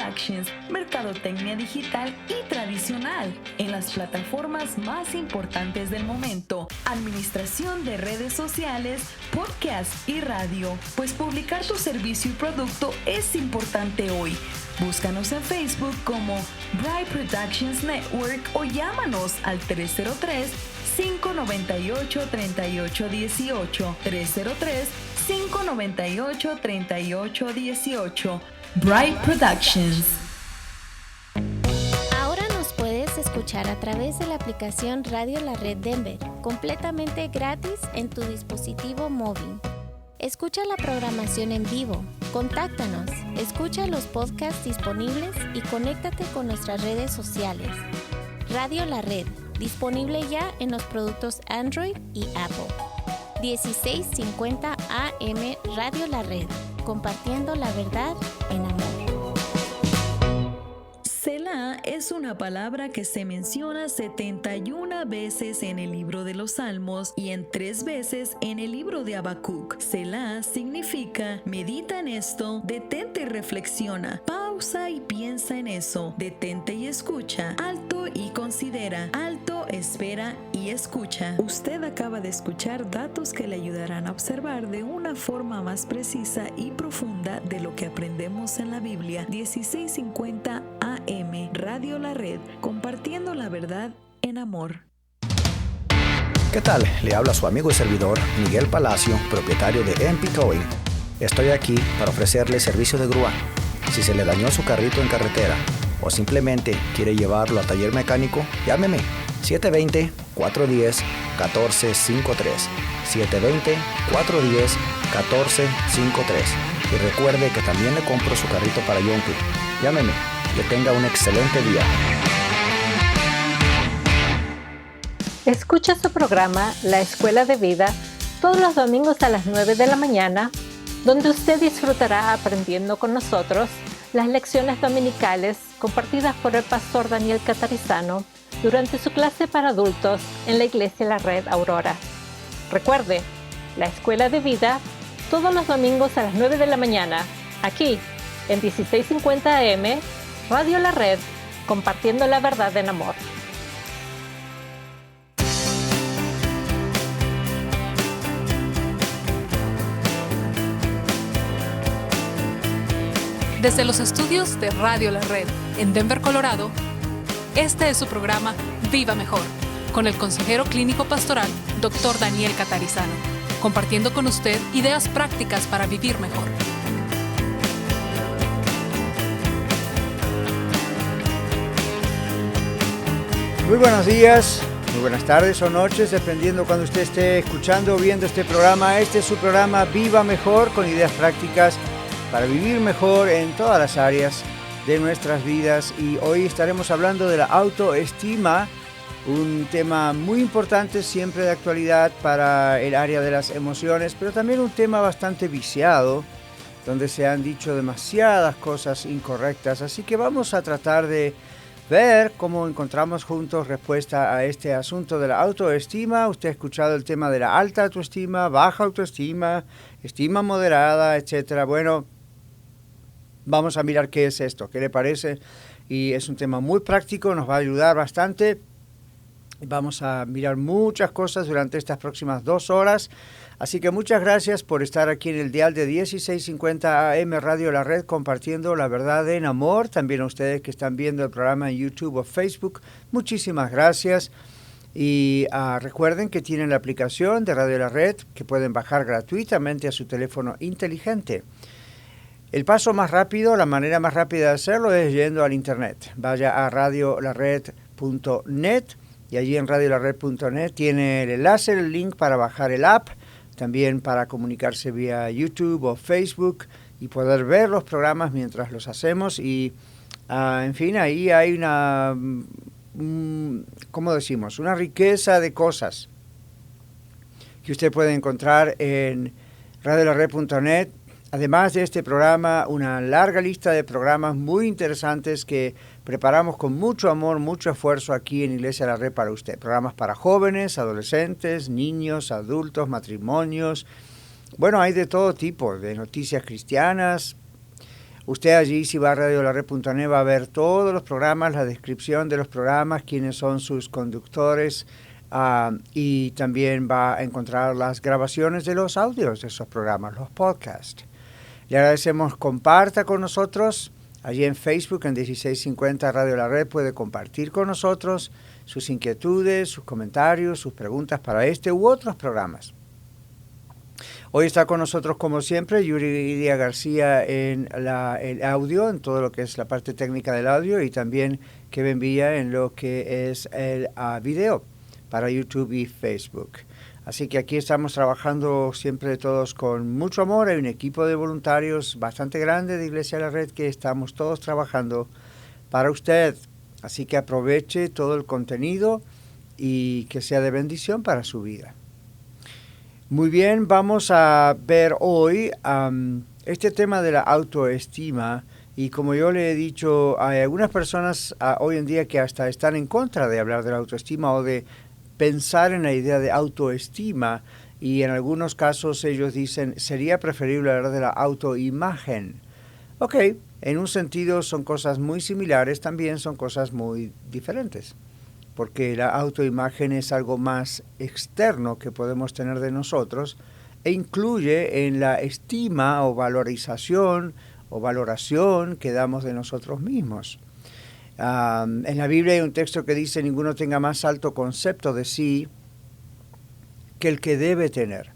Productions, mercadotecnia digital y tradicional en las plataformas más importantes del momento, administración de redes sociales, podcast y radio, pues publicar tu servicio y producto es importante hoy. Búscanos en Facebook como Bright Productions Network o llámanos al 303-598-3818, 303-598-3818. Bright Productions. Ahora nos puedes escuchar a través de la aplicación Radio La Red Denver, completamente gratis en tu dispositivo móvil. Escucha la programación en vivo, contáctanos, escucha los podcasts disponibles y conéctate con nuestras redes sociales. Radio La Red, disponible ya en los productos Android y Apple. 1650 AM Radio La Red, compartiendo la verdad en amor. Selah es una palabra que se menciona 71 veces en el libro de los Salmos y en 3 veces en el libro de Habacuc. Selah significa medita en esto, detente y reflexiona, pausa y piensa en eso, detente y escucha, alto y considera, alto, espera y escucha. Usted acaba de escuchar datos que le ayudarán a observar de una forma más precisa y profunda de lo que aprendemos en la Biblia. 1650 AM, Radio La Red, compartiendo la verdad en amor. ¿Qué tal? Le habla su amigo y servidor Miguel Palacio, propietario de MP Towing. Estoy aquí para ofrecerle servicio de grúa. Si se le dañó su carrito en carretera o simplemente quiere llevarlo a taller mecánico, llámeme 720-410-1453. 720-410-1453. Y recuerde que también le compro su carrito para Yonke. Llámeme. Que tenga un excelente día. Escucha su programa La Escuela de Vida todos los domingos a las 9 de la mañana, donde usted disfrutará aprendiendo con nosotros las lecciones dominicales compartidas por el pastor Daniel Catarizano durante su clase para adultos en la Iglesia La Red Aurora. Recuerde, La Escuela de Vida todos los domingos a las 9 de la mañana, aquí en 1650 AM, Radio La Red, compartiendo la verdad en amor. Desde los estudios de Radio La Red en Denver, Colorado, este es su programa Viva Mejor, con el consejero clínico pastoral Dr. Daniel Catarizano, compartiendo con usted ideas prácticas para vivir mejor. Muy buenos días, muy buenas tardes o noches, dependiendo cuando usted esté escuchando o viendo este programa. Este es su programa Viva Mejor, con ideas prácticas para vivir mejor en todas las áreas de nuestras vidas. Y hoy estaremos hablando de la autoestima, un tema muy importante, siempre de actualidad para el área de las emociones, pero también un tema bastante viciado, donde se han dicho demasiadas cosas incorrectas. Así que vamos a tratar de ver cómo encontramos juntos respuesta a este asunto de la autoestima. Usted ha escuchado el tema de la alta autoestima, baja autoestima, estima moderada, etcétera. Bueno, vamos a mirar qué es esto, qué le parece. Y es un tema muy práctico, nos va a ayudar bastante. Vamos a mirar muchas cosas durante estas próximas 2 horas. Así que muchas gracias por estar aquí en el dial de 1650 AM Radio La Red, compartiendo la verdad en amor. También a ustedes que están viendo el programa en YouTube o Facebook, muchísimas gracias. Y recuerden que tienen la aplicación de Radio La Red que pueden bajar gratuitamente a su teléfono inteligente. El paso más rápido, la manera más rápida de hacerlo es yendo al internet. Vaya a radiolared.net y allí en radiolared.net tiene el enlace, el link para bajar el app, también para comunicarse vía YouTube o Facebook y poder ver los programas mientras los hacemos. Y, en fin, ahí hay una, ¿cómo decimos? Una riqueza de cosas que usted puede encontrar en radiolared.net. Además de este programa, una larga lista de programas muy interesantes que preparamos con mucho amor, mucho esfuerzo aquí en Iglesia La Red para usted. Programas para jóvenes, adolescentes, niños, adultos, matrimonios. Bueno, hay de todo tipo, de noticias cristianas, Usted allí, si va a radiolared.net, va a ver todos los programas, la descripción de los programas, quiénes son sus conductores, y también va a encontrar las grabaciones de los audios de esos programas, los podcasts. Le agradecemos, comparta con nosotros. Allí en Facebook, en 1650 Radio La Red, puede compartir con nosotros sus inquietudes, sus comentarios, sus preguntas para este u otros programas. Hoy está con nosotros, como siempre, Yuridia García en el audio, en todo lo que es la parte técnica del audio, y también Kevin Villa en lo que es el video para YouTube y Facebook. Así que aquí estamos trabajando siempre todos con mucho amor. Hay un equipo de voluntarios bastante grande de Iglesia La Red que estamos todos trabajando para usted. Así que aproveche todo el contenido y que sea de bendición para su vida. Muy bien, vamos a ver hoy este tema de la autoestima. Y como yo le he dicho, hay algunas personas hoy en día que hasta están en contra de hablar de la autoestima o de pensar en la idea de autoestima, y en algunos casos ellos dicen, sería preferible hablar de la autoimagen. Ok, en un sentido son cosas muy similares, también son cosas muy diferentes, porque la autoimagen es algo más externo que podemos tener de nosotros e incluye en la estima o valorización o valoración que damos de nosotros mismos. En la Biblia hay un texto que dice, ninguno tenga más alto concepto de sí que el que debe tener.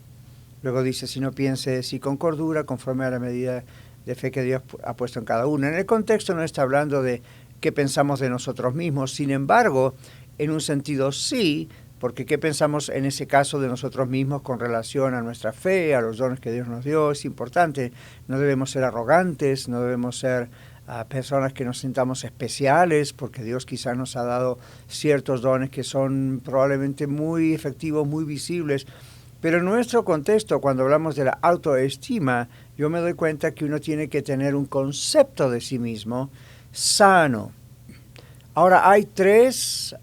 Luego dice, si no piense de sí con cordura, conforme a la medida de fe que Dios ha puesto en cada uno. En el contexto no está hablando de qué pensamos de nosotros mismos, sin embargo, en un sentido sí, porque qué pensamos en ese caso de nosotros mismos con relación a nuestra fe, a los dones que Dios nos dio, es importante. No debemos ser arrogantes, no debemos ser personas que nos sintamos especiales, porque Dios quizás nos ha dado ciertos dones que son probablemente muy efectivos, muy visibles. Pero en nuestro contexto, cuando hablamos de la autoestima, yo me doy cuenta que uno tiene que tener un concepto de sí mismo sano. Ahora, hay tres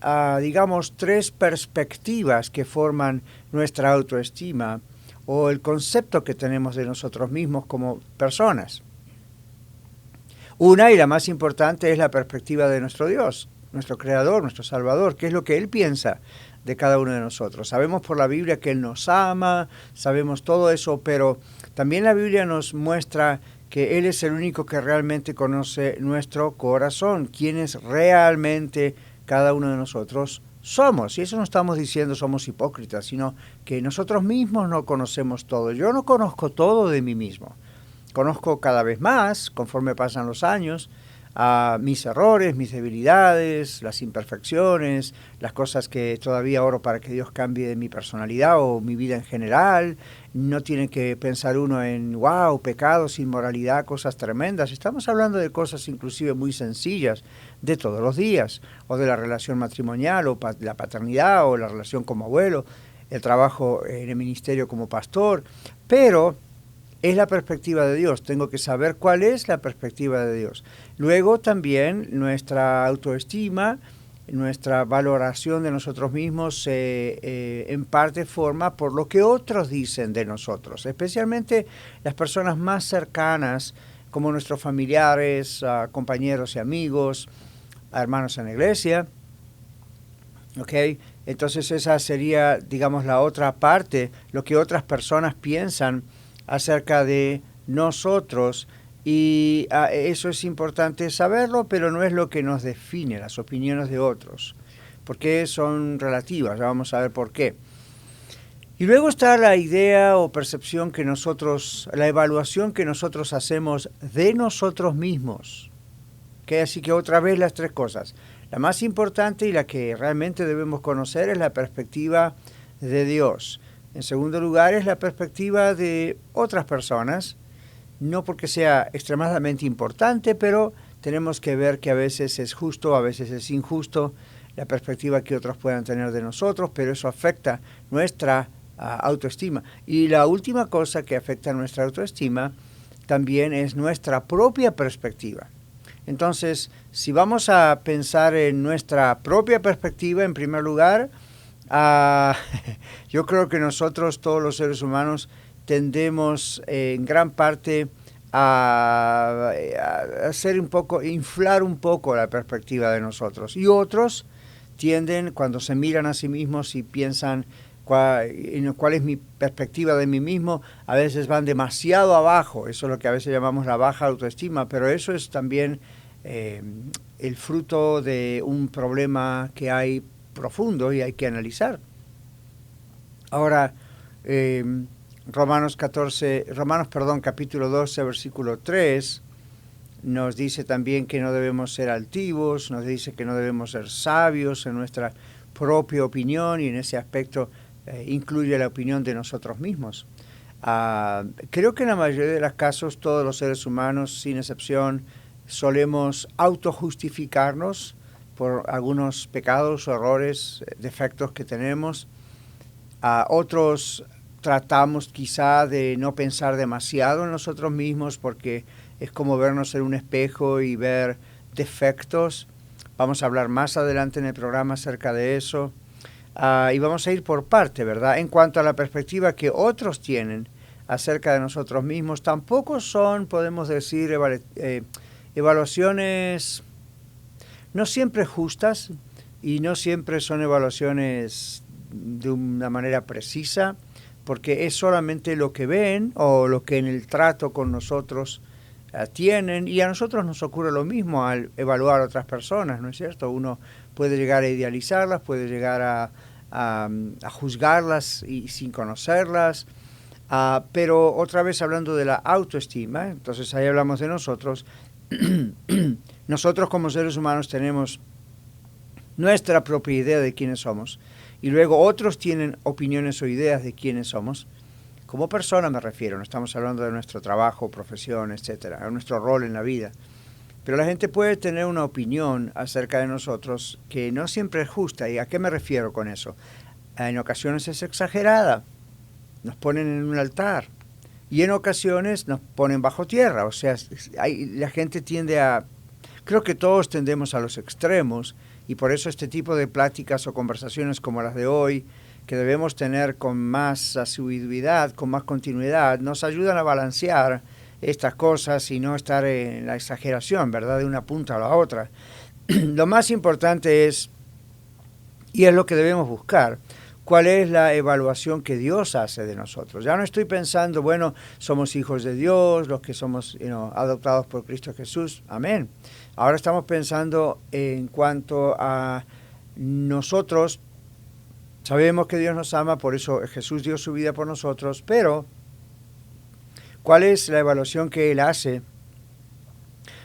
perspectivas que forman nuestra autoestima o el concepto que tenemos de nosotros mismos como personas. Una, y la más importante, es la perspectiva de nuestro Dios, nuestro Creador, nuestro Salvador, qué es lo que Él piensa de cada uno de nosotros. Sabemos por la Biblia que Él nos ama, sabemos todo eso, pero también la Biblia nos muestra que Él es el único que realmente conoce nuestro corazón, quiénes realmente cada uno de nosotros somos. Y eso no estamos diciendo somos hipócritas, sino que nosotros mismos no conocemos todo. Yo no conozco todo de mí mismo. Conozco cada vez más, conforme pasan los años, mis errores, mis debilidades, las imperfecciones, las cosas que todavía oro para que Dios cambie de mi personalidad o mi vida en general. No tiene que pensar uno en, wow, pecados, inmoralidad, cosas tremendas. Estamos hablando de cosas inclusive muy sencillas de todos los días, o de la relación matrimonial, o la paternidad, o la relación como abuelo, el trabajo en el ministerio como pastor, pero es la perspectiva de Dios. Tengo que saber cuál es la perspectiva de Dios. Luego también nuestra autoestima, nuestra valoración de nosotros mismos en parte forma por lo que otros dicen de nosotros, especialmente las personas más cercanas, como nuestros familiares, compañeros y amigos, hermanos en la iglesia. ¿Okay? Entonces esa sería, digamos, la otra parte, lo que otras personas piensan acerca de nosotros, y eso es importante saberlo, pero no es lo que nos define, las opiniones de otros, porque son relativas. Ya vamos a ver por qué. Y luego está la idea o percepción que nosotros, la evaluación que nosotros hacemos de nosotros mismos. ¿Okay? Así que otra vez las tres cosas. La más importante y la que realmente debemos conocer es la perspectiva de Dios. En segundo lugar, es la perspectiva de otras personas, no porque sea extremadamente importante, pero tenemos que ver que a veces es justo, a veces es injusto, la perspectiva que otros puedan tener de nosotros, pero eso afecta nuestra autoestima. Y la última cosa que afecta nuestra autoestima también es nuestra propia perspectiva. Entonces, si vamos a pensar en nuestra propia perspectiva, en primer lugar, yo creo que nosotros, todos los seres humanos, tendemos en gran parte a hacer inflar un poco la perspectiva de nosotros. Y otros tienden, cuando se miran a sí mismos y piensan cuál es mi perspectiva de mí mismo, a veces van demasiado abajo. Eso es lo que a veces llamamos la baja autoestima, pero eso es también el fruto de un problema que hay profundo y hay que analizar. Ahora, Romanos capítulo 12, versículo 3, nos dice también que no debemos ser altivos, nos dice que no debemos ser sabios en nuestra propia opinión, y en ese aspecto incluye la opinión de nosotros mismos. Creo que en la mayoría de los casos todos los seres humanos, sin excepción, solemos autojustificarnos por algunos pecados o errores, defectos que tenemos. Otros tratamos quizá de no pensar demasiado en nosotros mismos porque es como vernos en un espejo y ver defectos. Vamos a hablar más adelante en el programa acerca de eso. Y vamos a ir por parte, ¿verdad? En cuanto a la perspectiva que otros tienen acerca de nosotros mismos, tampoco son, podemos decir, evaluaciones no siempre justas y no siempre son evaluaciones de una manera precisa, porque es solamente lo que ven o lo que en el trato con nosotros tienen, y a nosotros nos ocurre lo mismo al evaluar a otras personas, ¿no es cierto? Uno puede llegar a idealizarlas, puede llegar a juzgarlas y sin conocerlas, pero otra vez hablando de la autoestima, entonces ahí hablamos de nosotros. Nosotros como seres humanos tenemos nuestra propia idea de quiénes somos, y luego otros tienen opiniones o ideas de quiénes somos. Como persona me refiero, no estamos hablando de nuestro trabajo, profesión, etcétera, nuestro rol en la vida. Pero la gente puede tener una opinión acerca de nosotros que no siempre es justa. ¿Y a qué me refiero con eso? En ocasiones es exagerada, nos ponen en un altar, y en ocasiones nos ponen bajo tierra. O sea, la gente tiende a... Creo que todos tendemos a los extremos, y por eso este tipo de pláticas o conversaciones como las de hoy, que debemos tener con más asiduidad, con más continuidad, nos ayudan a balancear estas cosas y no estar en la exageración, ¿verdad?, de una punta a la otra. Lo más importante es, y es lo que debemos buscar, cuál es la evaluación que Dios hace de nosotros. Ya no estoy pensando, bueno, somos hijos de Dios, los que somos adoptados por Cristo Jesús, amén. Ahora estamos pensando en cuanto a nosotros. Sabemos que Dios nos ama, por eso Jesús dio su vida por nosotros, pero ¿cuál es la evaluación que Él hace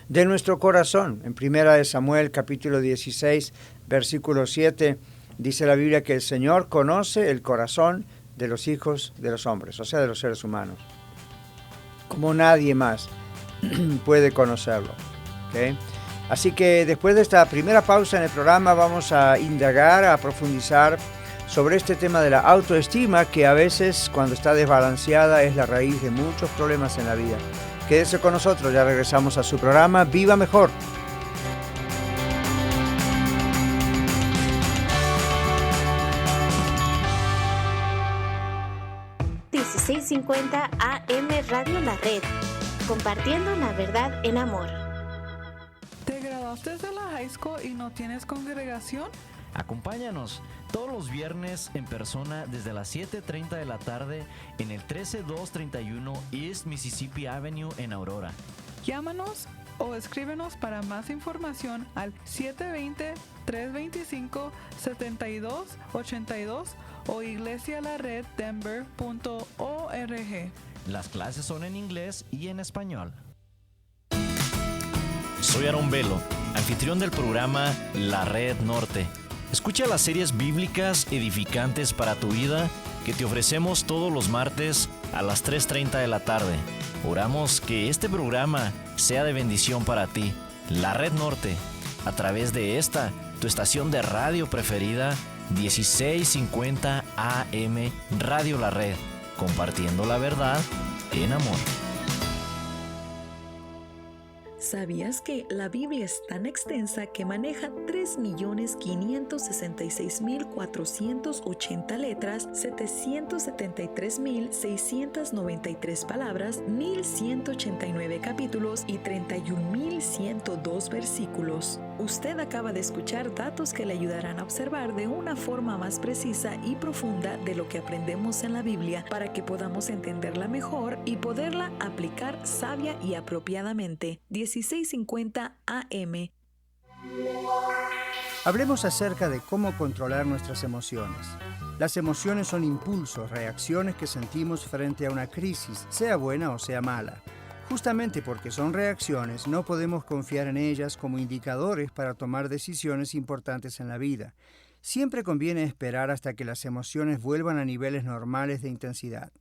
de nuestro corazón? En 1 Samuel capítulo 16, versículo 7, dice la Biblia que el Señor conoce el corazón de los hijos de los hombres, o sea, de los seres humanos, como nadie más puede conocerlo. ¿Okay? Así que después de esta primera pausa en el programa vamos a indagar, a profundizar sobre este tema de la autoestima, que a veces cuando está desbalanceada es la raíz de muchos problemas en la vida. Quédese con nosotros, ya regresamos a su programa Viva Mejor. $1650 AM Radio La Red, compartiendo la verdad en amor. ¿Te graduaste de la high school y no tienes congregación? Acompáñanos todos los viernes en persona desde las 7:30 de la tarde en el 13231 East Mississippi Avenue en Aurora. Llámanos o escríbenos para más información al 720-325-7282 o iglesialareddenver.org. Las clases son en inglés y en español. Soy Aarón Velo, anfitrión del programa La Red Norte. Escucha las series bíblicas edificantes para tu vida que te ofrecemos todos los martes a las 3:30 de la tarde. Oramos que este programa sea de bendición para ti. La Red Norte, a través de esta, tu estación de radio preferida, 1650 AM Radio La Red, compartiendo la verdad en amor. ¿Sabías que la Biblia es tan extensa que maneja 3.566.480 letras, 773.693 palabras, 1.189 capítulos y 31.102 versículos? Usted acaba de escuchar datos que le ayudarán a observar de una forma más precisa y profunda de lo que aprendemos en la Biblia para que podamos entenderla mejor y poderla aplicar sabia y apropiadamente. 1650 AM. Hablemos acerca de cómo controlar nuestras emociones. Las emociones son impulsos, reacciones que sentimos frente a una crisis, sea buena o sea mala. Justamente porque son reacciones, no podemos confiar en ellas como indicadores para tomar decisiones importantes en la vida. Siempre conviene esperar hasta que las emociones vuelvan a niveles normales de intensidad.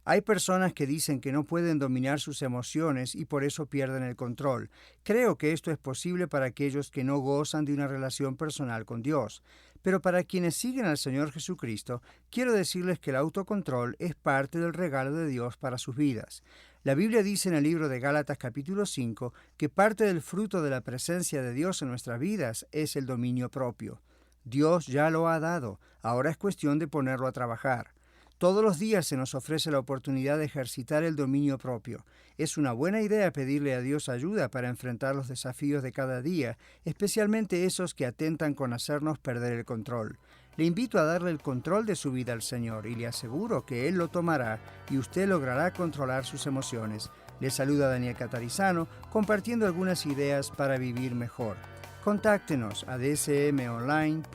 Hay personas que dicen que no pueden dominar sus emociones y por eso pierden el control. Creo que esto es posible para aquellos que no gozan de una relación personal con Dios. Pero para quienes siguen al Señor Jesucristo, quiero decirles que el autocontrol es parte del regalo de Dios para sus vidas. La Biblia dice en el libro de Gálatas capítulo 5 que parte del fruto de la presencia de Dios en nuestras vidas es el dominio propio. Dios ya lo ha dado, ahora es cuestión de ponerlo a trabajar. Todos los días se nos ofrece la oportunidad de ejercitar el dominio propio. Es una buena idea pedirle a Dios ayuda para enfrentar los desafíos de cada día, especialmente esos que atentan con hacernos perder el control. Le invito a darle el control de su vida al Señor y le aseguro que Él lo tomará y usted logrará controlar sus emociones. Le saluda Daniel Catarizano, compartiendo algunas ideas para vivir mejor. Contáctenos a dsmonline.org,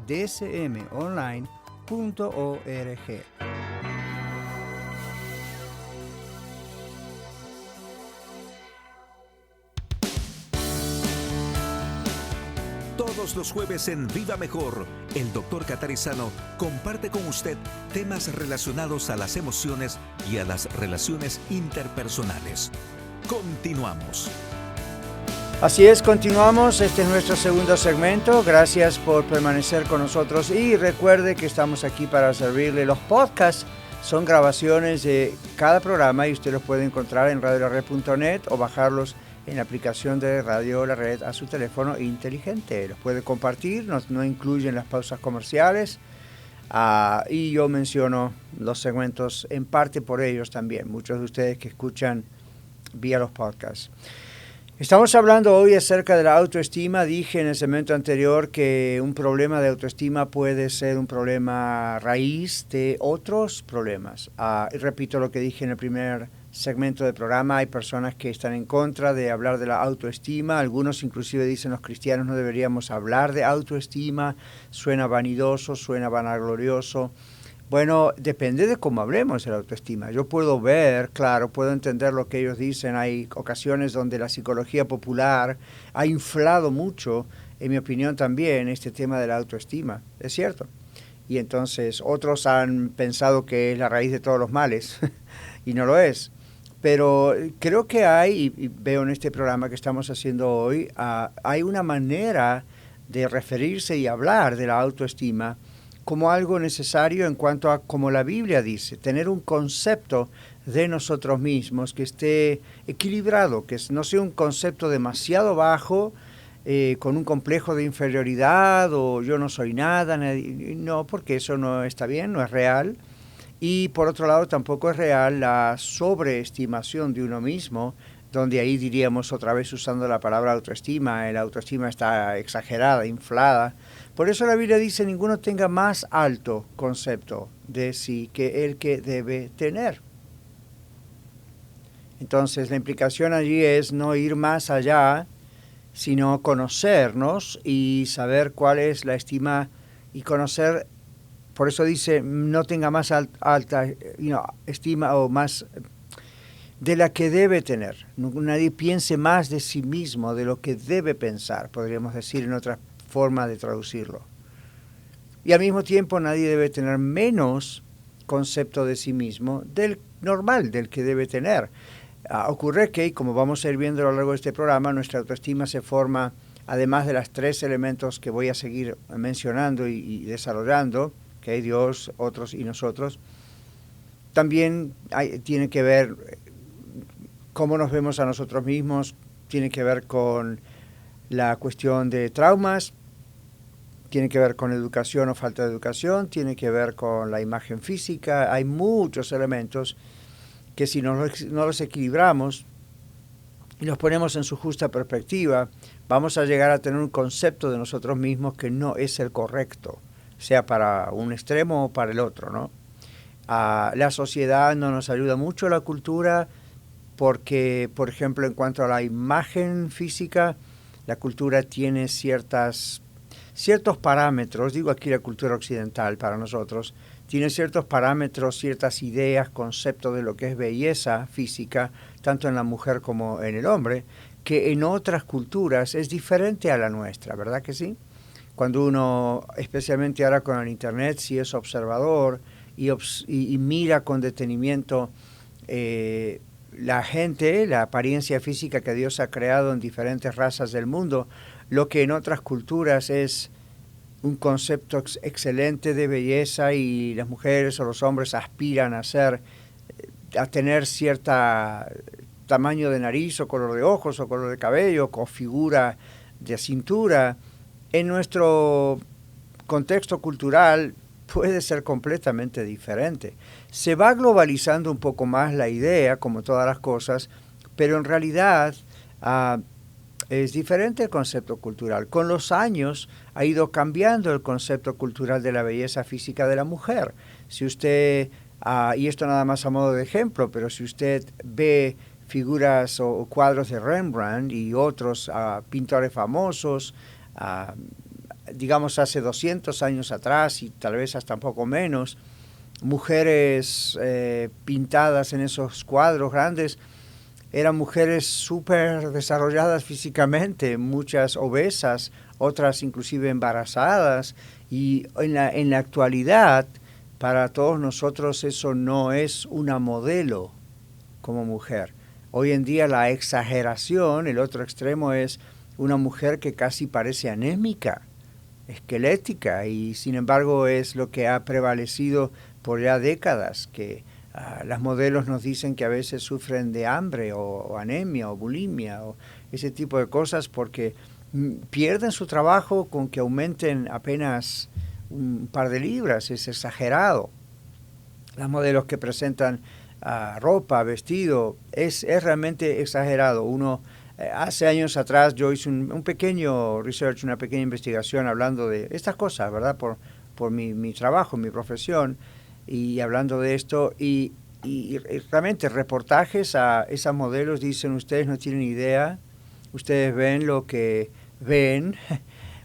dsmonline.org. Todos los jueves en Viva Mejor, el Dr. Catarizano comparte con usted temas relacionados a las emociones y a las relaciones interpersonales. Continuamos. Así es, continuamos. Este es nuestro segundo segmento. Gracias por permanecer con nosotros y recuerde que estamos aquí para servirle. Los podcasts son grabaciones de cada programa y usted los puede encontrar en radiolared.net o bajarlos en la aplicación de Radio La Red a su teléfono inteligente. Los puede compartir, no incluyen las pausas comerciales y yo menciono los segmentos en parte por ellos también, muchos de ustedes que escuchan vía los podcasts. Estamos hablando hoy acerca de la autoestima. Dije en el segmento anterior que un problema de autoestima puede ser un problema raíz de otros problemas. Y repito lo que dije en el primer segmento del programa. Hay personas que están en contra de hablar de la autoestima. Algunos inclusive dicen los cristianos no deberíamos hablar de autoestima. Suena vanidoso, suena vanaglorioso. Bueno, depende de cómo hablemos de la autoestima. Yo puedo ver, claro, puedo entender lo que ellos dicen. Hay ocasiones donde la psicología popular ha inflado mucho, en mi opinión también, este tema de la autoestima. Es cierto. Y entonces otros han pensado que es la raíz de todos los males y no lo es. Pero creo que hay, y veo en este programa que estamos haciendo hoy, hay una manera de referirse y hablar de la autoestima como algo necesario en cuanto a, como la Biblia dice, tener un concepto de nosotros mismos que esté equilibrado, que no sea un concepto demasiado bajo, con un complejo de inferioridad o yo no soy nada, no, porque eso no está bien, no es real. Y por otro lado tampoco es real la sobreestimación de uno mismo, donde ahí diríamos otra vez usando la palabra autoestima, la autoestima está exagerada, inflada. Por eso la Biblia dice, ninguno tenga más alto concepto de sí que el que debe tener. Entonces la implicación allí es no ir más allá, sino conocernos y saber cuál es la estima y conocer. Por eso dice, no tenga más alta estima o más de la que debe tener. Nadie piense más de sí mismo, de lo que debe pensar, podríamos decir en otra forma de traducirlo. Y al mismo tiempo nadie debe tener menos concepto de sí mismo del normal, del que debe tener. Ocurre que, como vamos a ir viendo a lo largo de este programa, nuestra autoestima se forma, además de los 3 elementos que voy a seguir mencionando y desarrollando, que hay Dios, otros y nosotros, también tiene que ver cómo nos vemos a nosotros mismos tiene que ver con la cuestión de traumas, tiene que ver con educación o falta de educación, tiene que ver con la imagen física. Hay muchos elementos que si no los equilibramos y los ponemos en su justa perspectiva, vamos a llegar a tener un concepto de nosotros mismos que no es el correcto, sea para un extremo o para el otro, ¿no? La sociedad no nos ayuda mucho, la cultura, porque, por ejemplo, en cuanto a la imagen física, la cultura tiene ciertos parámetros, digo aquí la cultura occidental para nosotros, tiene ciertos parámetros, ciertas ideas, conceptos de lo que es belleza física, tanto en la mujer como en el hombre, que en otras culturas es diferente a la nuestra, ¿verdad que sí? Cuando uno, especialmente ahora con el Internet, si es observador y mira con detenimiento la gente, la apariencia física que Dios ha creado en diferentes razas del mundo, lo que en otras culturas es un concepto excelente de belleza y las mujeres o los hombres aspiran a tener cierta tamaño de nariz o color de ojos o color de cabello o figura de cintura, en nuestro contexto cultural puede ser completamente diferente. Se va globalizando un poco más la idea, como todas las cosas, pero en realidad es diferente el concepto cultural. Con los años ha ido cambiando el concepto cultural de la belleza física de la mujer. Si usted, y esto nada más a modo de ejemplo, pero si usted ve figuras o cuadros de Rembrandt y otros pintores famosos, digamos hace 200 años atrás y tal vez hasta un poco menos, mujeres pintadas en esos cuadros grandes, eran mujeres súper desarrolladas físicamente, muchas obesas, otras inclusive embarazadas, y en la actualidad, para todos nosotros eso no es una modelo como mujer. Hoy en día la exageración, el otro extremo es una mujer que casi parece anémica, esquelética, y sin embargo es lo que ha prevalecido por ya décadas, que las modelos nos dicen que a veces sufren de hambre o anemia o bulimia o ese tipo de cosas porque pierden su trabajo con que aumenten apenas un par de libras, es exagerado. Las modelos que presentan ropa, vestido, es realmente exagerado. Hace años atrás yo hice un pequeño research, una pequeña investigación hablando de estas cosas, ¿verdad? Por mi trabajo, mi profesión, y hablando de esto, y realmente reportajes a esas modelos dicen, ustedes no tienen idea, ustedes ven lo que ven,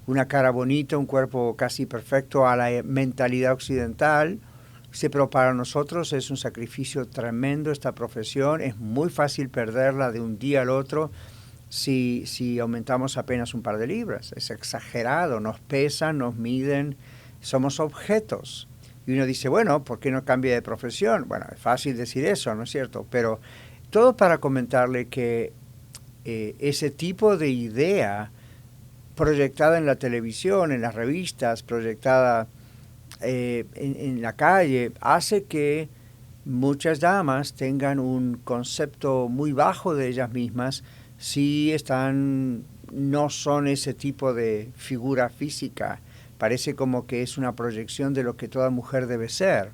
una cara bonita, un cuerpo casi perfecto a la mentalidad occidental, pero para nosotros es un sacrificio tremendo esta profesión, es muy fácil perderla de un día al otro si aumentamos apenas un par de libras, es exagerado, nos pesan, nos miden, somos objetos. Y uno dice, bueno, ¿por qué no cambia de profesión? Bueno, es fácil decir eso, ¿no es cierto? Pero todo para comentarle que ese tipo de idea proyectada en la televisión, en las revistas, proyectada en la calle, hace que muchas damas tengan un concepto muy bajo de ellas mismas si no son ese tipo de figura física. Parece como que es una proyección de lo que toda mujer debe ser.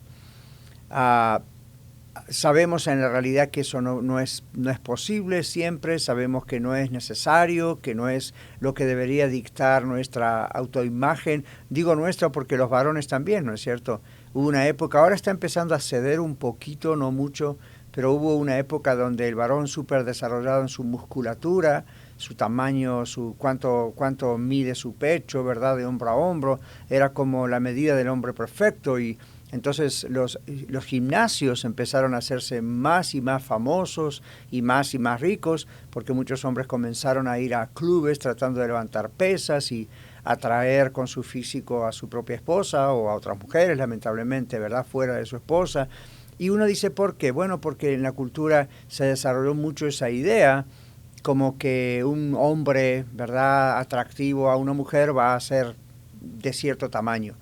Sabemos en la realidad que eso no es posible siempre, sabemos que no es necesario, que no es lo que debería dictar nuestra autoimagen. Digo nuestra porque los varones también, ¿no es cierto? Hubo una época, ahora está empezando a ceder un poquito, no mucho, pero hubo una época donde el varón súper desarrollado en su musculatura, su tamaño, cuánto mide su pecho, ¿verdad? De hombro a hombro, era como la medida del hombre perfecto, y entonces los gimnasios empezaron a hacerse más y más famosos y más ricos, porque muchos hombres comenzaron a ir a clubes tratando de levantar pesas y atraer con su físico a su propia esposa o a otras mujeres, lamentablemente, ¿verdad? Fuera de su esposa. Y uno dice, ¿por qué? Bueno, porque en la cultura se desarrolló mucho esa idea, como que un hombre, ¿verdad?, atractivo a una mujer va a ser de cierto tamaño.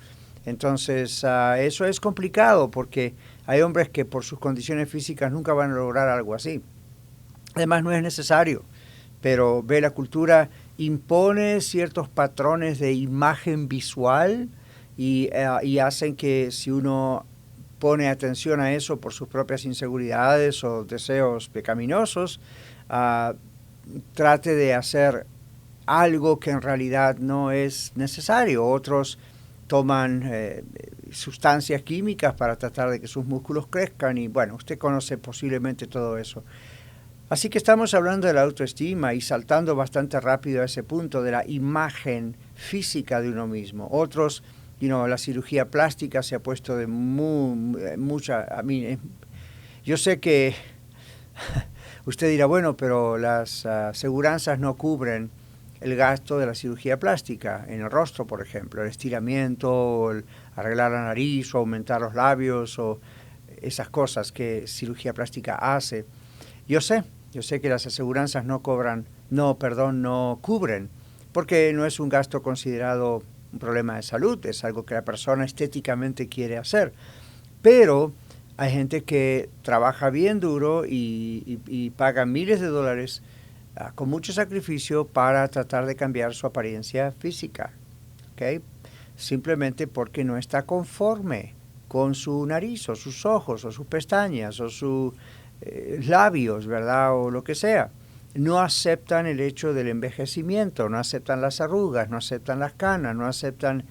Entonces, eso es complicado porque hay hombres que por sus condiciones físicas nunca van a lograr algo así. Además no es necesario, pero ve, la cultura impone ciertos patrones de imagen visual y hacen que si uno pone atención a eso por sus propias inseguridades o deseos pecaminosos, trate de hacer algo que en realidad no es necesario. Otros toman sustancias químicas para tratar de que sus músculos crezcan y bueno, usted conoce posiblemente todo eso. Así que estamos hablando de la autoestima y saltando bastante rápido a ese punto de la imagen física de uno mismo. Otros, la cirugía plástica se ha puesto de mucha... yo sé que usted dirá, bueno, pero las aseguranzas no cubren el gasto de la cirugía plástica en el rostro, por ejemplo, el estiramiento, el arreglar la nariz o aumentar los labios o esas cosas que cirugía plástica hace. Yo sé que las aseguranzas no cubren, porque no es un gasto considerado un problema de salud, es algo que la persona estéticamente quiere hacer. Pero hay gente que trabaja bien duro y paga miles de dólares con mucho sacrificio para tratar de cambiar su apariencia física, ¿okay? Simplemente porque no está conforme con su nariz o sus ojos o sus pestañas o sus labios, ¿verdad? O lo que sea. No aceptan el hecho del envejecimiento, no aceptan las arrugas, no aceptan las canas, no aceptan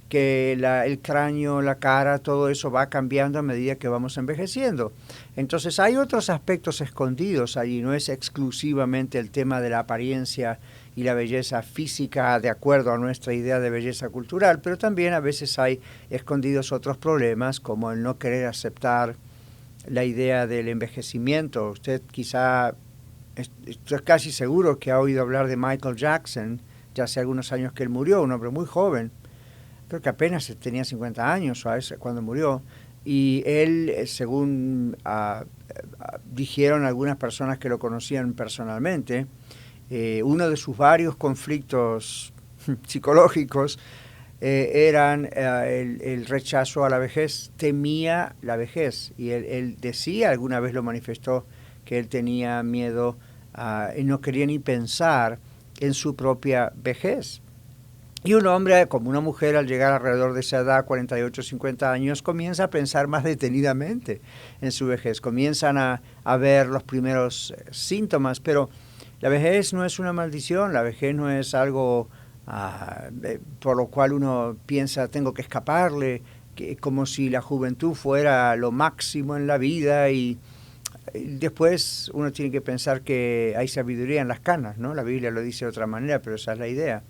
que el cráneo, la cara, todo eso va cambiando a medida que vamos envejeciendo. Entonces hay otros aspectos escondidos allí, no es exclusivamente el tema de la apariencia y la belleza física de acuerdo a nuestra idea de belleza cultural, pero también a veces hay escondidos otros problemas como el no querer aceptar la idea del envejecimiento. Usted quizá, estoy casi seguro que ha oído hablar de Michael Jackson, ya hace algunos años que él murió, un hombre muy joven, creo que apenas tenía 50 años cuando murió, y él, según dijeron algunas personas que lo conocían personalmente, uno de sus varios conflictos psicológicos eran el rechazo a la vejez, temía la vejez, y él decía, alguna vez lo manifestó, que él tenía miedo y no quería ni pensar en su propia vejez. Y un hombre, como una mujer, al llegar alrededor de esa edad, 48, 50 años, comienza a pensar más detenidamente en su vejez, comienzan a ver los primeros síntomas, pero la vejez no es una maldición, la vejez no es algo por lo cual uno piensa tengo que escaparle, como si la juventud fuera lo máximo en la vida y después uno tiene que pensar que hay sabiduría en las canas, ¿no? La Biblia lo dice de otra manera, pero esa es la idea.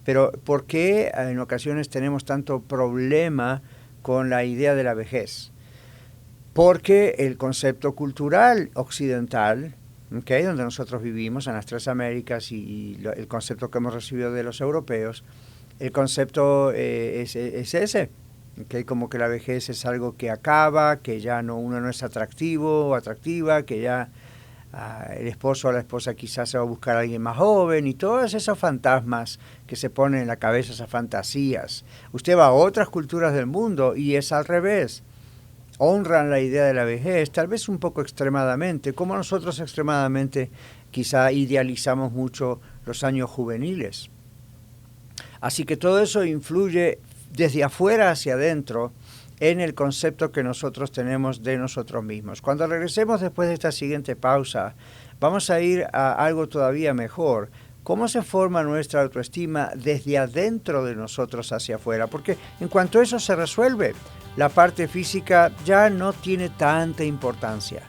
Pero ¿por qué en ocasiones tenemos tanto problema con la idea de la vejez? Porque el concepto cultural occidental, ¿okay?, donde nosotros vivimos, en las tres Américas, y el concepto que hemos recibido de los europeos, el concepto es ese, ¿okay?, como que la vejez es algo que acaba, que ya uno no es atractivo o atractiva, que ya el esposo o la esposa quizás se va a buscar a alguien más joven y todos esos fantasmas que se ponen en la cabeza, esas fantasías. Usted va a otras culturas del mundo y es al revés. Honran la idea de la vejez, tal vez un poco extremadamente, como nosotros extremadamente quizá idealizamos mucho los años juveniles. Así que todo eso influye desde afuera hacia adentro en el concepto que nosotros tenemos de nosotros mismos. Cuando regresemos después de esta siguiente pausa, vamos a ir a algo todavía mejor. ¿Cómo se forma nuestra autoestima desde adentro de nosotros hacia afuera? Porque en cuanto eso se resuelve, la parte física ya no tiene tanta importancia,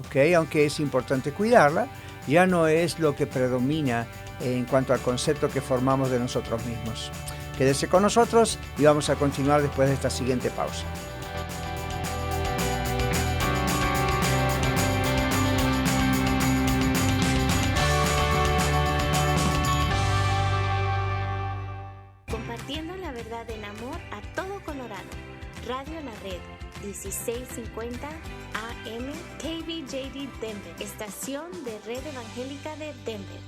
¿okay? Aunque es importante cuidarla, ya no es lo que predomina en cuanto al concepto que formamos de nosotros mismos. Quédese con nosotros y vamos a continuar después de esta siguiente pausa. Compartiendo la verdad en amor a todo Colorado. Radio La Red, 1650 AM, KBJD Denver, estación de Red Evangélica de Denver.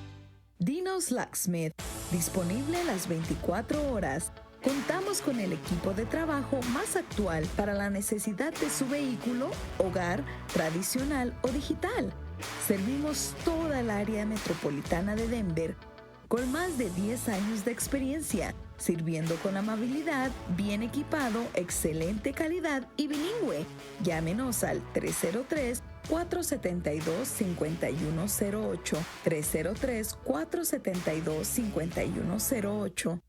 Dino's Locksmith, disponible las 24 horas. Contamos con el equipo de trabajo más actual para la necesidad de su vehículo, hogar, tradicional o digital. Servimos toda el área metropolitana de Denver con más de 10 años de experiencia, sirviendo con amabilidad, bien equipado, excelente calidad y bilingüe. Llámenos al 303-472-5108, 303-472-5108.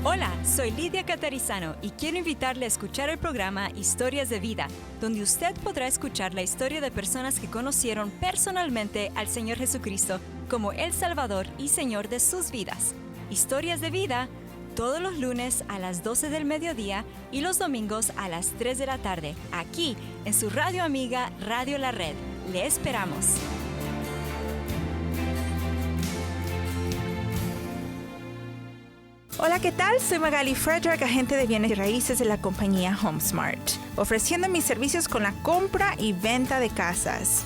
Hola, soy Lidia Catarizano y quiero invitarle a escuchar el programa Historias de Vida, donde usted podrá escuchar la historia de personas que conocieron personalmente al Señor Jesucristo como el Salvador y Señor de sus vidas. Historias de Vida, todos los lunes a las 12 del mediodía y los domingos a las 3 de la tarde, aquí en su radio amiga Radio La Red. Le esperamos. Hola, ¿qué tal? Soy Magali Frederick, agente de bienes y raíces de la compañía HomeSmart, ofreciendo mis servicios con la compra y venta de casas.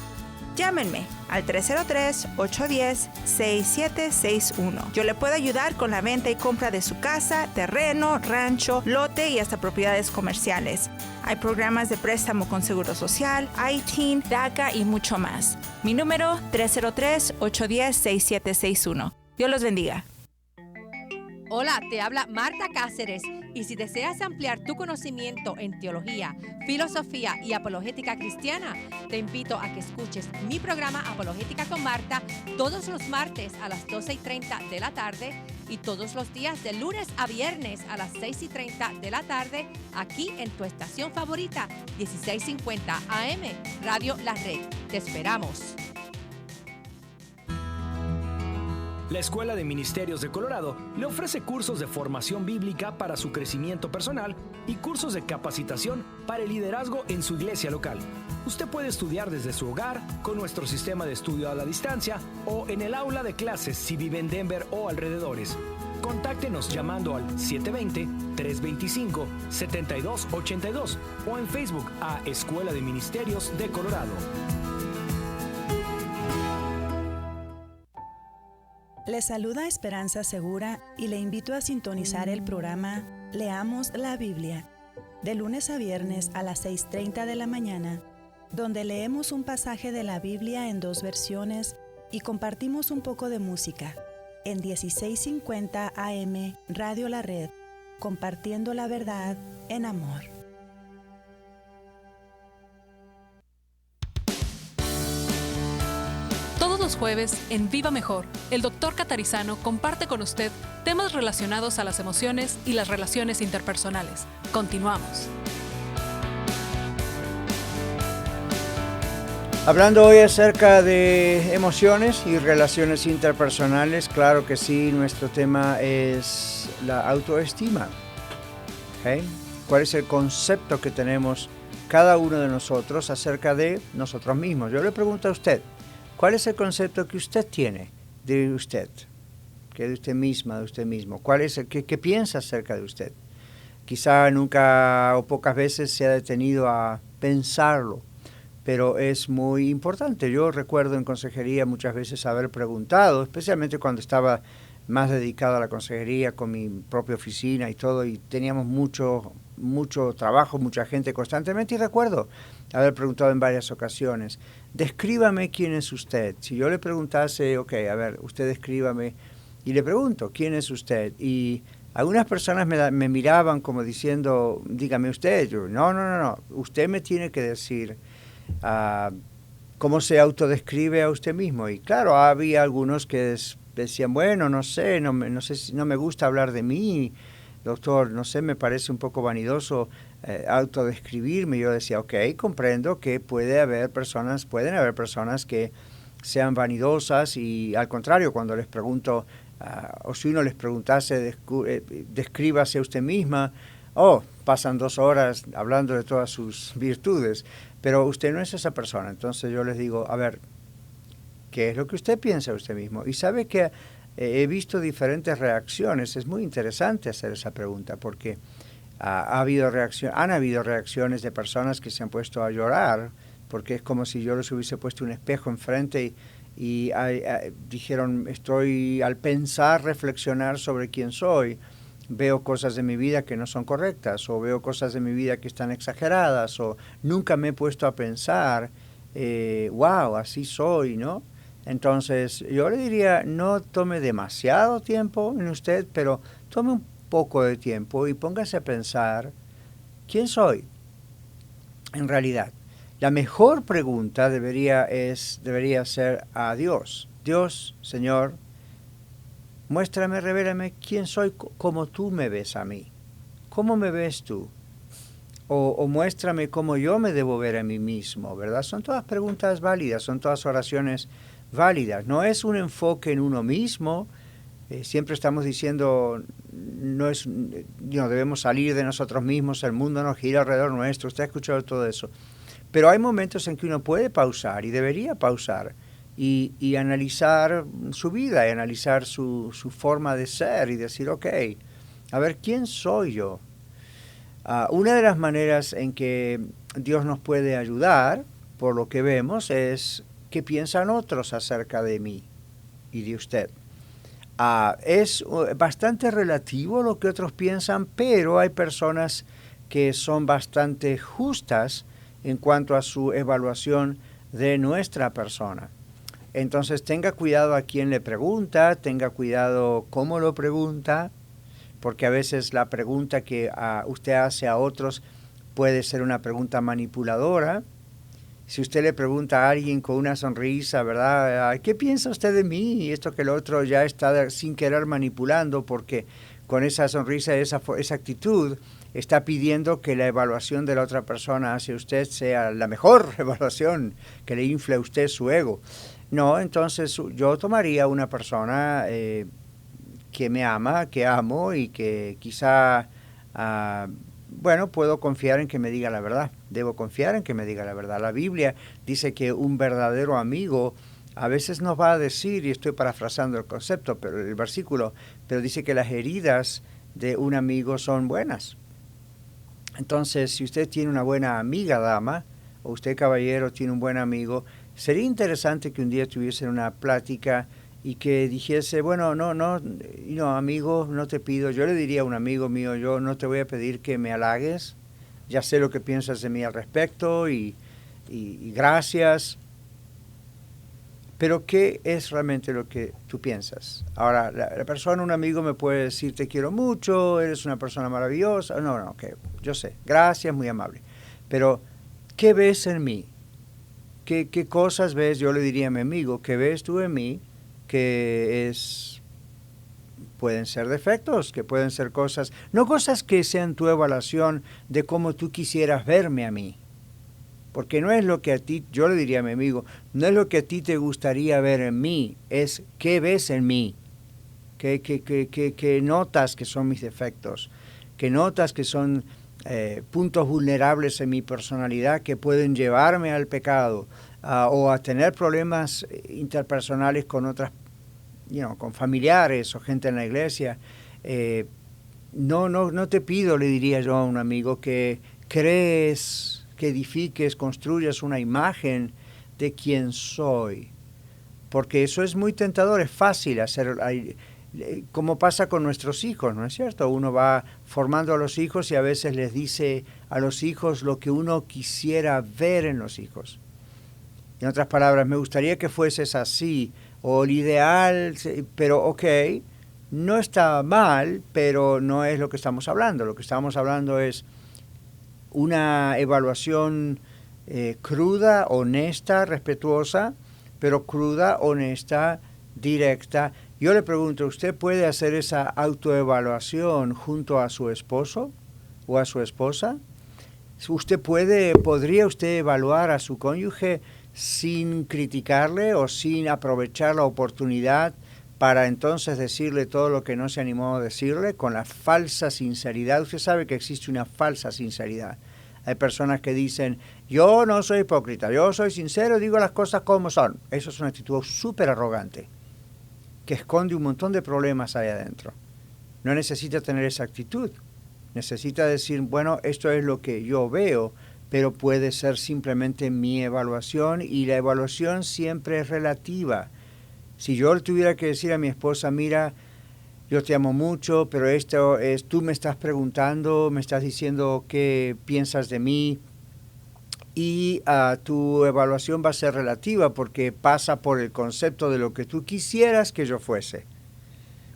Llámenme al 303-810-6761. Yo le puedo ayudar con la venta y compra de su casa, terreno, rancho, lote y hasta propiedades comerciales. Hay programas de préstamo con Seguro Social, ITIN, DACA y mucho más. Mi número 303-810-6761. Dios los bendiga. Hola, te habla Marta Cáceres y si deseas ampliar tu conocimiento en teología, filosofía y apologética cristiana, te invito a que escuches mi programa Apologética con Marta todos los martes a las 12:30 de la tarde y todos los días de lunes a viernes a las 6:30 de la tarde aquí en tu estación favorita 1650 AM, Radio La Red. Te esperamos. La Escuela de Ministerios de Colorado le ofrece cursos de formación bíblica para su crecimiento personal y cursos de capacitación para el liderazgo en su iglesia local. Usted puede estudiar desde su hogar con nuestro sistema de estudio a la distancia o en el aula de clases si vive en Denver o alrededores. Contáctenos llamando al 720-325-7282 o en Facebook a Escuela de Ministerios de Colorado. Le saluda Esperanza Segura y le invito a sintonizar el programa Leamos la Biblia, de lunes a viernes a las 6:30 de la mañana, donde leemos un pasaje de la Biblia en 2 versiones y compartimos un poco de música, en 1650 AM Radio La Red, compartiendo la verdad en amor. Todos los jueves, en Viva Mejor, el Dr. Catarizano comparte con usted temas relacionados a las emociones y las relaciones interpersonales. Continuamos. Hablando hoy acerca de emociones y relaciones interpersonales, claro que sí, nuestro tema es la autoestima. ¿Okay? ¿Cuál es el concepto que tenemos cada uno de nosotros acerca de nosotros mismos? Yo le pregunto a usted, ¿cuál es el concepto que usted tiene de usted? Que de usted misma, de usted mismo. ¿Cuál es qué piensa acerca de usted? Quizá nunca o pocas veces se ha detenido a pensarlo, pero es muy importante. Yo recuerdo en consejería muchas veces haber preguntado, especialmente cuando estaba más dedicado a la consejería con mi propia oficina y todo, y teníamos mucho trabajo, mucha gente constantemente, y recuerdo haber preguntado en varias ocasiones, descríbame quién es usted. Si yo le preguntase, ok, a ver, usted descríbame, y le pregunto, ¿quién es usted? Y algunas personas me miraban como diciendo, dígame usted. Yo, no, usted me tiene que decir cómo se autodescribe a usted mismo. Y claro, había algunos que decían, bueno, no sé, no me gusta hablar de mí, doctor, no sé, me parece un poco vanidoso autodescribirme. Yo decía, ok, comprendo que pueden haber personas que sean vanidosas, y al contrario, cuando les pregunto, o si uno les preguntase, descríbase a usted misma, pasan 2 horas hablando de todas sus virtudes, pero usted no es esa persona. Entonces yo les digo, a ver, ¿qué es lo que usted piensa de usted mismo? Y sabe que he visto diferentes reacciones. Es muy interesante hacer esa pregunta porque han habido reacciones de personas que se han puesto a llorar porque es como si yo les hubiese puesto un espejo enfrente y dijeron, al pensar, reflexionar sobre quién soy, veo cosas de mi vida que no son correctas, o veo cosas de mi vida que están exageradas, o nunca me he puesto a pensar wow, así soy, ¿no? Entonces, yo le diría, no tome demasiado tiempo en usted, pero tome un poco de tiempo y póngase a pensar, ¿quién soy en realidad? La mejor pregunta debería ser a Dios. Dios, Señor, muéstrame, revélame quién soy como tú me ves a mí. ¿Cómo me ves tú? O muéstrame cómo yo me debo ver a mí mismo, ¿verdad? Son todas preguntas válidas, son todas oraciones válidas. No es un enfoque en uno mismo. Siempre estamos diciendo, debemos salir de nosotros mismos, el mundo nos gira alrededor nuestro. Usted ha escuchado todo eso. Pero hay momentos en que uno puede pausar y debería pausar y analizar su vida y analizar su forma de ser y decir, ok, a ver, ¿quién soy yo? Una de las maneras en que Dios nos puede ayudar, por lo que vemos, es qué piensan otros acerca de mí y de usted. Es bastante relativo lo que otros piensan, pero hay personas que son bastante justas en cuanto a su evaluación de nuestra persona. Entonces tenga cuidado a quién le pregunta, tenga cuidado cómo lo pregunta, porque a veces la pregunta que usted hace a otros puede ser una pregunta manipuladora. Si usted le pregunta a alguien con una sonrisa, ¿verdad? ¿Qué piensa usted de mí? Y esto que el otro ya está sin querer manipulando, porque con esa sonrisa, esa actitud, está pidiendo que la evaluación de la otra persona hacia usted sea la mejor evaluación, que le infle a usted su ego. No, entonces yo tomaría una persona que me ama, que amo y que quizá, puedo confiar en que me diga la verdad. Debo confiar en que me diga la verdad. La Biblia dice que un verdadero amigo a veces nos va a decir, y estoy parafraseando el concepto, pero el versículo, pero dice que las heridas de un amigo son buenas. Entonces, si usted tiene una buena amiga, dama, o usted, caballero, tiene un buen amigo, sería interesante que un día tuviesen una plática y que dijese, bueno, no, amigo, no te pido, yo le diría a un amigo mío, yo no te voy a pedir que me halagues, ya sé lo que piensas de mí al respecto y gracias, pero ¿qué es realmente lo que tú piensas? Ahora, la persona, un amigo me puede decir, te quiero mucho, eres una persona maravillosa, no, que yo sé, gracias, muy amable, pero ¿qué ves en mí? ¿Qué cosas ves? Yo le diría a mi amigo, ¿qué ves tú en mí? Que pueden ser defectos, que pueden ser cosas, no cosas que sean tu evaluación de cómo tú quisieras verme a mí, porque no es lo que a ti, yo le diría a mi amigo, no es lo que a ti te gustaría ver en mí, es qué ves en mí, que notas que son mis defectos, que notas que son puntos vulnerables en mi personalidad que pueden llevarme al pecado o a tener problemas interpersonales con otras, con familiares o gente en la iglesia. No te pido, le diría yo a un amigo, que crees, que edifiques, construyas una imagen de quién soy, porque eso es muy tentador, es fácil hacer, como pasa con nuestros hijos, ¿no es cierto? Uno va formando a los hijos y a veces les dice a los hijos lo que uno quisiera ver en los hijos. En otras palabras, me gustaría que fueses así, o el ideal, pero ok, no está mal, pero no es lo que estamos hablando. Lo que estamos hablando es una evaluación cruda, honesta, respetuosa, pero cruda, honesta, directa. Yo le pregunto, ¿usted puede hacer esa autoevaluación junto a su esposo o a su esposa? ¿Podría usted evaluar a su cónyuge sin criticarle o sin aprovechar la oportunidad para entonces decirle todo lo que no se animó a decirle con la falsa sinceridad? Usted sabe que existe una falsa sinceridad. Hay personas que dicen, yo no soy hipócrita, yo soy sincero, digo las cosas como son. Eso es una actitud súper arrogante, que esconde un montón de problemas ahí adentro. No necesita tener esa actitud. Necesita decir, bueno, esto es lo que yo veo, pero puede ser simplemente mi evaluación, y la evaluación siempre es relativa. Si yo le tuviera que decir a mi esposa, mira, yo te amo mucho, pero esto es, tú me estás preguntando, me estás diciendo qué piensas de mí, y tu evaluación va a ser relativa porque pasa por el concepto de lo que tú quisieras que yo fuese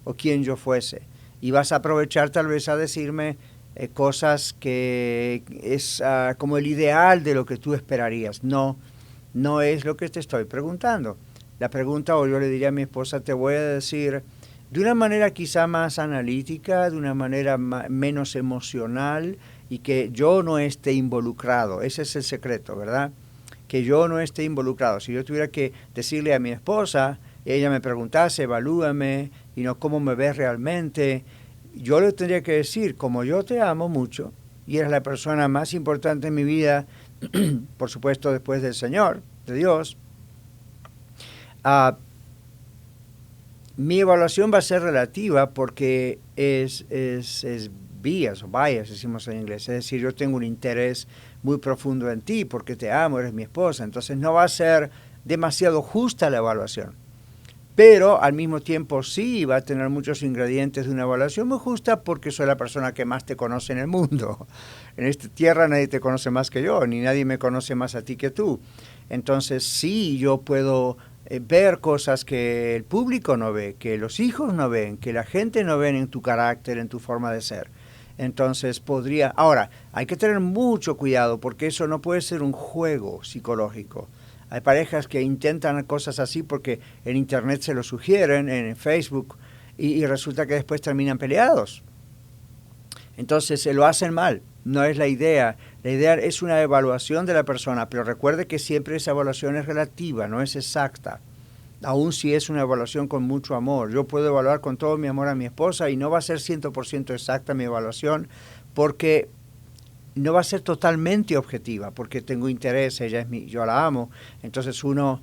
o quién yo fuese. Y vas a aprovechar tal vez a decirme cosas que es como el ideal de lo que tú esperarías. No es lo que te estoy preguntando. La pregunta, o yo le diría a mi esposa, te voy a decir de una manera quizá más analítica, de una manera menos emocional, y que yo no esté involucrado. Ese es el secreto, ¿verdad? Que yo no esté involucrado. Si yo tuviera que decirle a mi esposa, y ella me preguntase, evalúame, y no cómo me ves realmente, yo le tendría que decir, como yo te amo mucho, y eres la persona más importante en mi vida, por supuesto después del Señor, de Dios, mi evaluación va a ser relativa porque es bias o bias, decimos en inglés. Es decir, yo tengo un interés muy profundo en ti porque te amo, eres mi esposa. Entonces no va a ser demasiado justa la evaluación. Pero al mismo tiempo sí va a tener muchos ingredientes de una evaluación muy justa porque soy la persona que más te conoce en el mundo. En esta tierra nadie te conoce más que yo, ni nadie me conoce más a ti que tú. Entonces sí, yo puedo ver cosas que el público no ve, que los hijos no ven, que la gente no ve en tu carácter, en tu forma de ser. Entonces podría... Ahora, hay que tener mucho cuidado porque eso no puede ser un juego psicológico. Hay parejas que intentan cosas así porque en Internet se lo sugieren, en Facebook, y resulta que después terminan peleados. Entonces se lo hacen mal, no es la idea. La idea es una evaluación de la persona, pero recuerde que siempre esa evaluación es relativa, no es exacta. Aún si es una evaluación con mucho amor. Yo puedo evaluar con todo mi amor a mi esposa y no va a ser 100% exacta mi evaluación porque no va a ser totalmente objetiva, porque tengo interés, yo la amo. Entonces uno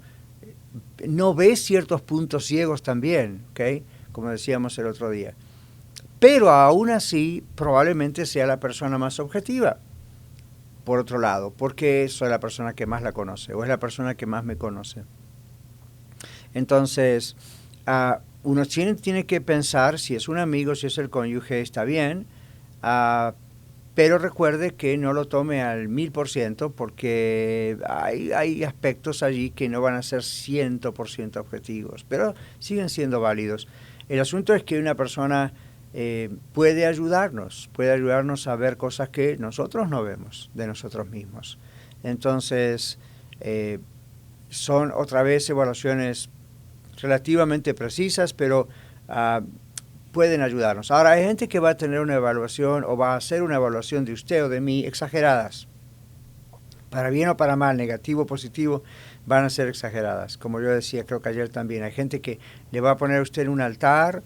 no ve ciertos puntos ciegos también, ¿ok? Como decíamos el otro día. Pero aún así probablemente sea la persona más objetiva, por otro lado, porque soy la persona que más la conoce o es la persona que más me conoce. Entonces, uno tiene que pensar si es un amigo, si es el cónyuge, está bien, pero recuerde que no lo tome al 1000% porque hay aspectos allí que no van a ser 100% objetivos, pero siguen siendo válidos. El asunto es que una persona puede ayudarnos a ver cosas que nosotros no vemos de nosotros mismos. Entonces, son otra vez evaluaciones relativamente precisas, pero pueden ayudarnos. Ahora, hay gente que va a tener una evaluación o va a hacer una evaluación de usted o de mí exageradas. Para bien o para mal, negativo o positivo, van a ser exageradas. Como yo decía, creo que ayer también, hay gente que le va a poner a usted en un altar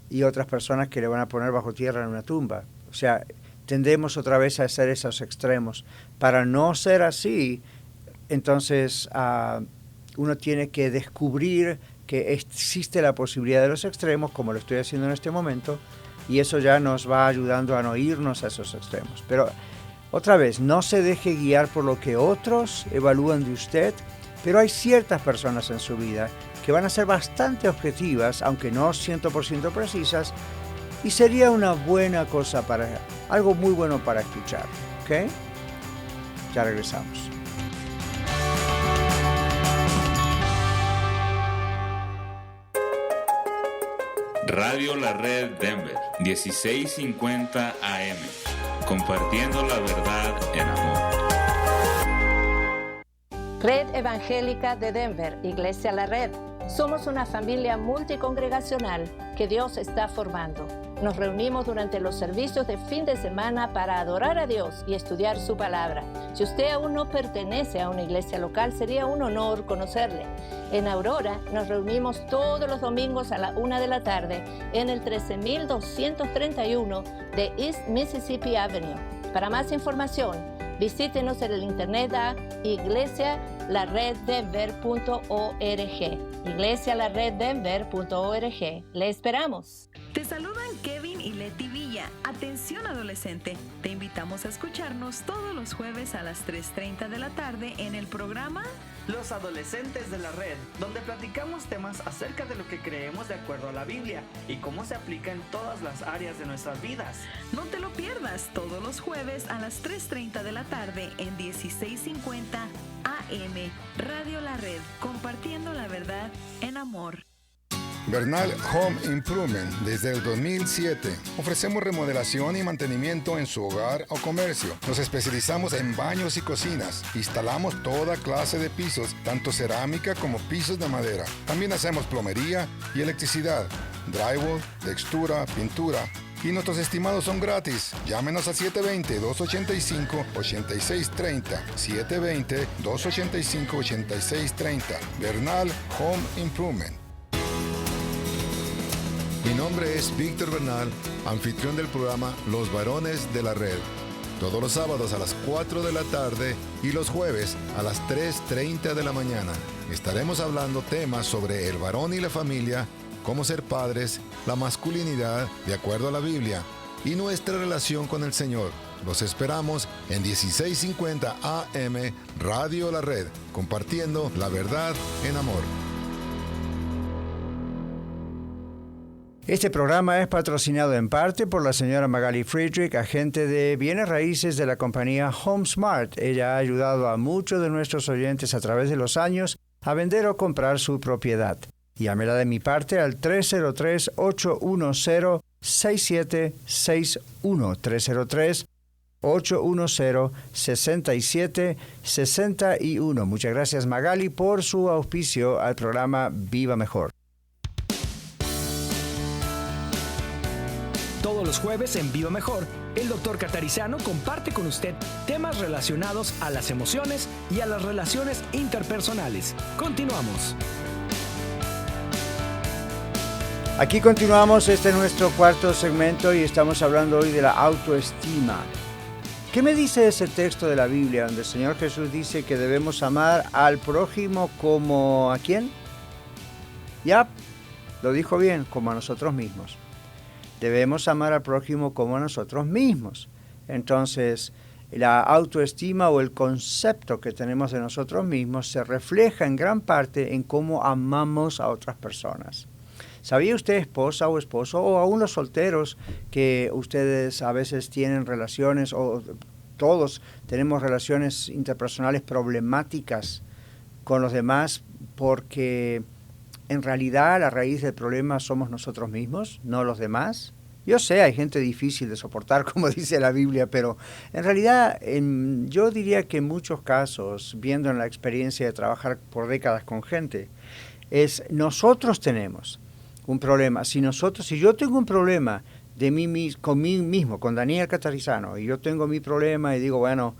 y otras personas que le van a poner bajo tierra en una tumba. O sea, tendemos otra vez a hacer esos extremos. Para no ser así, entonces uno tiene que descubrir que existe la posibilidad de los extremos, como lo estoy haciendo en este momento, y eso ya nos va ayudando a no irnos a esos extremos. Pero otra vez, no se deje guiar por lo que otros evalúan de usted, pero hay ciertas personas en su vida que van a ser bastante objetivas, aunque no 100% precisas, y sería una buena cosa algo muy bueno para escuchar, ¿ok? Ya regresamos. Radio La Red Denver, 1650 AM, compartiendo la verdad en amor. Red Evangélica de Denver, Iglesia La Red. Somos una familia multicongregacional que Dios está formando. Nos reunimos durante los servicios de fin de semana para adorar a Dios y estudiar su palabra. Si usted aún no pertenece a una iglesia local, sería un honor conocerle. En Aurora nos reunimos todos los domingos a la 1 de la tarde en el 13231 de East Mississippi Avenue. Para más información, visítenos en el internet a iglesialareddenver.org. iglesialareddenver.org. Le esperamos. Te saludan Kevin y Leti Villa. Atención adolescente, te invitamos a escucharnos todos los jueves a las 3:30 de la tarde en el programa Los Adolescentes de la Red, donde platicamos temas acerca de lo que creemos de acuerdo a la Biblia y cómo se aplica en todas las áreas de nuestras vidas. No te lo pierdas todos los jueves a las 3:30 de la tarde en 1650 AM, Radio La Red, compartiendo la verdad en amor. Bernal Home Improvement. Desde el 2007 ofrecemos remodelación y mantenimiento en su hogar o comercio. Nos especializamos en baños y cocinas. Instalamos toda clase de pisos, tanto cerámica como pisos de madera. También hacemos plomería y electricidad, drywall, textura, pintura. Y nuestros estimados son gratis. Llámenos a 720-285-8630. 720-285-8630. Bernal Home Improvement. Mi nombre es Víctor Bernal, anfitrión del programa Los Varones de la Red. Todos los sábados a las 4 de la tarde y los jueves a las 3:30 de la mañana. Estaremos hablando temas sobre el varón y la familia, cómo ser padres, la masculinidad de acuerdo a la Biblia y nuestra relación con el Señor. Los esperamos en 1650 AM Radio La Red, compartiendo la verdad en amor. Este programa es patrocinado en parte por la señora Magali Friedrich, agente de bienes raíces de la compañía HomeSmart. Ella ha ayudado a muchos de nuestros oyentes a través de los años a vender o comprar su propiedad. Llámela de mi parte al 303-810-6761. 303-810-6761. Muchas gracias, Magali, por su auspicio al programa Viva Mejor. Todos los jueves en Viva Mejor, el Dr. Catarizano comparte con usted temas relacionados a las emociones y a las relaciones interpersonales. Continuamos. Aquí continuamos, este es nuestro cuarto segmento y estamos hablando hoy de la autoestima. ¿Qué me dice ese texto de la Biblia donde el Señor Jesús dice que debemos amar al prójimo como ¿a quién? Ya, lo dijo bien, como a nosotros mismos. Debemos amar al prójimo como a nosotros mismos. Entonces, la autoestima o el concepto que tenemos de nosotros mismos se refleja en gran parte en cómo amamos a otras personas. ¿Sabía usted, esposa o esposo, o aún los solteros, que ustedes a veces tienen relaciones, o todos tenemos relaciones interpersonales problemáticas con los demás porque en realidad la raíz del problema somos nosotros mismos, no los demás? Yo sé, hay gente difícil de soportar, como dice la Biblia, pero en realidad yo diría que en muchos casos, viendo en la experiencia de trabajar por décadas con gente, nosotros tenemos un problema. Si yo tengo un problema con mí mismo, con Daniel Catarizano, y yo tengo mi problema y digo, bueno,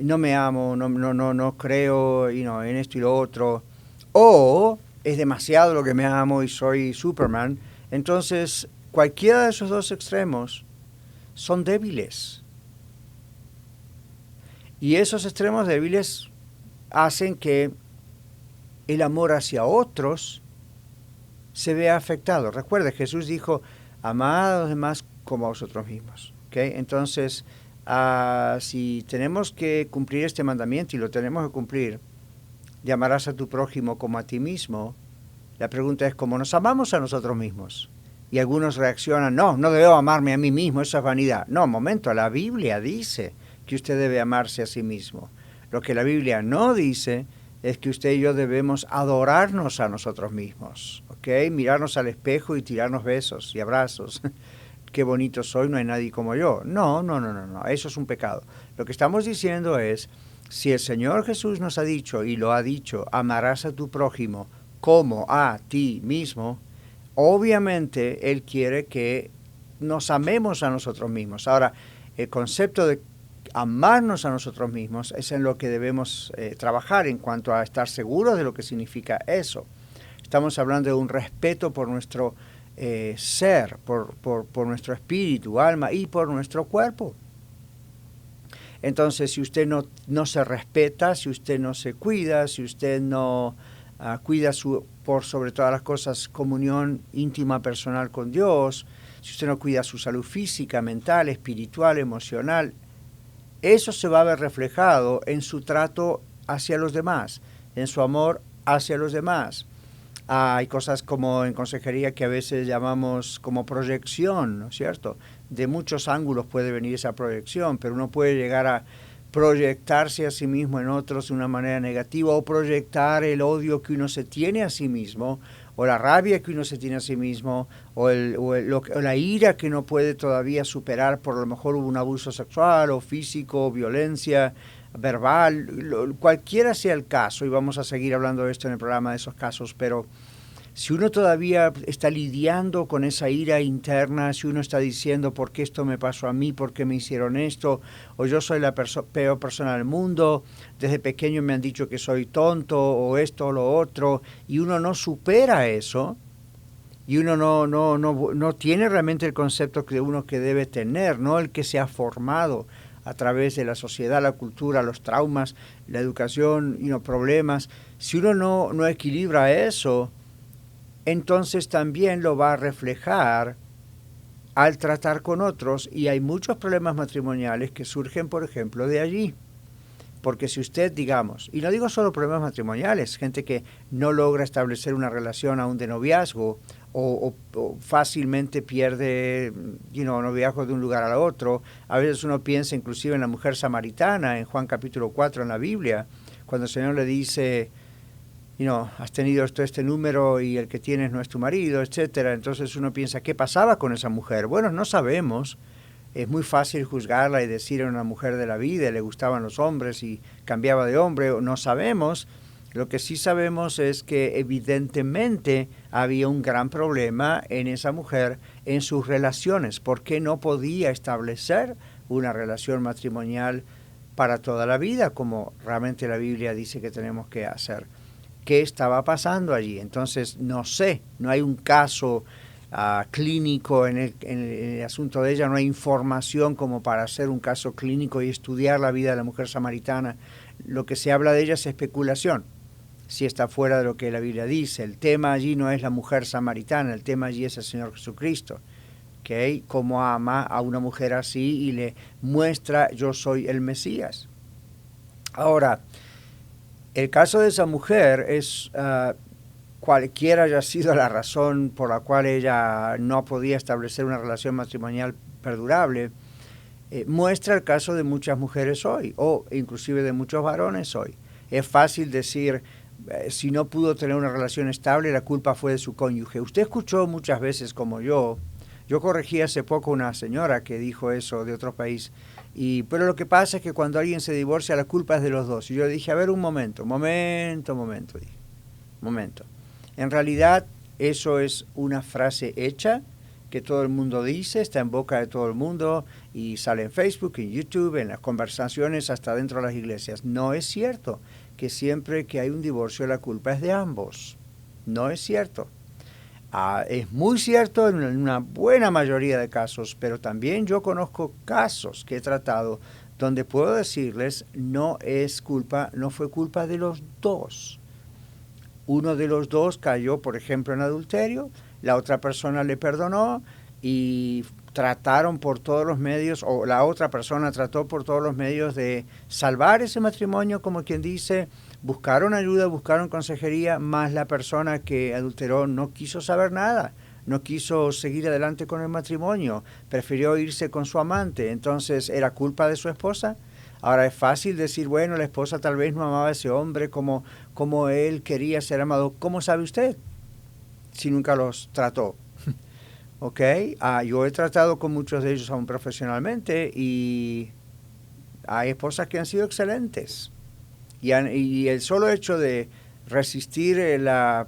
no me amo, no creo en esto y lo otro, o es demasiado lo que me amo y soy Superman, entonces cualquiera de esos dos extremos son débiles. Y esos extremos débiles hacen que el amor hacia otros se vea afectado. Recuerde, Jesús dijo, amad a los demás como a vosotros mismos. ¿Okay? Entonces, si tenemos que cumplir este mandamiento, y lo tenemos que cumplir, de amarás a tu prójimo como a ti mismo, la pregunta es, ¿cómo nos amamos a nosotros mismos? Y algunos reaccionan, no debo amarme a mí mismo, eso es vanidad. No, momento, la Biblia dice que usted debe amarse a sí mismo. Lo que la Biblia no dice es que usted y yo debemos adorarnos a nosotros mismos, ¿ok? Mirarnos al espejo y tirarnos besos y abrazos. Qué bonito soy, no hay nadie como yo. No, eso es un pecado. Lo que estamos diciendo es, si el Señor Jesús nos ha dicho, y lo ha dicho, amarás a tu prójimo como a ti mismo, obviamente Él quiere que nos amemos a nosotros mismos. Ahora, el concepto de amarnos a nosotros mismos es en lo que debemos trabajar en cuanto a estar seguros de lo que significa eso. Estamos hablando de un respeto por nuestro ser, por nuestro espíritu, alma y por nuestro cuerpo. Entonces, si usted no se respeta, si usted no se cuida, si usted no cuida por sobre todas las cosas, comunión íntima personal con Dios, si usted no cuida su salud física, mental, espiritual, emocional, eso se va a ver reflejado en su trato hacia los demás, en su amor hacia los demás. Hay cosas como en consejería que a veces llamamos como proyección, ¿no es cierto? De muchos ángulos puede venir esa proyección, pero uno puede llegar a proyectarse a sí mismo en otros de una manera negativa, o proyectar el odio que uno se tiene a sí mismo, o la rabia que uno se tiene a sí mismo, o la ira que no puede todavía superar, por lo mejor hubo un abuso sexual o físico, violencia verbal, cualquiera sea el caso, y vamos a seguir hablando de esto en el programa de esos casos, pero si uno todavía está lidiando con esa ira interna, si uno está diciendo ¿por qué esto me pasó a mí? ¿Por qué me hicieron esto? O yo soy la peor persona del mundo, desde pequeño me han dicho que soy tonto, o esto o lo otro, y uno no supera eso, y uno no tiene realmente el concepto de uno que debe tener, no el que se ha formado a través de la sociedad, la cultura, los traumas, la educación y los problemas. Si uno no equilibra eso, entonces también lo va a reflejar al tratar con otros, y hay muchos problemas matrimoniales que surgen, por ejemplo, de allí. Porque si usted, digamos, y no digo solo problemas matrimoniales, gente que no logra establecer una relación aún de noviazgo, o fácilmente pierde noviazgo de un lugar al otro. A veces uno piensa inclusive en la mujer samaritana, en Juan capítulo 4 en la Biblia, cuando el Señor le dice, has tenido este número y el que tienes no es tu marido, etcétera. Entonces uno piensa, ¿qué pasaba con esa mujer? Bueno, no sabemos. Es muy fácil juzgarla y decir era una mujer de la vida, le gustaban los hombres y cambiaba de hombre. No sabemos. Lo que sí sabemos es que evidentemente había un gran problema en esa mujer en sus relaciones, porque no podía establecer una relación matrimonial para toda la vida, como realmente la Biblia dice que tenemos que hacer. ¿Qué estaba pasando allí? Entonces, no sé, no hay un caso clínico en el asunto de ella, no hay información como para hacer un caso clínico y estudiar la vida de la mujer samaritana. Lo que se habla de ella es especulación, si está fuera de lo que la Biblia dice. El tema allí no es la mujer samaritana, el tema allí es el Señor Jesucristo, ¿okay? Cómo ama a una mujer así y le muestra yo soy el Mesías. Ahora, el caso de esa mujer es, cualquiera haya sido la razón por la cual ella no podía establecer una relación matrimonial perdurable, muestra el caso de muchas mujeres hoy, o inclusive de muchos varones hoy. Es fácil decir, si no pudo tener una relación estable, la culpa fue de su cónyuge. Usted escuchó muchas veces, como yo corregí hace poco una señora que dijo eso de otro país, pero lo que pasa es que cuando alguien se divorcia, la culpa es de los dos. Y yo dije, a ver, un momento. En realidad, eso es una frase hecha que todo el mundo dice, está en boca de todo el mundo y sale en Facebook, en YouTube, en las conversaciones, hasta dentro de las iglesias. No es cierto que siempre que hay un divorcio la culpa es de ambos. No es cierto. Es muy cierto en una buena mayoría de casos, pero también yo conozco casos que he tratado donde puedo decirles no fue culpa de los dos. Uno de los dos cayó, por ejemplo, en adulterio, la otra persona le perdonó y trataron por todos los medios, o la otra persona trató por todos los medios de salvar ese matrimonio, como quien dice, buscaron ayuda, buscaron consejería, más la persona que adulteró no quiso saber nada, no quiso seguir adelante con el matrimonio, prefirió irse con su amante. Entonces, ¿era culpa de su esposa? Ahora es fácil decir, bueno, la esposa tal vez no amaba a ese hombre como él quería ser amado. ¿Cómo sabe usted si nunca los trató? ¿Ok? Yo he tratado con muchos de ellos aún profesionalmente y hay esposas que han sido excelentes. Y el solo hecho de resistir la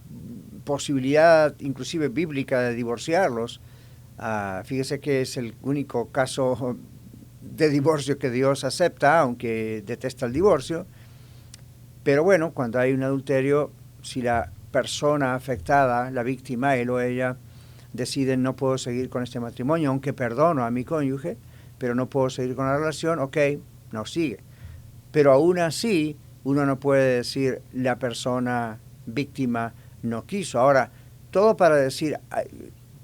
posibilidad, inclusive bíblica, de divorciarlos, fíjese que es el único caso de divorcio que Dios acepta, aunque detesta el divorcio. Pero bueno, cuando hay un adulterio, si la persona afectada, la víctima, él o ella, deciden no puedo seguir con este matrimonio, aunque perdono a mi cónyuge, pero no puedo seguir con la relación, ok, no sigue. Pero aún así, uno no puede decir la persona víctima no quiso. Ahora, todo para decir,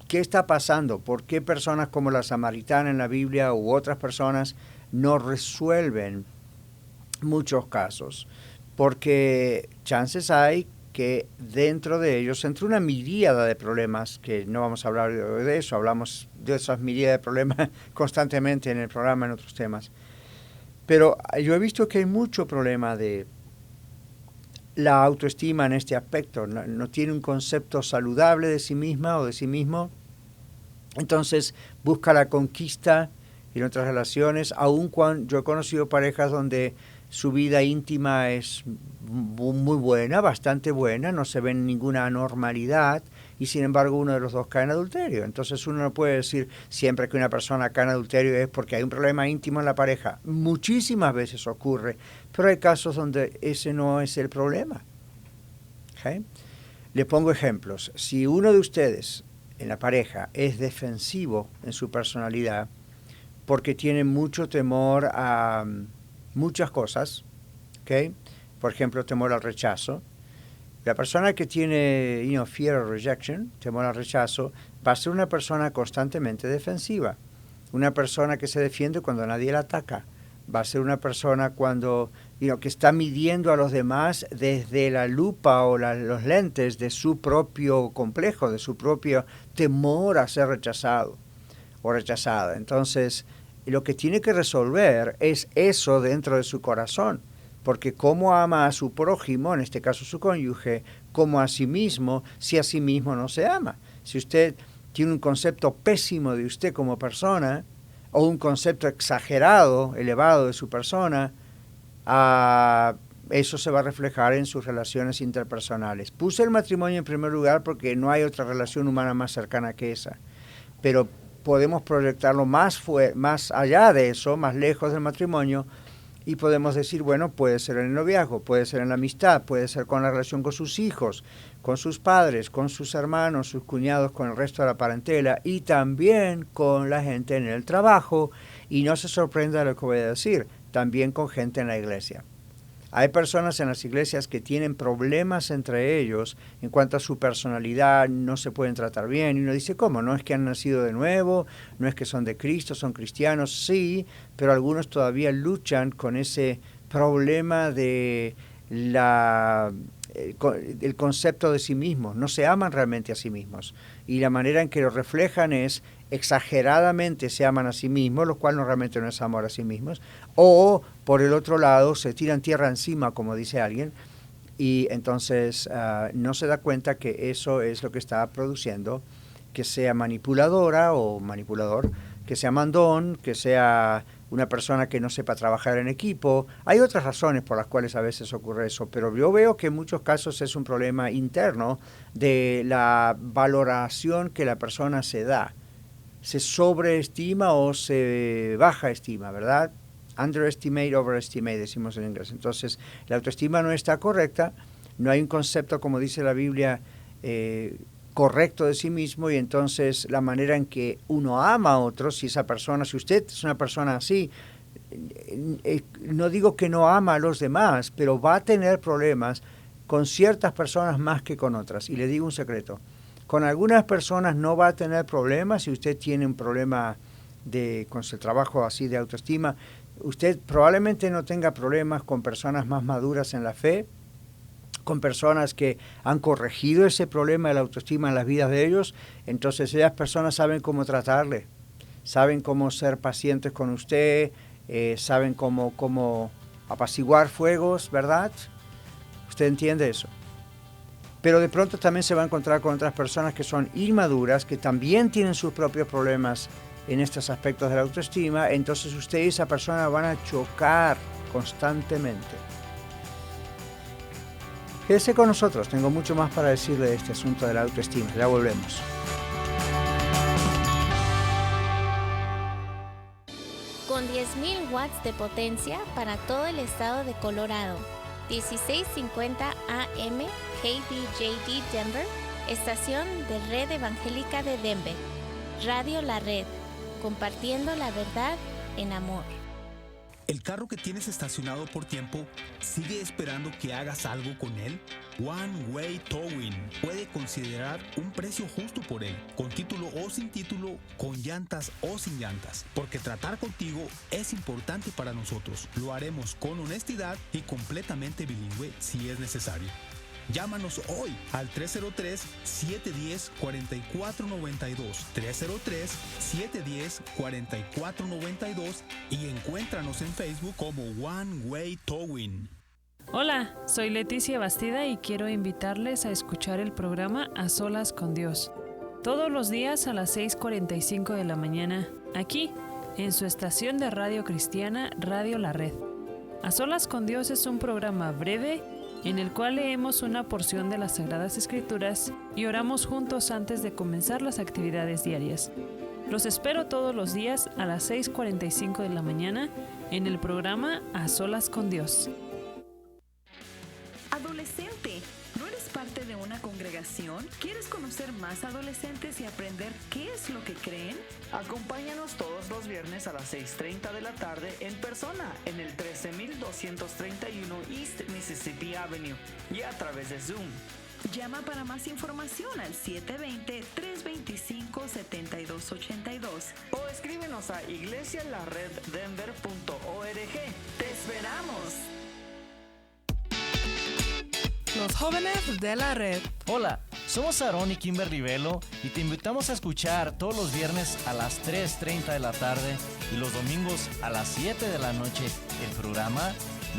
¿qué está pasando? ¿Por qué personas como la samaritana en la Biblia u otras personas no resuelven muchos casos? Porque chances hay que dentro de ellos, entre una miríada de problemas, que no vamos a hablar de eso, hablamos de esas miríadas de problemas constantemente en el programa, en otros temas. Pero yo he visto que hay mucho problema de la autoestima en este aspecto. No tiene un concepto saludable de sí misma o de sí mismo. Entonces busca la conquista en otras relaciones, aun cuando yo he conocido parejas donde su vida íntima es muy buena, bastante buena, no se ve ninguna anormalidad, y sin embargo uno de los dos cae en adulterio. Entonces uno no puede decir siempre que una persona cae en adulterio es porque hay un problema íntimo en la pareja. Muchísimas veces ocurre, pero hay casos donde ese no es el problema. ¿Okay? Le pongo ejemplos. Si uno de ustedes en la pareja es defensivo en su personalidad porque tiene mucho temor a muchas cosas, ¿okay? Por ejemplo, temor al rechazo. La persona que tiene fear of rejection, temor al rechazo, va a ser una persona constantemente defensiva. Una persona que se defiende cuando nadie la ataca. Va a ser una persona cuando que está midiendo a los demás desde la lupa o los lentes de su propio complejo, de su propio temor a ser rechazado o rechazada. Entonces, lo que tiene que resolver es eso dentro de su corazón, porque cómo ama a su prójimo, en este caso su cónyuge, como a sí mismo, si a sí mismo no se ama. Si usted tiene un concepto pésimo de usted como persona, o un concepto exagerado, elevado de su persona, eso se va a reflejar en sus relaciones interpersonales. Puse el matrimonio en primer lugar porque no hay otra relación humana más cercana que esa, pero podemos proyectarlo más allá de eso, más lejos del matrimonio, y podemos decir, bueno, puede ser en el noviazgo, puede ser en la amistad, puede ser con la relación con sus hijos, con sus padres, con sus hermanos, sus cuñados, con el resto de la parentela, y también con la gente en el trabajo, y no se sorprenda de lo que voy a decir, también con gente en la iglesia. Hay personas en las iglesias que tienen problemas entre ellos en cuanto a su personalidad, no se pueden tratar bien. Y uno dice, ¿cómo? No es que han nacido de nuevo, no es que son de Cristo, son cristianos, sí, pero algunos todavía luchan con ese problema de el concepto de sí mismos. No se aman realmente a sí mismos. Y la manera en que lo reflejan es exageradamente se aman a sí mismos, lo cual no realmente no es amor a sí mismos, o por el otro lado se tiran tierra encima, como dice alguien, y entonces no se da cuenta que eso es lo que está produciendo que sea manipuladora o manipulador, que sea mandón, que sea una persona que no sepa trabajar en equipo. Hay otras razones por las cuales a veces ocurre eso, pero yo veo que en muchos casos es un problema interno de la valoración que la persona se da. Se sobreestima o se baja estima, ¿verdad? Underestimate, overestimate, decimos en inglés. Entonces, la autoestima no está correcta, no hay un concepto, como dice la Biblia, correcto de sí mismo, y entonces la manera en que uno ama a otros, si usted es una persona así, no digo que no ama a los demás, pero va a tener problemas con ciertas personas más que con otras. Y le digo un secreto. Con algunas personas no va a tener problemas. Si usted tiene un problema con su trabajo así de autoestima, usted probablemente no tenga problemas con personas más maduras en la fe, con personas que han corregido ese problema de la autoestima en las vidas de ellos. Entonces esas personas saben cómo tratarle, saben cómo ser pacientes con usted, saben cómo apaciguar fuegos, ¿verdad? ¿Usted entiende eso? Pero de pronto también se va a encontrar con otras personas que son inmaduras, que también tienen sus propios problemas en estos aspectos de la autoestima. Entonces usted y esa persona van a chocar constantemente. Quédese con nosotros, tengo mucho más para decirle de este asunto de la autoestima. Ya volvemos. Con 10.000 watts de potencia para todo el estado de Colorado. 1650 AM KBJD Denver, estación de Red Evangélica de Denver. Radio La Red, compartiendo la verdad en amor. ¿El carro que tienes estacionado por tiempo sigue esperando que hagas algo con él? One Way Towing puede considerar un precio justo por él, con título o sin título, con llantas o sin llantas, porque tratar contigo es importante para nosotros. Lo haremos con honestidad y completamente bilingüe si es necesario. Llámanos hoy al 303-710-4492, 303-710-4492 y encuéntranos en Facebook como One Way Towing. Hola, soy Leticia Bastida y quiero invitarles a escuchar el programa A Solas con Dios, todos los días a las 6:45 de la mañana, aquí, en su estación de radio cristiana Radio La Red. A Solas con Dios es un programa breve en el cual leemos una porción de las Sagradas Escrituras y oramos juntos antes de comenzar las actividades diarias. Los espero todos los días a las 6:45 de la mañana en el programa A Solas con Dios. Adolescente, ¿no eres parte de una congregación? ¿Quieres conocer más adolescentes y aprender qué es lo que creen? Acompáñanos todos los viernes a las 6:30 de la tarde en persona en el 13231 East Mississippi Avenue y a través de Zoom. Llama para más información al 720-325-7282 o escríbenos a iglesialareddenver.org. ¡Te esperamos! Los jóvenes de la red. Hola, somos Aarón y Kimberly Velo y te invitamos a escuchar todos los viernes a las 3:30 de la tarde y los domingos a las 7 de la noche el programa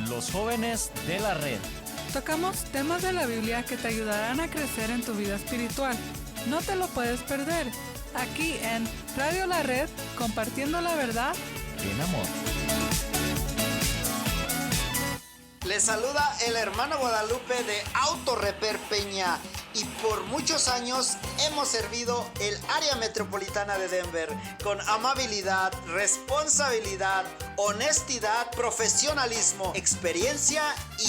Los jóvenes de la red. Tocamos temas de la Biblia que te ayudarán a crecer en tu vida espiritual. No te lo puedes perder. Aquí en Radio La Red, compartiendo la verdad en amor. Les saluda el hermano Guadalupe de Auto Repair Peña y por muchos años hemos servido el área metropolitana de Denver con amabilidad, responsabilidad, honestidad, profesionalismo, experiencia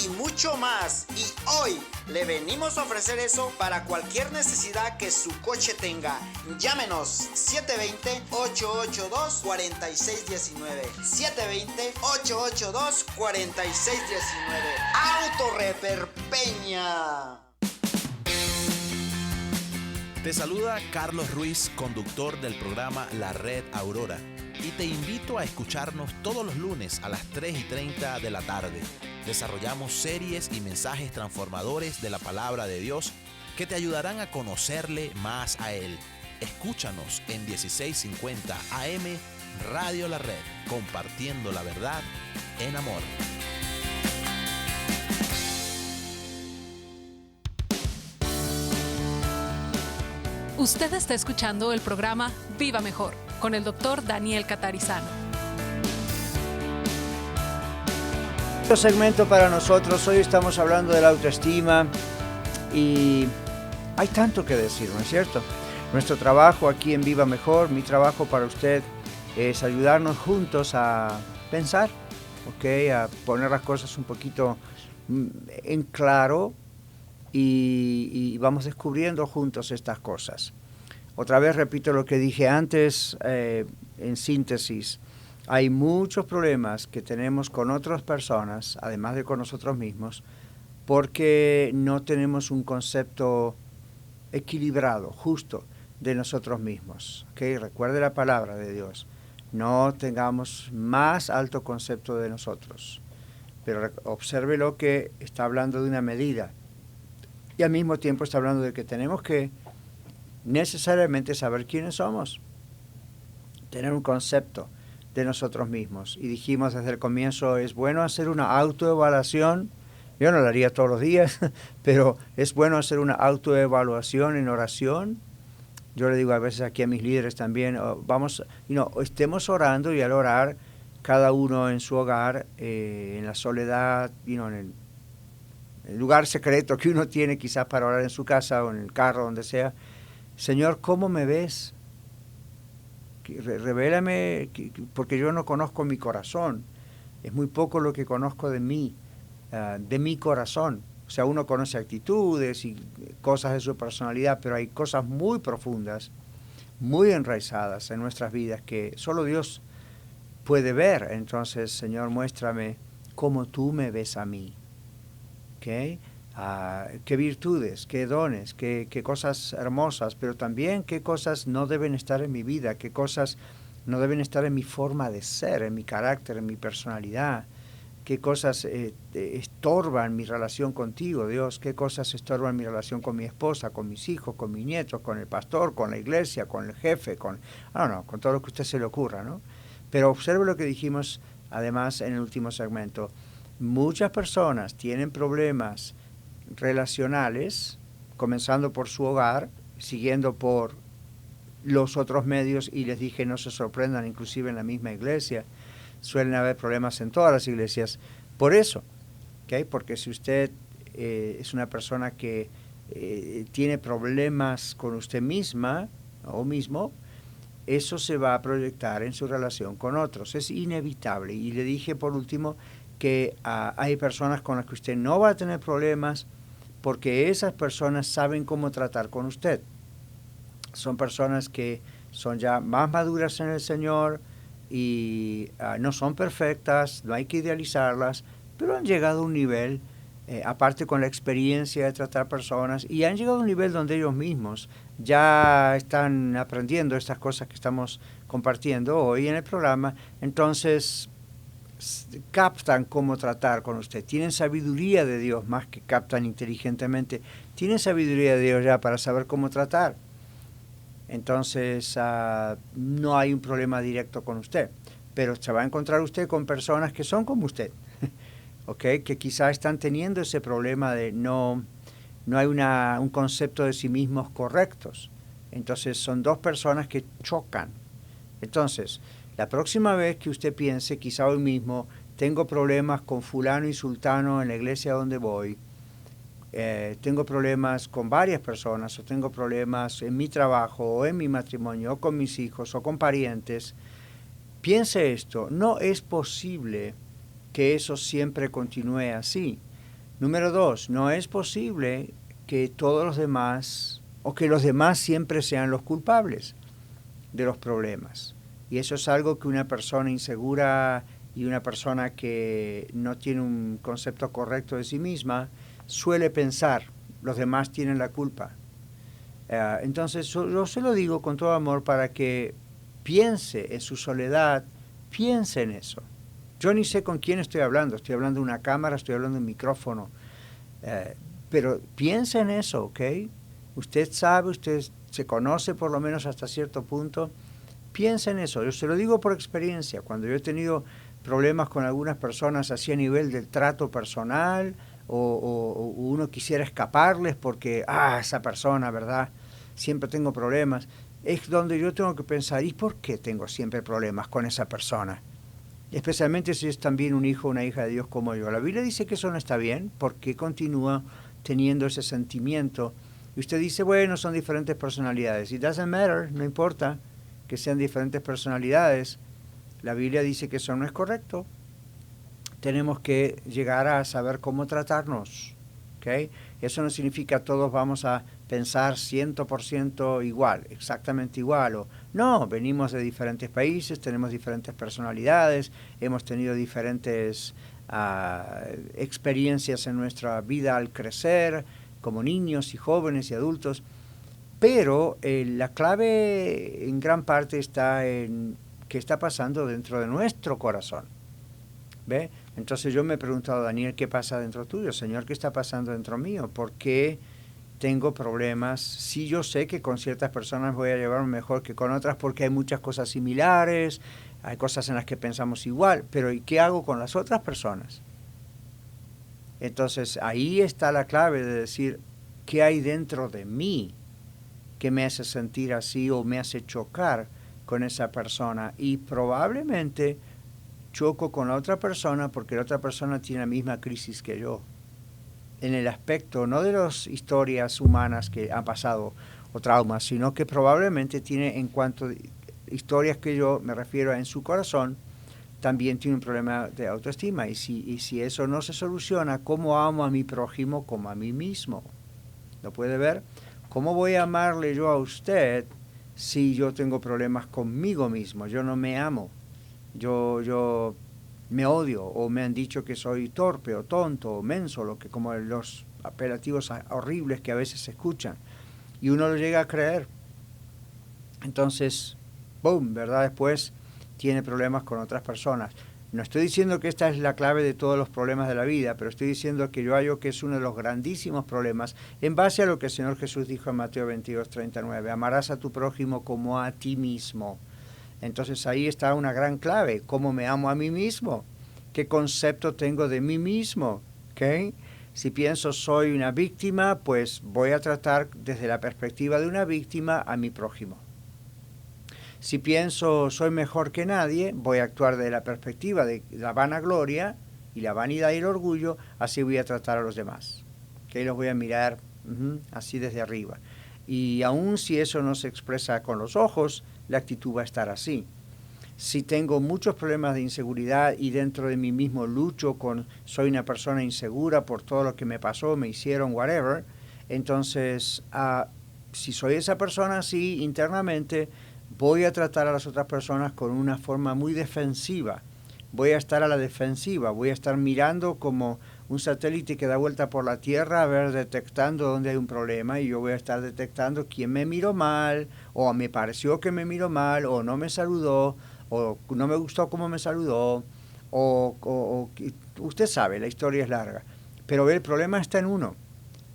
y mucho más. Y hoy le venimos a ofrecer eso para cualquier necesidad que su coche tenga. Llámenos 720-882-4619. 720-882-4619. Auto Repair Peña. Te saluda Carlos Ruiz, conductor del programa La Red Aurora, y te invito a escucharnos todos los lunes a las 3:30 de la tarde. Desarrollamos series y mensajes transformadores de la palabra de Dios que te ayudarán a conocerle más a Él. Escúchanos en 1650 AM Radio La Red, compartiendo la verdad en amor. Usted está escuchando el programa Viva Mejor con el Dr. Daniel Catarizano. Este segmento para nosotros, hoy estamos hablando de la autoestima y hay tanto que decir, ¿no es cierto? Nuestro trabajo aquí en Viva Mejor, mi trabajo para usted es ayudarnos juntos a pensar, ¿ok? A poner las cosas un poquito en claro y vamos descubriendo juntos estas cosas. Otra vez repito lo que dije antes, en síntesis, hay muchos problemas que tenemos con otras personas, además de con nosotros mismos, porque no tenemos un concepto equilibrado, justo, de nosotros mismos. ¿Okay? Recuerde la palabra de Dios. No tengamos más alto concepto de nosotros. Pero observe lo que está hablando de una medida. Y al mismo tiempo está hablando de que tenemos que necesariamente saber quiénes somos. Tener un concepto de nosotros mismos. Y dijimos desde el comienzo, es bueno hacer una autoevaluación. Yo no lo haría todos los días, pero es bueno hacer una autoevaluación en oración. Yo le digo a veces aquí a mis líderes también, estemos orando y al orar, cada uno en su hogar, en la soledad, en el lugar secreto que uno tiene quizás para orar en su casa o en el carro, donde sea. Señor, ¿cómo me ves? Revélame, porque yo no conozco mi corazón. Es muy poco lo que conozco de mí, de mi corazón. O sea, uno conoce actitudes y cosas de su personalidad, pero hay cosas muy profundas, muy enraizadas en nuestras vidas que solo Dios puede ver. Entonces, Señor, muéstrame cómo tú me ves a mí. ¿Okay? Qué virtudes, qué dones, qué cosas hermosas, pero también qué cosas no deben estar en mi vida, qué cosas no deben estar en mi forma de ser, en mi carácter, en mi personalidad, qué cosas estorban mi relación contigo, Dios, qué cosas estorban mi relación con mi esposa, con mis hijos, con mis nietos, con el pastor, con la iglesia, con el jefe, con todo lo que a usted se le ocurra, ¿no? Pero observe lo que dijimos además en el último segmento. Muchas personas tienen problemas relacionales, comenzando por su hogar, siguiendo por los otros medios, y les dije, no se sorprendan, inclusive en la misma iglesia, suelen haber problemas en todas las iglesias. Por eso, ¿okay? Porque si usted es una persona que tiene problemas con usted misma o mismo, eso se va a proyectar en su relación con otros. Es inevitable. Y le dije por último que hay personas con las que usted no va a tener problemas porque esas personas saben cómo tratar con usted. Son personas que son ya más maduras en el Señor y no son perfectas, no hay que idealizarlas, pero han llegado a un nivel, aparte con la experiencia de tratar personas, y han llegado a un nivel donde ellos mismos ya están aprendiendo estas cosas que estamos compartiendo hoy en el programa. Entonces captan cómo tratar con usted, tienen sabiduría de Dios, más que captan inteligentemente, tienen sabiduría de Dios ya para saber cómo tratar. Entonces no hay un problema directo con usted, pero se va a encontrar usted con personas que son como usted, ¿okay? Que quizás están teniendo ese problema de no hay un concepto de sí mismos correctos. Entonces son dos personas que chocan. Entonces, la próxima vez que usted piense, quizá hoy mismo, tengo problemas con fulano y sultano en la iglesia donde voy, tengo problemas con varias personas, o tengo problemas en mi trabajo, o en mi matrimonio, o con mis hijos, o con parientes, piense esto: no es posible que eso siempre continúe así. Número 2, no es posible que todos los demás, o que los demás siempre sean los culpables de los problemas. Y eso es algo que una persona insegura y una persona que no tiene un concepto correcto de sí misma suele pensar: los demás tienen la culpa. Entonces yo se lo digo con todo amor para que piense en su soledad, piense en eso. Yo ni sé con quién estoy hablando de una cámara, estoy hablando de un micrófono, pero piense en eso, ¿ok? Usted sabe, usted se conoce por lo menos hasta cierto punto, piense en eso. Yo se lo digo por experiencia. Cuando yo he tenido problemas con algunas personas así a nivel del trato personal, o uno quisiera escaparles porque, esa persona, ¿verdad? Siempre tengo problemas. Es donde yo tengo que pensar, ¿y por qué tengo siempre problemas con esa persona? Especialmente si es también un hijo o una hija de Dios como yo. La Biblia dice que eso no está bien, porque continúa teniendo ese sentimiento. Y usted dice, bueno, son diferentes personalidades. It doesn't matter, no importa que sean diferentes personalidades. La Biblia dice que eso no es correcto. Tenemos que llegar a saber cómo tratarnos, ¿okay? Eso no significa que todos vamos a pensar 100% igual, exactamente igual. No, venimos de diferentes países, tenemos diferentes personalidades, hemos tenido diferentes experiencias en nuestra vida al crecer, como niños y jóvenes y adultos. Pero la clave en gran parte está en qué está pasando dentro de nuestro corazón. ¿Ve? Entonces yo me he preguntado, Daniel, ¿qué pasa dentro tuyo? Señor, ¿qué está pasando dentro mío? ¿Por qué tengo problemas? Sí, yo sé que con ciertas personas voy a llevarme mejor que con otras porque hay muchas cosas similares, hay cosas en las que pensamos igual, pero ¿y qué hago con las otras personas? Entonces ahí está la clave de decir, ¿qué hay dentro de mí que me hace sentir así o me hace chocar con esa persona? Y probablemente choco con la otra persona porque la otra persona tiene la misma crisis que yo, en el aspecto no de las historias humanas que han pasado o traumas, sino que probablemente tiene, en cuanto a historias que yo me refiero a en su corazón, también tiene un problema de autoestima. Y si eso no se soluciona, ¿cómo amo a mi prójimo como a mí mismo? ¿Lo puede ver? ¿Cómo voy a amarle yo a usted si yo tengo problemas conmigo mismo? Yo no me amo. yo me odio, o me han dicho que soy torpe o tonto o menso, como los apelativos horribles que a veces se escuchan, y uno lo llega a creer. Entonces, boom, ¿verdad? Después tiene problemas con otras personas. No estoy diciendo que esta es la clave de todos los problemas de la vida, pero estoy diciendo que yo hallo que es uno de los grandísimos problemas en base a lo que el Señor Jesús dijo en Mateo 22:39. Amarás a tu prójimo como a ti mismo. Entonces ahí está una gran clave. ¿Cómo me amo a mí mismo? ¿Qué concepto tengo de mí mismo? ¿Okay? Si pienso soy una víctima, pues voy a tratar desde la perspectiva de una víctima a mi prójimo. Si pienso soy mejor que nadie, voy a actuar desde la perspectiva de la vanagloria y la vanidad y el orgullo, así voy a tratar a los demás. Que los voy a mirar así desde arriba. Y aun si eso no se expresa con los ojos, la actitud va a estar así. Si tengo muchos problemas de inseguridad y dentro de mí mismo lucho con soy una persona insegura por todo lo que me pasó, me hicieron, whatever, entonces si soy esa persona así internamente, voy a tratar a las otras personas con una forma muy defensiva. Voy a estar a la defensiva, voy a estar mirando como un satélite que da vuelta por la Tierra, a ver, detectando dónde hay un problema, y yo voy a estar detectando quién me miró mal, o me pareció que me miró mal, o no me saludó, o no me gustó cómo me saludó, o usted sabe, la historia es larga. Pero el problema está en uno.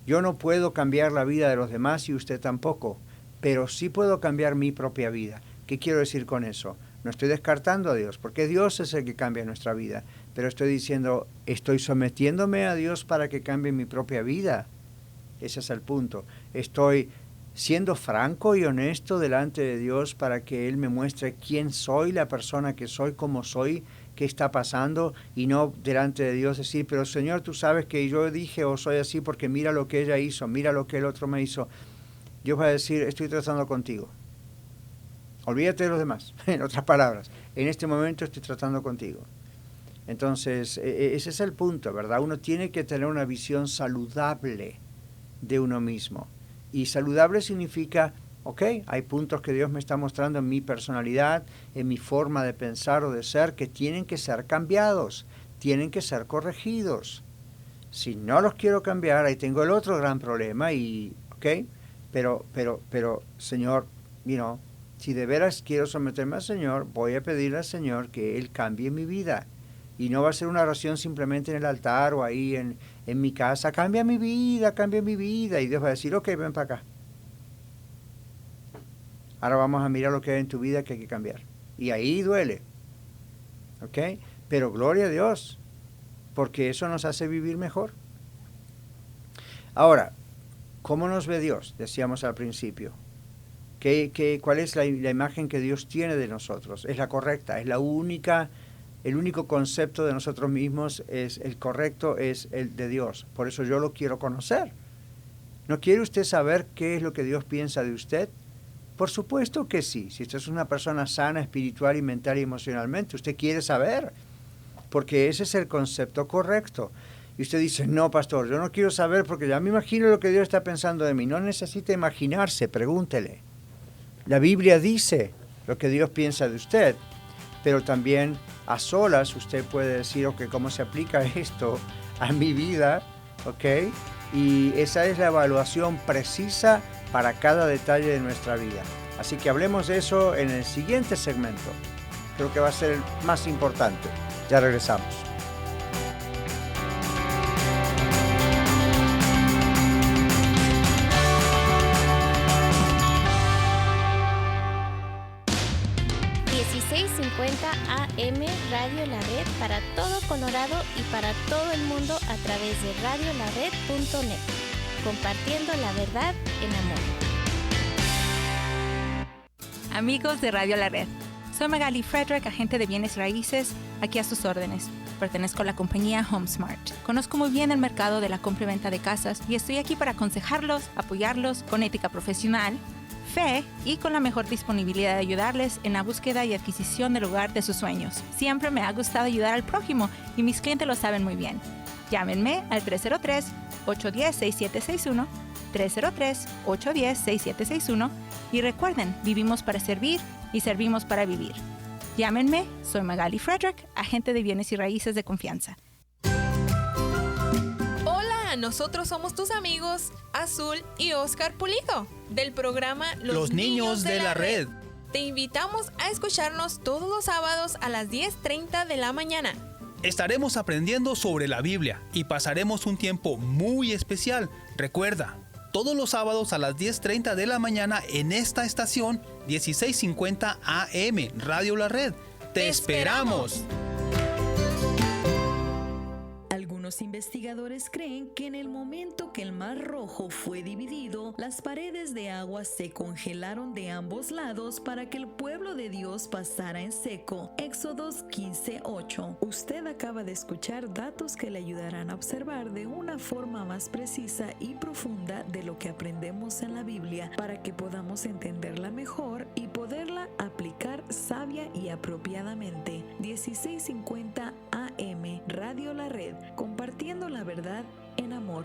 Yo no puedo cambiar la vida de los demás y usted tampoco, pero sí puedo cambiar mi propia vida. ¿Qué quiero decir con eso? No estoy descartando a Dios, porque Dios es el que cambia nuestra vida, pero estoy diciendo, estoy sometiéndome a Dios para que cambie mi propia vida. Ese es el punto. Estoy siendo franco y honesto delante de Dios para que Él me muestre quién soy, la persona que soy, cómo soy, qué está pasando, y no delante de Dios decir, pero Señor, tú sabes que yo dije o soy así porque mira lo que ella hizo, mira lo que el otro me hizo. Dios va a decir, estoy tratando contigo. Olvídate de los demás. En otras palabras, en este momento estoy tratando contigo. Entonces, ese es el punto, ¿verdad? Uno tiene que tener una visión saludable de uno mismo. Y saludable significa, ok, hay puntos que Dios me está mostrando en mi personalidad, en mi forma de pensar o de ser, que tienen que ser cambiados, tienen que ser corregidos. Si no los quiero cambiar, ahí tengo el otro gran problema y, ok, pero, Señor, si de veras quiero someterme al Señor, voy a pedirle al Señor que Él cambie mi vida. Y no va a ser una oración simplemente en el altar o ahí en mi casa, cambia mi vida. Y Dios va a decir, ok, ven para acá. Ahora vamos a mirar lo que hay en tu vida que hay que cambiar. Y ahí duele. ¿Ok? Pero gloria a Dios, porque eso nos hace vivir mejor. Ahora, ¿cómo nos ve Dios? Decíamos al principio. ¿Cuál es la imagen que Dios tiene de nosotros? Es la correcta, es la única, el único concepto de nosotros mismos es el correcto, es el de Dios. Por eso yo lo quiero conocer. ¿No quiere usted saber qué es lo que Dios piensa de usted? Por supuesto que sí. Si usted es una persona sana espiritual y mental y emocionalmente, usted quiere saber, porque ese es el concepto correcto. Y usted dice, no, pastor, yo no quiero saber porque ya me imagino lo que Dios está pensando de mí. No necesita imaginarse, pregúntele. La Biblia dice lo que Dios piensa de usted, pero también a solas usted puede decir, ok, ¿cómo se aplica esto a mi vida? Ok, y esa es la evaluación precisa para cada detalle de nuestra vida. Así que hablemos de eso en el siguiente segmento. Creo que va a ser el más importante. Ya regresamos. AM Radio La Red para todo Colorado y para todo el mundo a través de radiolared.net, compartiendo la verdad en amor. Amigos de Radio La Red, soy Magali Frederick, agente de bienes raíces, aquí a sus órdenes. Pertenezco a la compañía HomeSmart. Conozco muy bien el mercado de la compra y venta de casas y estoy aquí para aconsejarlos, apoyarlos con ética profesional, fe y con la mejor disponibilidad de ayudarles en la búsqueda y adquisición del lugar de sus sueños. Siempre me ha gustado ayudar al prójimo y mis clientes lo saben muy bien. Llámenme al 303-810-6761, 303-810-6761 y recuerden, vivimos para servir y servimos para vivir. Llámenme, soy Magali Frederick, agente de bienes y raíces de confianza. Hola, nosotros somos tus amigos Azul y Oscar Pulido del programa Los Niños de la Red. Te invitamos a escucharnos todos los sábados a las 10:30 de la mañana. Estaremos aprendiendo sobre la Biblia y pasaremos un tiempo muy especial. Recuerda, todos los sábados a las 10:30 de la mañana en esta estación 1650 AM, Radio La Red. ¡Te esperamos! Algunos investigadores creen que en el momento que el Mar Rojo fue dividido, las paredes de agua se congelaron de ambos lados para que el pueblo de Dios pasara en seco. Éxodos 15:8. Usted acaba de escuchar datos que le ayudarán a observar de una forma más precisa y profunda de lo que aprendemos en la Biblia para que podamos entenderla mejor y poderla aplicar sabia y apropiadamente. 1650 AM, Radio La Red, compartiendo la verdad en amor.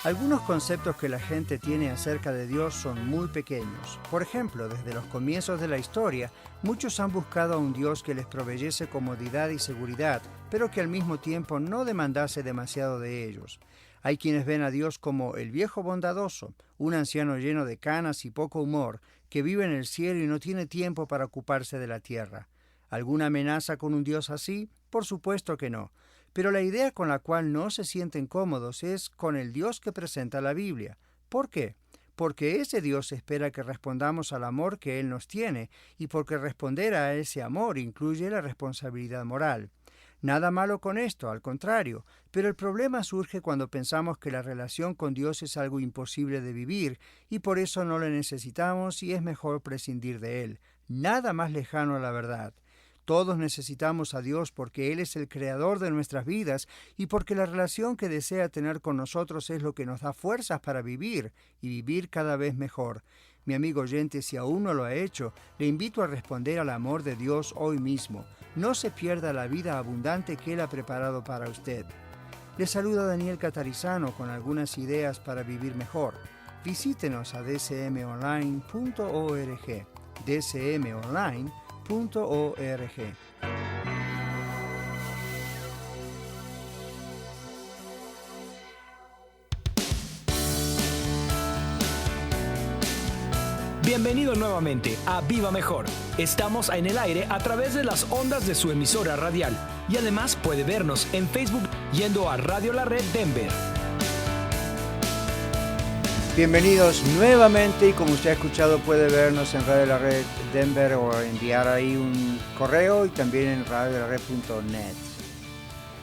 Algunos conceptos que la gente tiene acerca de Dios son muy pequeños. Por ejemplo, desde los comienzos de la historia, muchos han buscado a un Dios que les proveyese comodidad y seguridad, pero que al mismo tiempo no demandase demasiado de ellos. Hay quienes ven a Dios como el viejo bondadoso, un anciano lleno de canas y poco humor, que vive en el cielo y no tiene tiempo para ocuparse de la tierra. ¿Alguna amenaza con un Dios así? Por supuesto que no. Pero la idea con la cual no se sienten cómodos es con el Dios que presenta la Biblia. ¿Por qué? Porque ese Dios espera que respondamos al amor que Él nos tiene, y porque responder a ese amor incluye la responsabilidad moral. Nada malo con esto, al contrario, pero el problema surge cuando pensamos que la relación con Dios es algo imposible de vivir, y por eso no le necesitamos y es mejor prescindir de Él. Nada más lejano a la verdad. Todos necesitamos a Dios porque Él es el creador de nuestras vidas y porque la relación que desea tener con nosotros es lo que nos da fuerzas para vivir y vivir cada vez mejor. Mi amigo oyente, si aún no lo ha hecho, le invito a responder al amor de Dios hoy mismo. No se pierda la vida abundante que Él ha preparado para usted. Le saluda Daniel Catarizano con algunas ideas para vivir mejor. Visítenos a dcmonline.org. dcmonline.org. Bienvenido nuevamente a Viva Mejor. Estamos en el aire a través de las ondas de su emisora radial y además puede vernos en Facebook yendo a Radio La Red Denver. Bienvenidos nuevamente y como usted ha escuchado puede vernos en Radio La Red Denver o enviar ahí un correo y también en radiolared.net.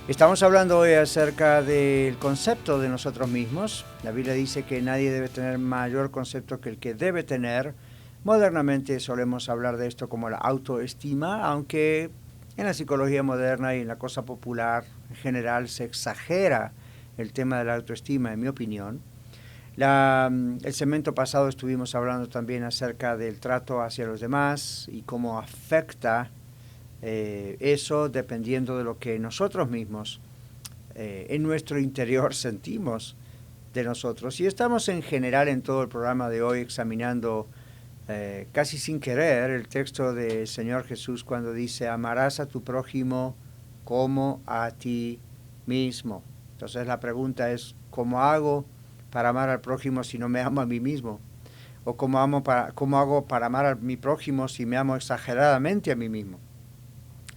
Estamos hablando hoy acerca del concepto de nosotros mismos. La Biblia dice que nadie debe tener mayor concepto que el que debe tener. Modernamente solemos hablar de esto como la autoestima, aunque en la psicología moderna y en la cosa popular en general se exagera el tema de la autoestima, en mi opinión. El segmento pasado estuvimos hablando también acerca del trato hacia los demás y cómo afecta eso dependiendo de lo que nosotros mismos en nuestro interior sentimos de nosotros. Y estamos en general en todo el programa de hoy examinando casi sin querer el texto del Señor Jesús cuando dice amarás a tu prójimo como a ti mismo. Entonces la pregunta es ¿cómo hago para amar al prójimo si no me amo a mí mismo? ¿O cómo hago para amar a mi prójimo si me amo exageradamente a mí mismo?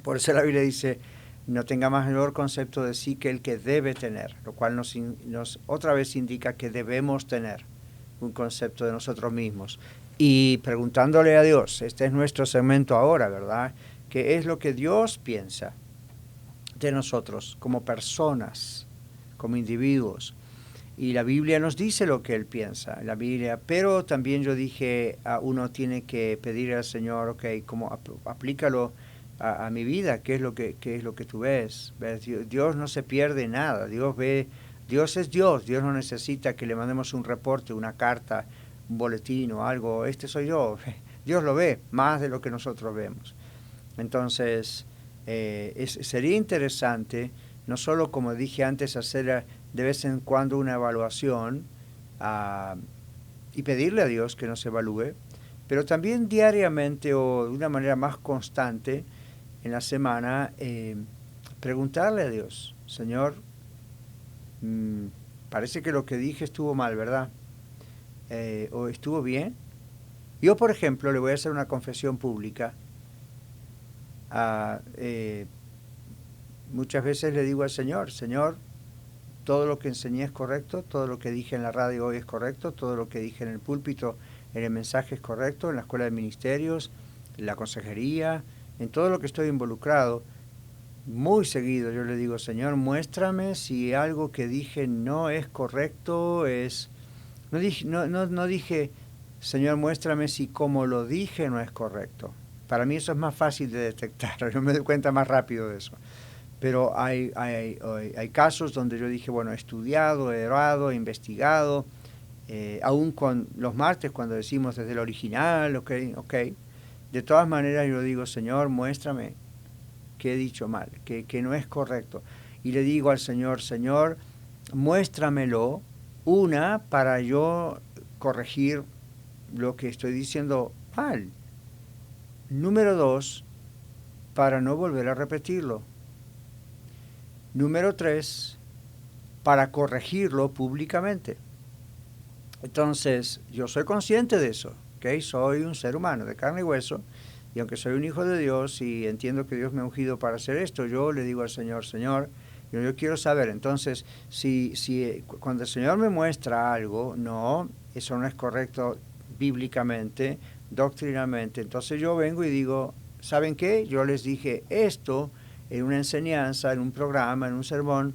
Por eso la Biblia dice, no tenga mayor concepto de sí que el que debe tener, lo cual nos otra vez indica que debemos tener un concepto de nosotros mismos. Y preguntándole a Dios, este es nuestro segmento ahora, ¿verdad? ¿Qué es lo que Dios piensa de nosotros como personas, como individuos? Y la Biblia nos dice lo que Él piensa, la Biblia, pero también yo dije, uno tiene que pedir al Señor, ok, ¿cómo aplícalo a mi vida? ¿Qué es lo que tú ves? Dios no se pierde nada, Dios es Dios, Dios no necesita que le mandemos un reporte, una carta, un boletín o algo, este soy yo, Dios lo ve más de lo que nosotros vemos. Entonces, sería interesante, no solo como dije antes, hacer de vez en cuando una evaluación y pedirle a Dios que nos evalúe, pero también diariamente o de una manera más constante en la semana, preguntarle a Dios, Señor, parece que lo que dije estuvo mal, ¿verdad? ¿O estuvo bien? Yo, por ejemplo, le voy a hacer una confesión pública. Muchas veces le digo al Señor, Señor, todo lo que enseñé es correcto, todo lo que dije en la radio hoy es correcto, todo lo que dije en el púlpito, en el mensaje es correcto, en la escuela de ministerios, en la consejería, en todo lo que estoy involucrado. Muy seguido yo le digo, Señor, muéstrame si algo que dije no es correcto, no dije, Señor, muéstrame si como lo dije no es correcto. Para mí eso es más fácil de detectar, yo me doy cuenta más rápido de eso. Pero hay casos donde yo dije, bueno, he estudiado, he orado, he investigado, aún con los martes cuando decimos desde el original, ok. De todas maneras yo digo, Señor, muéstrame que he dicho mal, que no es correcto. Y le digo al Señor, Señor, muéstramelo, para yo corregir lo que estoy diciendo mal. Número 2, para no volver a repetirlo. Número 3, para corregirlo públicamente. Entonces, yo soy consciente de eso, ¿ok? Soy un ser humano de carne y hueso, y aunque soy un hijo de Dios y entiendo que Dios me ha ungido para hacer esto, yo le digo al Señor, Señor, yo quiero saber. Entonces, si cuando el Señor me muestra algo, no, eso no es correcto bíblicamente, doctrinalmente, entonces yo vengo y digo, ¿saben qué? Yo les dije esto en una enseñanza, en un programa, en un sermón.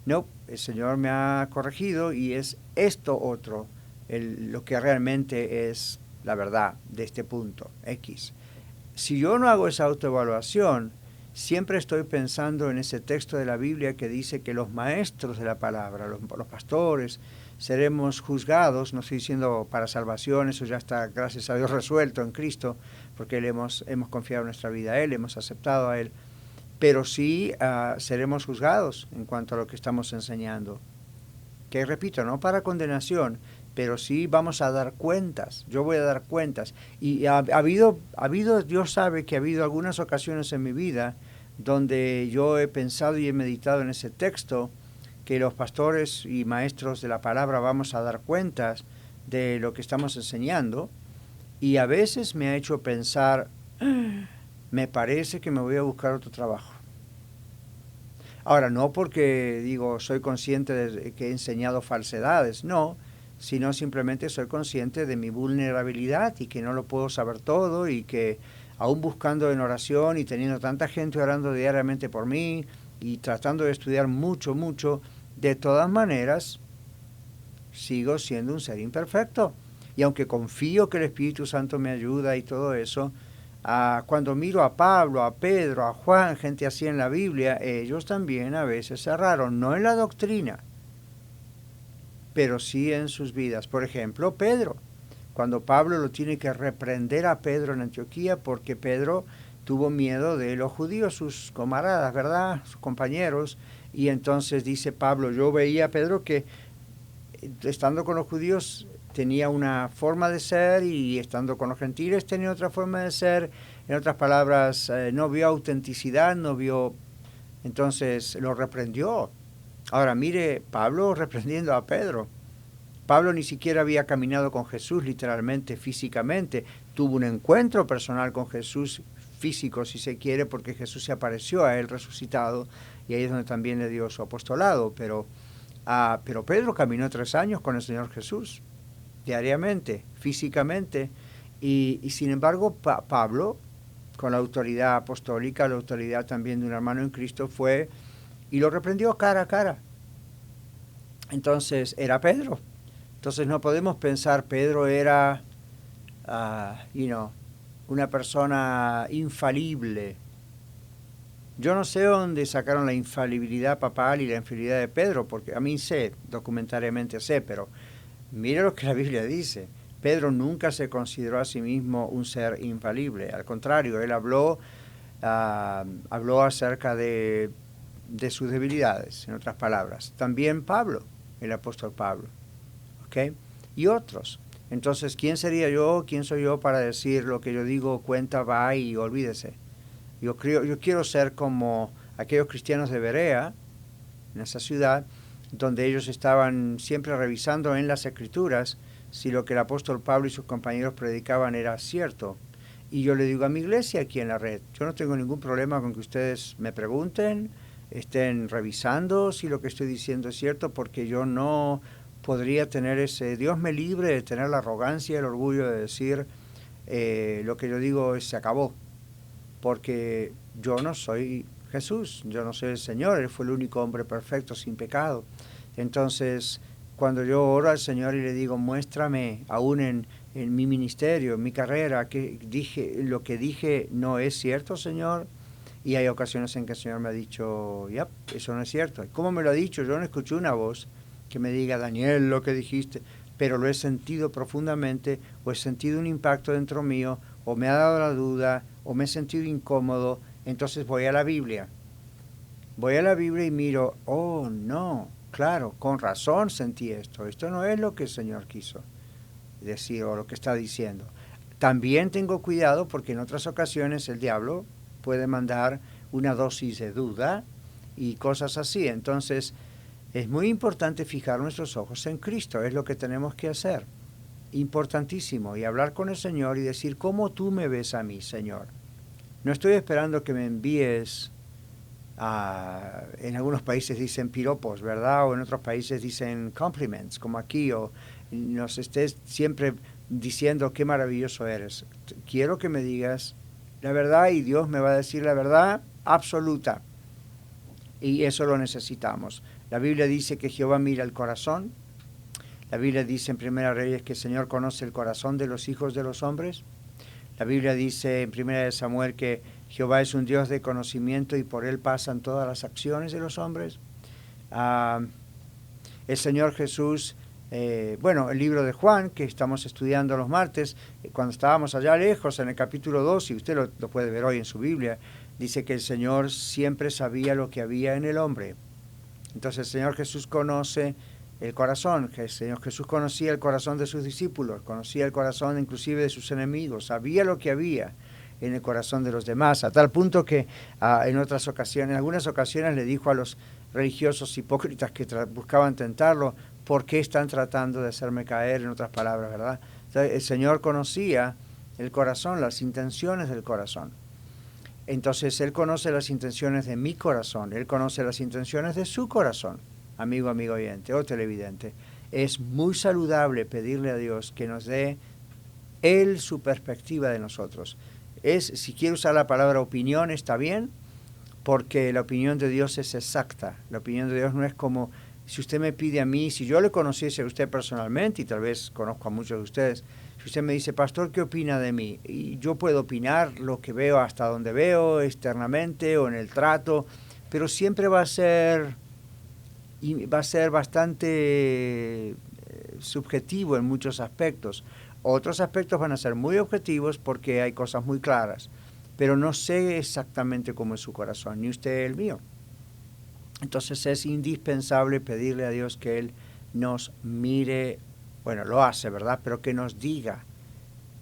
No, el Señor me ha corregido y es esto otro, lo que realmente es la verdad de este punto, X. Si yo no hago esa autoevaluación, siempre estoy pensando en ese texto de la Biblia que dice que los maestros de la palabra, los pastores, seremos juzgados, no estoy diciendo para salvación, eso ya está, gracias a Dios, resuelto en Cristo, porque hemos confiado nuestra vida a Él, hemos aceptado a Él, pero sí seremos juzgados en cuanto a lo que estamos enseñando. Que repito, no para condenación, pero sí vamos a dar cuentas, yo voy a dar cuentas. Y ha habido, Dios sabe que ha habido algunas ocasiones en mi vida donde yo he pensado y he meditado en ese texto, que los pastores y maestros de la palabra vamos a dar cuentas de lo que estamos enseñando, y a veces me ha hecho pensar, me parece que me voy a buscar otro trabajo. Ahora, no porque digo, soy consciente de que he enseñado falsedades, no, sino simplemente soy consciente de mi vulnerabilidad y que no lo puedo saber todo, y que aún buscando en oración y teniendo tanta gente orando diariamente por mí y tratando de estudiar mucho, de todas maneras sigo siendo un ser imperfecto. Y aunque confío que el Espíritu Santo me ayuda y todo eso, cuando miro a Pablo, a Pedro, a Juan, gente así en la Biblia, ellos también a veces se erraron, no en la doctrina, pero sí en sus vidas. Por ejemplo, Pedro, cuando Pablo lo tiene que reprender a Pedro en Antioquía porque Pedro tuvo miedo de los judíos, sus camaradas, ¿verdad?, sus compañeros, y entonces dice Pablo, yo veía a Pedro que estando con los judíos tenía una forma de ser y estando con los gentiles tenía otra forma de ser. En otras palabras, no vio autenticidad, entonces lo reprendió. Ahora mire, Pablo reprendiendo a Pedro. Pablo ni siquiera había caminado con Jesús literalmente, físicamente. Tuvo un encuentro personal con Jesús, físico si se quiere, porque Jesús se apareció a él resucitado, y ahí es donde también le dio su apostolado. Pero Pedro caminó 3 años con el Señor Jesús, diariamente, físicamente, y sin embargo Pablo, con la autoridad apostólica, la autoridad también de un hermano en Cristo, fue y lo reprendió cara a cara. Entonces era Pedro. Entonces no podemos pensar Pedro era una persona infalible. Yo no sé dónde sacaron la infalibilidad papal y la infalibilidad de Pedro, porque a mí documentariamente sé, pero mire lo que la Biblia dice. Pedro nunca se consideró a sí mismo un ser infalible. Al contrario, él habló acerca de sus debilidades, en otras palabras. También Pablo, el apóstol Pablo, ¿okay? Y otros. Entonces, ¿quién sería yo? ¿Quién soy yo para decir lo que yo digo, cuenta, va y olvídese? Yo quiero ser como aquellos cristianos de Berea, en esa ciudad, donde ellos estaban siempre revisando en las Escrituras si lo que el apóstol Pablo y sus compañeros predicaban era cierto. Y yo le digo a mi iglesia aquí en la red, yo no tengo ningún problema con que ustedes me pregunten, estén revisando si lo que estoy diciendo es cierto, porque yo no podría tener Dios me libre de tener la arrogancia y el orgullo de decir lo que yo digo se acabó, porque yo no soy Jesús, yo no soy el Señor, Él fue el único hombre perfecto, sin pecado. Entonces, cuando yo oro al Señor y le digo, muéstrame, aún en mi ministerio, en mi carrera, que lo que dije no es cierto, Señor, y hay ocasiones en que el Señor me ha dicho, eso no es cierto. ¿Cómo me lo ha dicho? Yo no escuché una voz que me diga, Daniel, lo que dijiste, pero lo he sentido profundamente, o he sentido un impacto dentro mío, o me ha dado la duda, o me he sentido incómodo. Entonces voy a la Biblia y miro, oh no, claro, con razón sentí esto no es lo que el Señor quiso decir o lo que está diciendo. También tengo cuidado porque en otras ocasiones el diablo puede mandar una dosis de duda y cosas así. Entonces es muy importante fijar nuestros ojos en Cristo, es lo que tenemos que hacer, importantísimo, y hablar con el Señor y decir, ¿cómo tú me ves a mí, Señor? No estoy esperando que me envíes en algunos países dicen piropos, ¿verdad? O en otros países dicen compliments, como aquí, o nos estés siempre diciendo qué maravilloso eres. Quiero que me digas la verdad y Dios me va a decir la verdad absoluta. Y eso lo necesitamos. La Biblia dice que Jehová mira el corazón. La Biblia dice en Primera Reyes que el Señor conoce el corazón de los hijos de los hombres. La Biblia dice en Primera de Samuel que Jehová es un Dios de conocimiento y por él pasan todas las acciones de los hombres. El Señor Jesús, el libro de Juan, que estamos estudiando los martes, cuando estábamos allá lejos, en el capítulo 2, y usted lo puede ver hoy en su Biblia, dice que el Señor siempre sabía lo que había en el hombre. Entonces el Señor Jesús conoce el corazón. El Señor Jesús conocía el corazón de sus discípulos, conocía el corazón inclusive de sus enemigos, sabía lo que había en el corazón de los demás, a tal punto que en algunas ocasiones le dijo a los religiosos hipócritas que buscaban tentarlo, ¿por qué están tratando de hacerme caer? En otras palabras, ¿verdad? Entonces, el Señor conocía el corazón, las intenciones del corazón. Entonces Él conoce las intenciones de mi corazón, Él conoce las intenciones de su corazón. Amigo oyente o televidente, es muy saludable pedirle a Dios que nos dé Él su perspectiva de nosotros. Si quiere usar la palabra opinión, está bien, porque la opinión de Dios es exacta. La opinión de Dios no es como, si usted me pide a mí, si yo le conociese a usted personalmente, y tal vez conozco a muchos de ustedes, si usted me dice, pastor, ¿qué opina de mí? Y yo puedo opinar lo que veo hasta donde veo, externamente o en el trato, pero siempre va a ser bastante subjetivo en muchos aspectos. Otros aspectos van a ser muy objetivos porque hay cosas muy claras, pero no sé exactamente cómo es su corazón, ni usted el mío. Entonces es indispensable pedirle a Dios que Él nos mire, lo hace, ¿verdad? Pero que nos diga.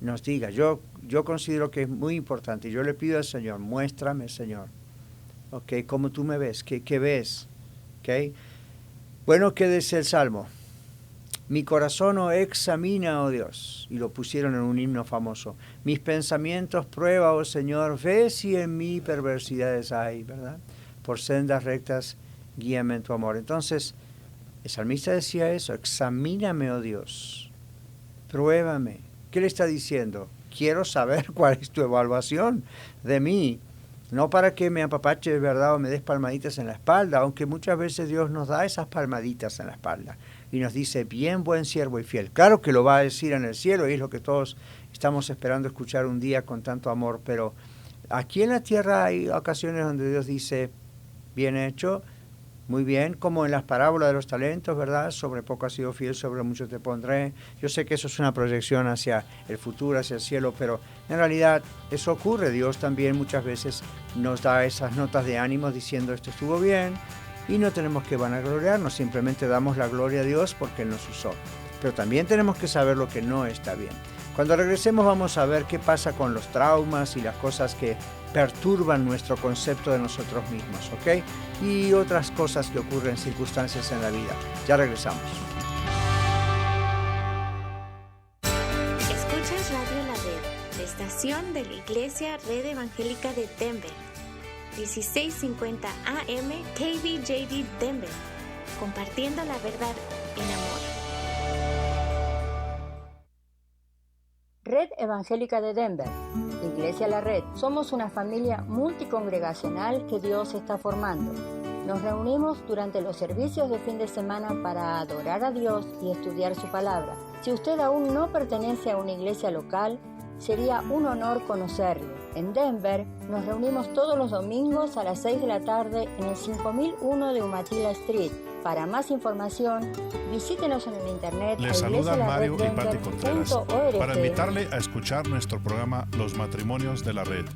Yo considero que es muy importante. Yo le pido al Señor, muéstrame, Señor, ¿cómo tú me ves? ¿Qué ves? Bueno, ¿qué dice el Salmo? Mi corazón examina, oh Dios, y lo pusieron en un himno famoso. Mis pensamientos prueba, oh Señor, ve si en mí perversidades hay, ¿verdad? Por sendas rectas, guíame en tu amor. Entonces, el salmista decía eso, examíname, oh Dios, pruébame. ¿Qué le está diciendo? Quiero saber cuál es tu evaluación de mí. No para que me apapaches, ¿verdad? O me des palmaditas en la espalda, aunque muchas veces Dios nos da esas palmaditas en la espalda y nos dice, bien, buen siervo y fiel. Claro que lo va a decir en el cielo y es lo que todos estamos esperando escuchar un día con tanto amor, pero aquí en la tierra hay ocasiones donde Dios dice, bien hecho, muy bien, como en las parábolas de los talentos, ¿verdad? Sobre poco has sido fiel, sobre mucho te pondré. Yo sé que eso es una proyección hacia el futuro, hacia el cielo, pero en realidad eso ocurre. Dios también muchas veces nos da esas notas de ánimo diciendo esto estuvo bien y no tenemos que vanagloriarnos, simplemente damos la gloria a Dios porque Él nos usó. pero también tenemos que saber lo que no está bien. Cuando regresemos vamos a ver qué pasa con los traumas y las cosas que perturban nuestro concepto de nosotros mismos, ¿ok? Y otras cosas que ocurren, circunstancias en la vida. Ya regresamos. Escuchas Radio La Red, la estación de la Iglesia Red Evangélica de Denver. 1650 AM KBJD Denver. Compartiendo la verdad en amor. Red Evangélica de Denver, Iglesia La Red. Somos una familia multicongregacional que Dios está formando. Nos reunimos durante los servicios de fin de semana para adorar a Dios y estudiar su palabra. Si usted aún no pertenece a una iglesia local, sería un honor conocerlo. En Denver nos reunimos todos los domingos a las 6 de la tarde en el 5001 de Umatilla Street. Para más información, visítenos en el internet. Les saludan Mario y Pati Contreras para invitarle a escuchar nuestro programa Los Matrimonios de la Red.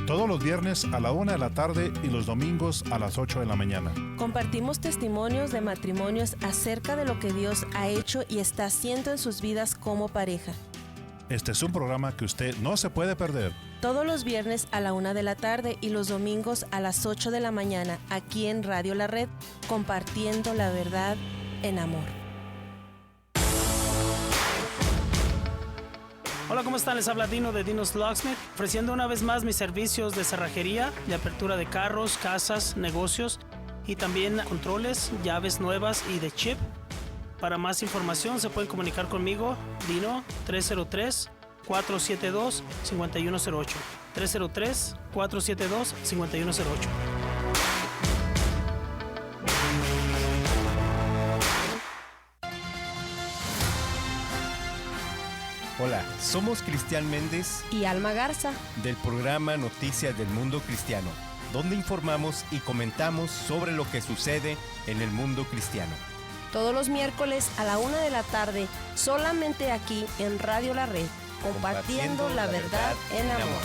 Todos los viernes a la 1 de la tarde y los domingos a las 8 de la mañana. Compartimos testimonios de matrimonios acerca de lo que Dios ha hecho y está haciendo en sus vidas como pareja. Este es un programa que usted no se puede perder. Todos los viernes a la 1 de la tarde y los domingos a las 8 de la mañana, aquí en Radio La Red, compartiendo la verdad en amor. Hola, ¿cómo están? Les habla Dino de Dino's Locksmith, ofreciendo una vez más mis servicios de cerrajería, de apertura de carros, casas, negocios y también controles, llaves nuevas y de chip. Para más información se pueden comunicar conmigo, Dino, 303-472-5108. 303-472-5108. Hola, somos Cristian Méndez y Alma Garza del programa Noticias del Mundo Cristiano, donde informamos y comentamos sobre lo que sucede en el mundo cristiano. Todos los miércoles a la 1 de la tarde, solamente aquí en Radio La Red, compartiendo la verdad en amor.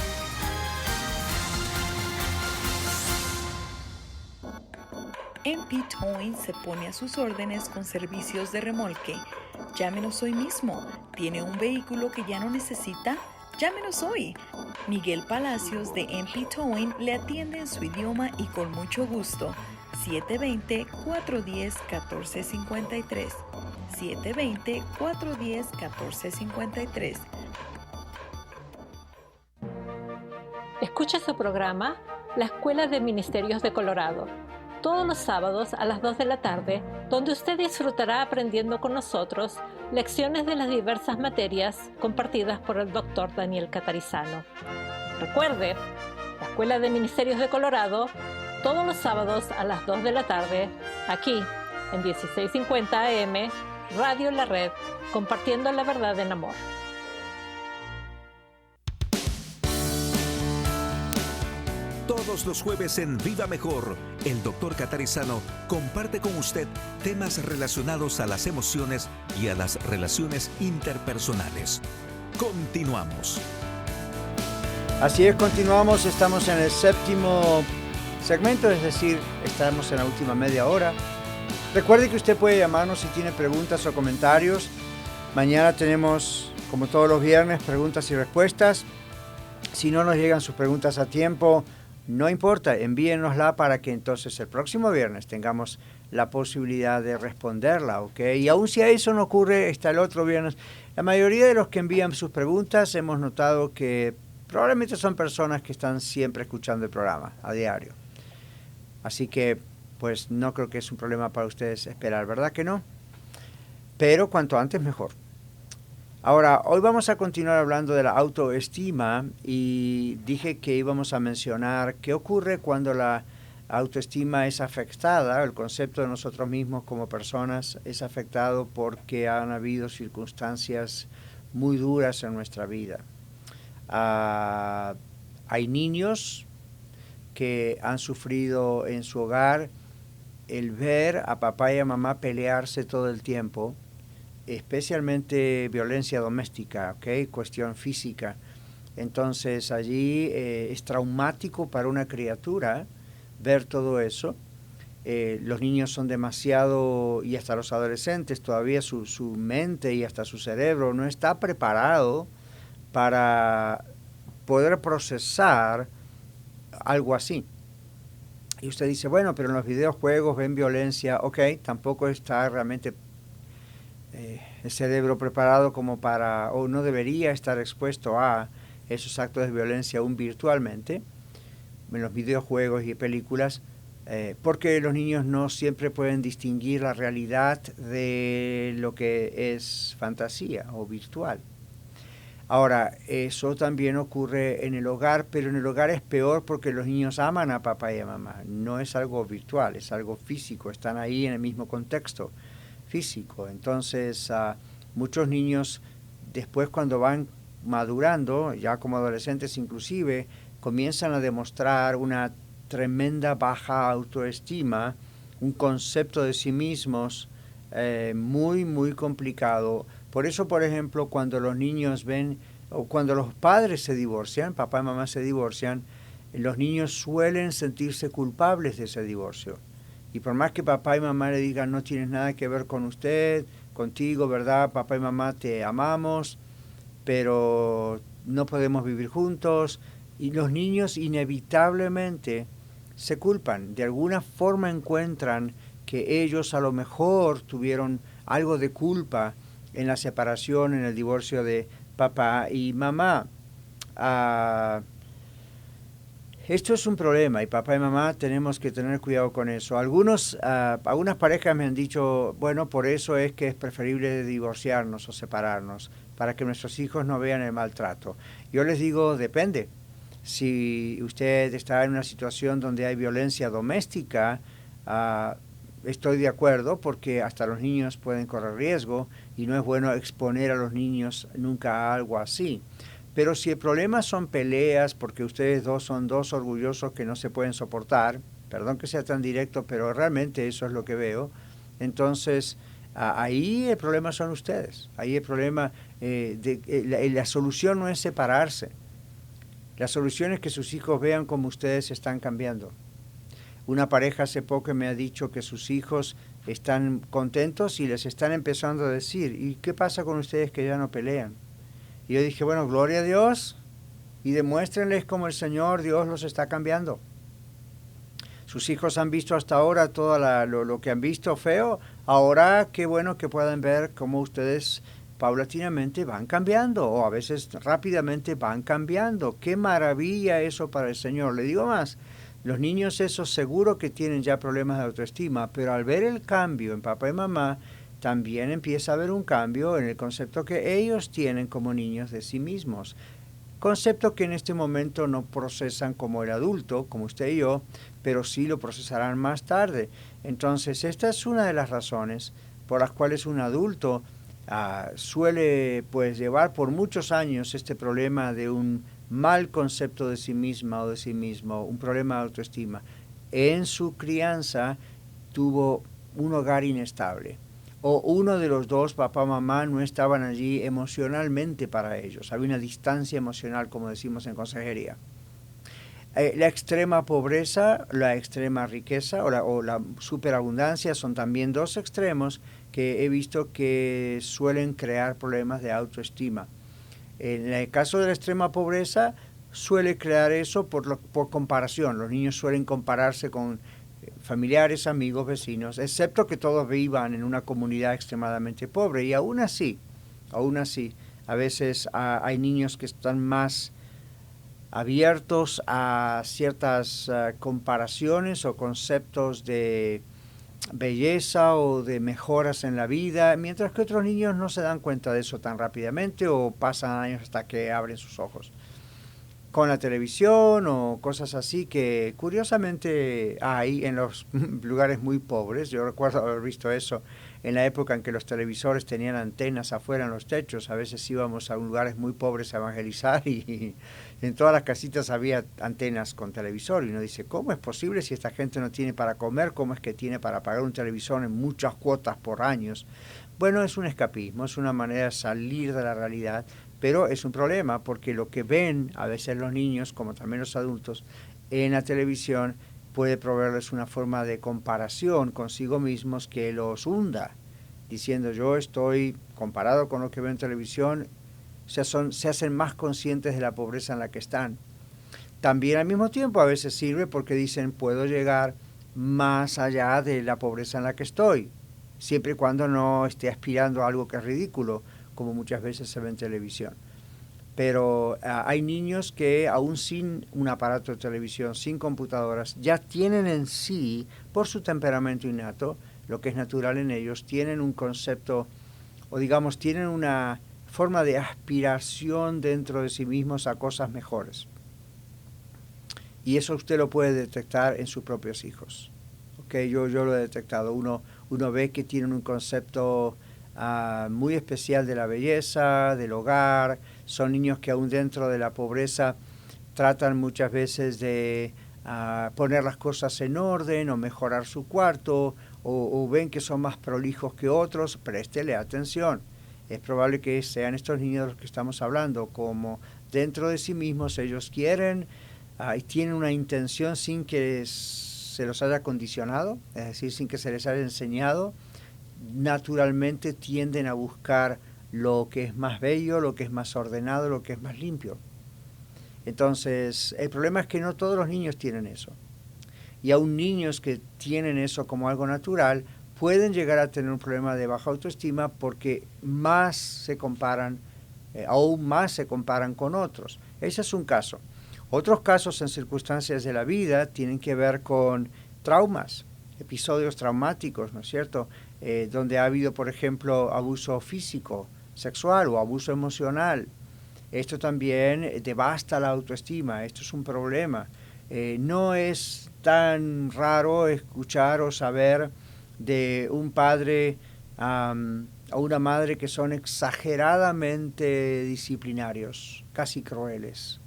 MP Towing se pone a sus órdenes con servicios de remolque. Llámenos hoy mismo. ¿Tiene un vehículo que ya no necesita? Llámenos hoy. Miguel Palacios de MP Towing le atiende en su idioma y con mucho gusto. 720-410-1453. 720-410-1453. Escucha su programa La Escuela de Ministerios de Colorado, todos los sábados a las 2 de la tarde, donde usted disfrutará aprendiendo con nosotros lecciones de las diversas materias compartidas por el Dr. Daniel Catarizano. Recuerde, la Escuela de Ministerios de Colorado, todos los sábados a las 2 de la tarde, aquí en 1650 AM, Radio La Red, compartiendo la verdad en amor. Todos los jueves en Viva Mejor, el Dr. Catarizano comparte con usted temas relacionados a las emociones y a las relaciones interpersonales. Continuamos. Así es, continuamos, estamos en el séptimo segmento, es decir, estamos en la última media hora. Recuerde que usted puede llamarnos si tiene preguntas o comentarios. Mañana tenemos, como todos los viernes, preguntas y respuestas. Si no nos llegan sus preguntas a tiempo, no importa, envíenosla para que entonces el próximo viernes tengamos la posibilidad de responderla, ¿ok? Y aun si a eso no ocurre, está el otro viernes. La mayoría de los que envían sus preguntas hemos notado que probablemente son personas que están siempre escuchando el programa a diario. Así que, pues, no creo que es un problema para ustedes esperar, ¿verdad que no? Pero cuanto antes mejor. Ahora, hoy vamos a continuar hablando de la autoestima y dije que íbamos a mencionar qué ocurre cuando la autoestima es afectada, el concepto de nosotros mismos como personas es afectado porque han habido circunstancias muy duras en nuestra vida. Hay niños que han sufrido en su hogar el ver a papá y a mamá pelearse todo el tiempo, especialmente violencia doméstica, ¿okay? Cuestión física. Entonces allí es traumático para una criatura ver todo eso. los niños son demasiado, y hasta los adolescentes, todavía su mente y hasta su cerebro no está preparado para poder procesar algo así. Y usted dice, bueno, pero en los videojuegos ven violencia. Ok, tampoco está realmente el cerebro preparado como para, o no debería estar expuesto a esos actos de violencia aún virtualmente, en los videojuegos y películas, porque los niños no siempre pueden distinguir la realidad de lo que es fantasía o virtual. Ahora, eso también ocurre en el hogar, pero en el hogar es peor porque los niños aman a papá y a mamá. No es algo virtual, es algo físico, están ahí en el mismo contexto físico. Entonces, muchos niños, después cuando van madurando, ya como adolescentes inclusive, comienzan a demostrar una tremenda baja autoestima, un concepto de sí mismos muy, muy complicado. Por eso, por ejemplo, cuando los niños ven, o cuando los padres se divorcian, papá y mamá se divorcian, los niños suelen sentirse culpables de ese divorcio. Y por más que papá y mamá le digan, no tienes nada que ver con usted, contigo, ¿verdad? Papá y mamá te amamos, pero no podemos vivir juntos. Y los niños inevitablemente se culpan, de alguna forma encuentran que ellos a lo mejor tuvieron algo de culpa en la separación, en el divorcio de papá y mamá. Esto es un problema y papá y mamá tenemos que tener cuidado con eso. Algunas parejas me han dicho, bueno, por eso es que es preferible divorciarnos o separarnos, para que nuestros hijos no vean el maltrato. Yo les digo, depende. Si usted está en una situación donde hay violencia doméstica, estoy de acuerdo porque hasta los niños pueden correr riesgo y no es bueno exponer a los niños nunca a algo así. Pero si el problema son peleas porque ustedes dos son dos orgullosos que no se pueden soportar, perdón que sea tan directo, pero realmente eso es lo que veo, entonces ahí el problema son ustedes. Ahí el problema, la solución no es separarse. La solución es que sus hijos vean cómo ustedes están cambiando. Una pareja hace poco me ha dicho que sus hijos están contentos y les están empezando a decir, ¿y qué pasa con ustedes que ya no pelean? Y yo dije, bueno, gloria a Dios, y demuéstrenles cómo el Señor Dios los está cambiando. Sus hijos han visto hasta ahora todo lo que han visto feo, ahora qué bueno que puedan ver cómo ustedes paulatinamente van cambiando, o a veces rápidamente van cambiando. ¡Qué maravilla eso para el Señor! Le digo más, los niños esos seguro que tienen ya problemas de autoestima, pero al ver el cambio en papá y mamá, también empieza a haber un cambio en el concepto que ellos tienen como niños de sí mismos. Concepto que en este momento no procesan como el adulto, como usted y yo, pero sí lo procesarán más tarde. Entonces, esta es una de las razones por las cuales un adulto suele pues llevar por muchos años este problema de un mal concepto de sí misma o de sí mismo, un problema de autoestima. En su crianza tuvo un hogar inestable, o uno de los dos, papá o mamá, no estaban allí emocionalmente para ellos. Había una distancia emocional, como decimos en consejería. La extrema pobreza, la extrema riqueza o la superabundancia son también dos extremos que he visto que suelen crear problemas de autoestima. En el caso de la extrema pobreza, suele crear eso por comparación. Los niños suelen compararse con familiares, amigos, vecinos, excepto que todos vivan en una comunidad extremadamente pobre. Y aún así, a veces hay niños que están más abiertos a ciertas comparaciones o conceptos de belleza o de mejoras en la vida, mientras que otros niños no se dan cuenta de eso tan rápidamente o pasan años hasta que abren sus ojos. Con la televisión o cosas así que curiosamente hay en los lugares muy pobres. Yo recuerdo haber visto eso en la época en que los televisores tenían antenas afuera en los techos. A veces íbamos a lugares muy pobres a evangelizar y en todas las casitas había antenas con televisor. Y uno dice, ¿cómo es posible si esta gente no tiene para comer? ¿Cómo es que tiene para pagar un televisor en muchas cuotas por años? Bueno, es un escapismo, es una manera de salir de la realidad. Pero es un problema porque lo que ven a veces los niños, como también los adultos, en la televisión puede proveerles una forma de comparación consigo mismos que los hunda, diciendo yo estoy comparado con lo que veo en televisión, se hacen más conscientes de la pobreza en la que están. También al mismo tiempo a veces sirve porque dicen puedo llegar más allá de la pobreza en la que estoy, siempre y cuando no esté aspirando a algo que es ridículo, como muchas veces se ve en televisión. Pero hay niños que aún sin un aparato de televisión, sin computadoras, ya tienen en sí, por su temperamento innato, lo que es natural en ellos, tienen un concepto, o digamos, tienen una forma de aspiración dentro de sí mismos a cosas mejores. Y eso usted lo puede detectar en sus propios hijos. ¿Okay? Yo lo he detectado. Uno ve que tienen un concepto muy especial de la belleza, del hogar. Son niños que aún dentro de la pobreza tratan muchas veces de poner las cosas en orden o mejorar su cuarto, o ven que son más prolijos que otros. Préstele atención. Es probable que sean estos niños de los que estamos hablando, como dentro de sí mismos ellos quieren y tienen una intención sin que se los haya condicionado, es decir, sin que se les haya enseñado. Naturalmente tienden a buscar lo que es más bello, lo que es más ordenado, lo que es más limpio. Entonces, el problema es que no todos los niños tienen eso. Y aún niños que tienen eso como algo natural pueden llegar a tener un problema de baja autoestima porque más se comparan, aún más se comparan con otros. Ese es un caso. Otros casos en circunstancias de la vida tienen que ver con traumas, episodios traumáticos, ¿no es cierto? Donde ha habido, por ejemplo, abuso físico, sexual o abuso emocional. Esto también devasta la autoestima, esto es un problema. No es tan raro escuchar o saber de un padre o una madre que son exageradamente disciplinarios, casi crueles.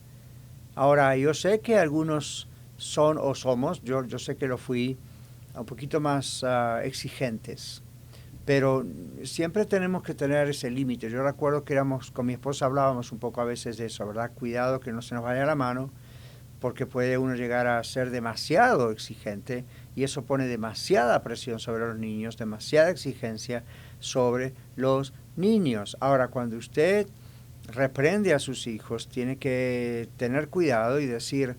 Ahora, yo sé que algunos son o somos, yo sé que lo fui, un poquito más exigentes, pero siempre tenemos que tener ese límite. Yo recuerdo que con mi esposa hablábamos un poco a veces de eso, ¿verdad? Cuidado que no se nos vaya la mano, porque puede uno llegar a ser demasiado exigente y eso pone demasiada presión sobre los niños, demasiada exigencia sobre los niños. Ahora, cuando usted reprende a sus hijos, tiene que tener cuidado y decir,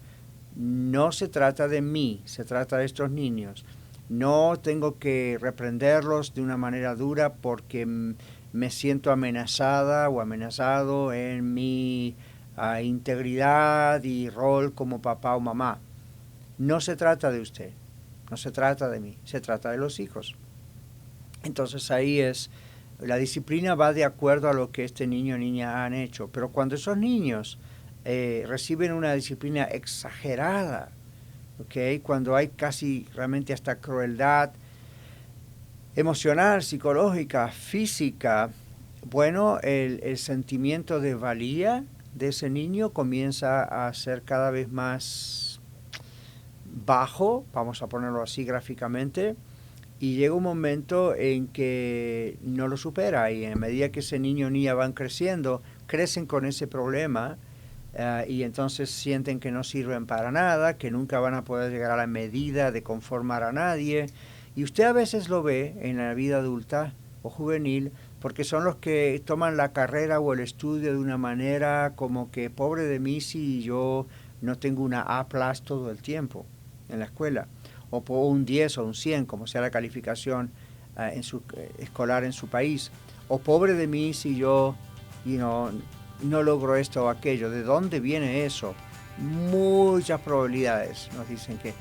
no se trata de mí, se trata de estos niños. No tengo que reprenderlos de una manera dura porque me siento amenazada o amenazado en mi integridad y rol como papá o mamá. No se trata de usted, no se trata de mí, se trata de los hijos. Entonces ahí la disciplina va de acuerdo a lo que este niño o niña han hecho. Pero cuando esos niños reciben una disciplina exagerada, ¿okay? Cuando hay casi realmente hasta crueldad emocional, psicológica, física, bueno, el sentimiento de valía de ese niño comienza a ser cada vez más bajo, vamos a ponerlo así gráficamente, y llega un momento en que no lo supera, y en medida que ese niño o niña van creciendo, crecen con ese problema, y entonces sienten que no sirven para nada, que nunca van a poder llegar a la medida de conformar a nadie. Y usted a veces lo ve en la vida adulta o juvenil, porque son los que toman la carrera o el estudio de una manera como que pobre de mí si yo no tengo una A+ todo el tiempo en la escuela, o un 10 o un 100, como sea la calificación escolar en su país, o pobre de mí si yo no logro esto o aquello. ¿De dónde viene eso? Muchas probabilidades nos dicen que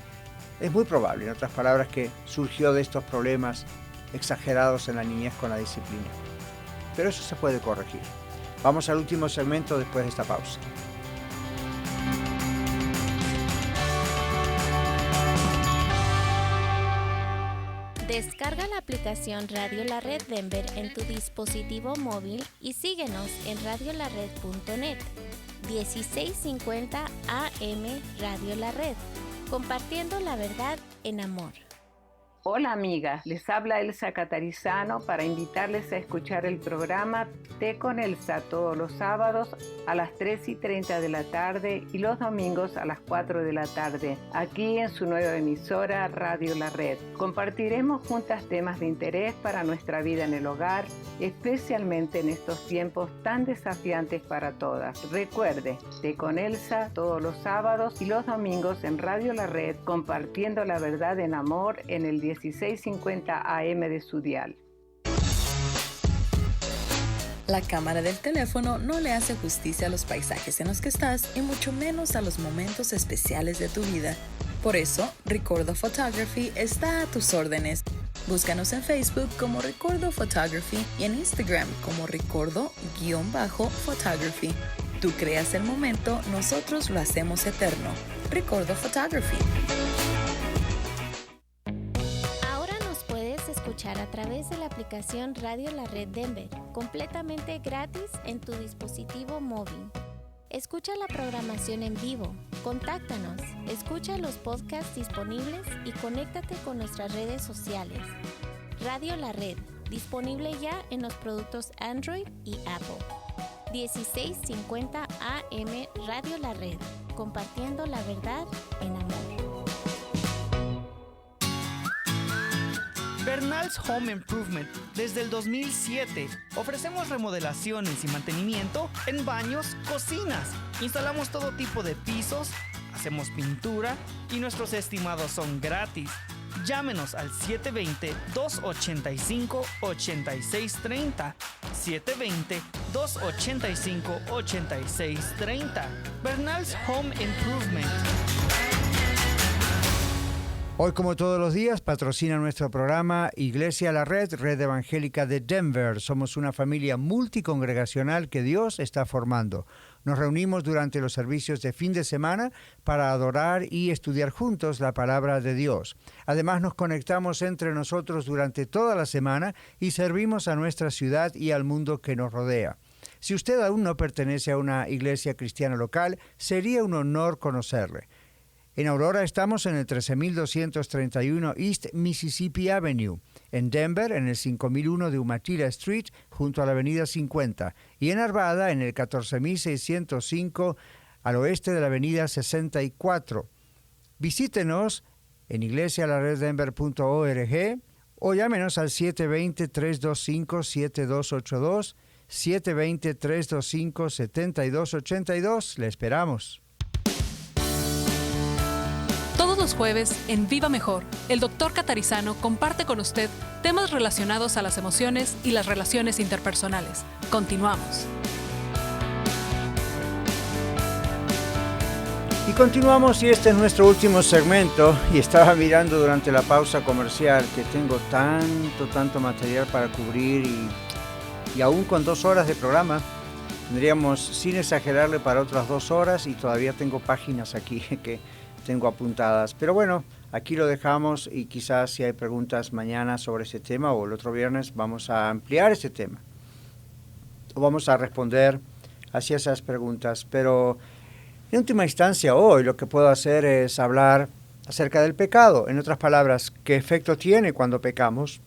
es muy probable, en otras palabras, que surgió de estos problemas exagerados en la niñez con la disciplina. Pero eso se puede corregir. Vamos al último segmento después de esta pausa. Descarga la aplicación Radio La Red Denver en tu dispositivo móvil y síguenos en radiolared.net. 1650 AM Radio La Red, compartiendo la verdad en amor. Hola amigas, les habla Elsa Catarizano para invitarles a escuchar el programa Té con Elsa todos los sábados a las 3:30 de la tarde y los domingos a las 4 de la tarde, aquí en su nueva emisora Radio La Red. Compartiremos juntas temas de interés para nuestra vida en el hogar, especialmente en estos tiempos tan desafiantes para todas. Recuerde, Té con Elsa todos los sábados y los domingos en Radio La Red, compartiendo la verdad en amor en el 1650 AM de su dial. La cámara del teléfono no le hace justicia a los paisajes en los que estás y mucho menos a los momentos especiales de tu vida. Por eso, Recordo Photography está a tus órdenes. Búscanos en Facebook como Recordo Photography y en Instagram como Recordo_Photography. Tú creas el momento, nosotros lo hacemos eterno. Recordo Photography. Escuchar a través de la aplicación Radio La Red Denver, completamente gratis en tu dispositivo móvil. Escucha la programación en vivo, contáctanos, escucha los podcasts disponibles y conéctate con nuestras redes sociales. Radio La Red, disponible ya en los productos Android y Apple. 1650 AM Radio La Red, compartiendo la verdad en amor. Bernal's Home Improvement. Desde el 2007 ofrecemos remodelaciones y mantenimiento en baños, cocinas. Instalamos todo tipo de pisos, hacemos pintura y nuestros estimados son gratis. Llámenos al 720-285-8630. 720-285-8630. Bernal's Home Improvement. Hoy, como todos los días, patrocina nuestro programa Iglesia La Red, Red Evangélica de Denver. Somos una familia multicongregacional que Dios está formando. Nos reunimos durante los servicios de fin de semana para adorar y estudiar juntos la palabra de Dios. Además, nos conectamos entre nosotros durante toda la semana y servimos a nuestra ciudad y al mundo que nos rodea. Si usted aún no pertenece a una iglesia cristiana local, sería un honor conocerle. En Aurora estamos en el 13231 East Mississippi Avenue. En Denver, en el 5001 de Umatilla Street, junto a la avenida 50. Y en Arvada, en el 14605, al oeste de la avenida 64. Visítenos en iglesialareddenver.org o llámenos al 720-325-7282, 720-325-7282. Le esperamos. Todos los jueves, en Viva Mejor, el Dr. Catarizano comparte con usted temas relacionados a las emociones y las relaciones interpersonales. Continuamos. Y continuamos, y este es nuestro último segmento. Y estaba mirando durante la pausa comercial que tengo tanto material para cubrir y aún con 2 horas de programa, tendríamos, sin exagerarle, para otras 2 horas y todavía tengo páginas aquí que tengo apuntadas. Pero bueno, aquí lo dejamos y quizás si hay preguntas mañana sobre ese tema o el otro viernes vamos a ampliar ese tema. O vamos a responder hacia esas preguntas. Pero en última instancia hoy lo que puedo hacer es hablar acerca del pecado. En otras palabras, ¿qué efecto tiene cuando pecamos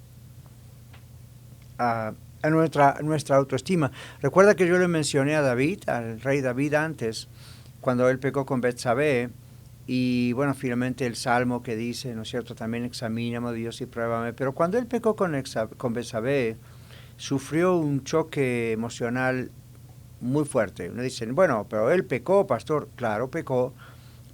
a nuestra autoestima? Recuerda que yo le mencioné a David, al rey David antes, cuando él pecó con Betsabé. Y bueno, finalmente el Salmo que dice, ¿no es cierto?, también examíname, Dios, y pruébame. Pero cuando él pecó con Betsabé, sufrió un choque emocional muy fuerte. Uno dice, bueno, pero él pecó, pastor. Claro, pecó.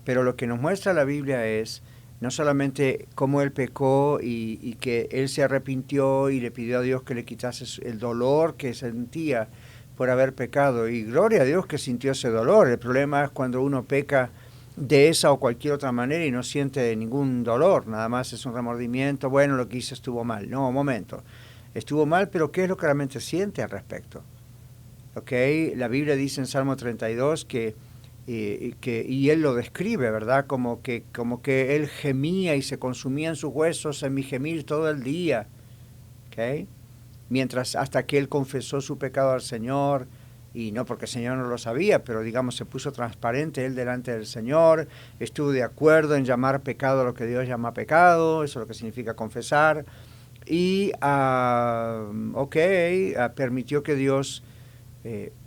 Pero lo que nos muestra la Biblia es no solamente cómo él pecó y que él se arrepintió y le pidió a Dios que le quitase el dolor que sentía por haber pecado. Y gloria a Dios que sintió ese dolor. El problema es cuando uno peca de esa o cualquier otra manera y no siente ningún dolor, nada más es un remordimiento, bueno, lo que hice estuvo mal. No, un momento, estuvo mal, pero ¿qué es lo que realmente siente al respecto? ¿Okay? La Biblia dice en Salmo 32 y él lo describe, ¿verdad? Como que él gemía y se consumía en sus huesos en mi gemir todo el día, ¿okay? Hasta que él confesó su pecado al Señor y no porque el Señor no lo sabía, pero digamos se puso transparente él delante del Señor, estuvo de acuerdo en llamar pecado a lo que Dios llama pecado, eso es lo que significa confesar, y permitió que Dios,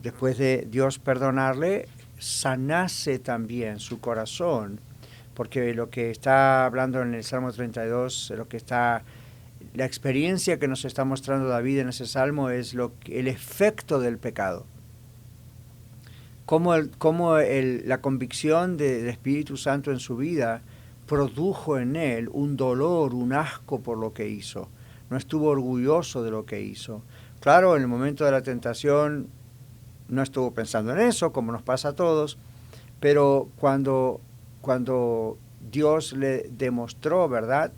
después de Dios perdonarle, sanase también su corazón, porque lo que está hablando en el Salmo 32, la experiencia que nos está mostrando David en ese salmo es el efecto del pecado. Cómo la convicción del Espíritu Santo en su vida produjo en él un dolor, un asco por lo que hizo. No estuvo orgulloso de lo que hizo. Claro, en el momento de la tentación no estuvo pensando en eso, como nos pasa a todos, pero cuando Dios le demostró, ¿verdad?,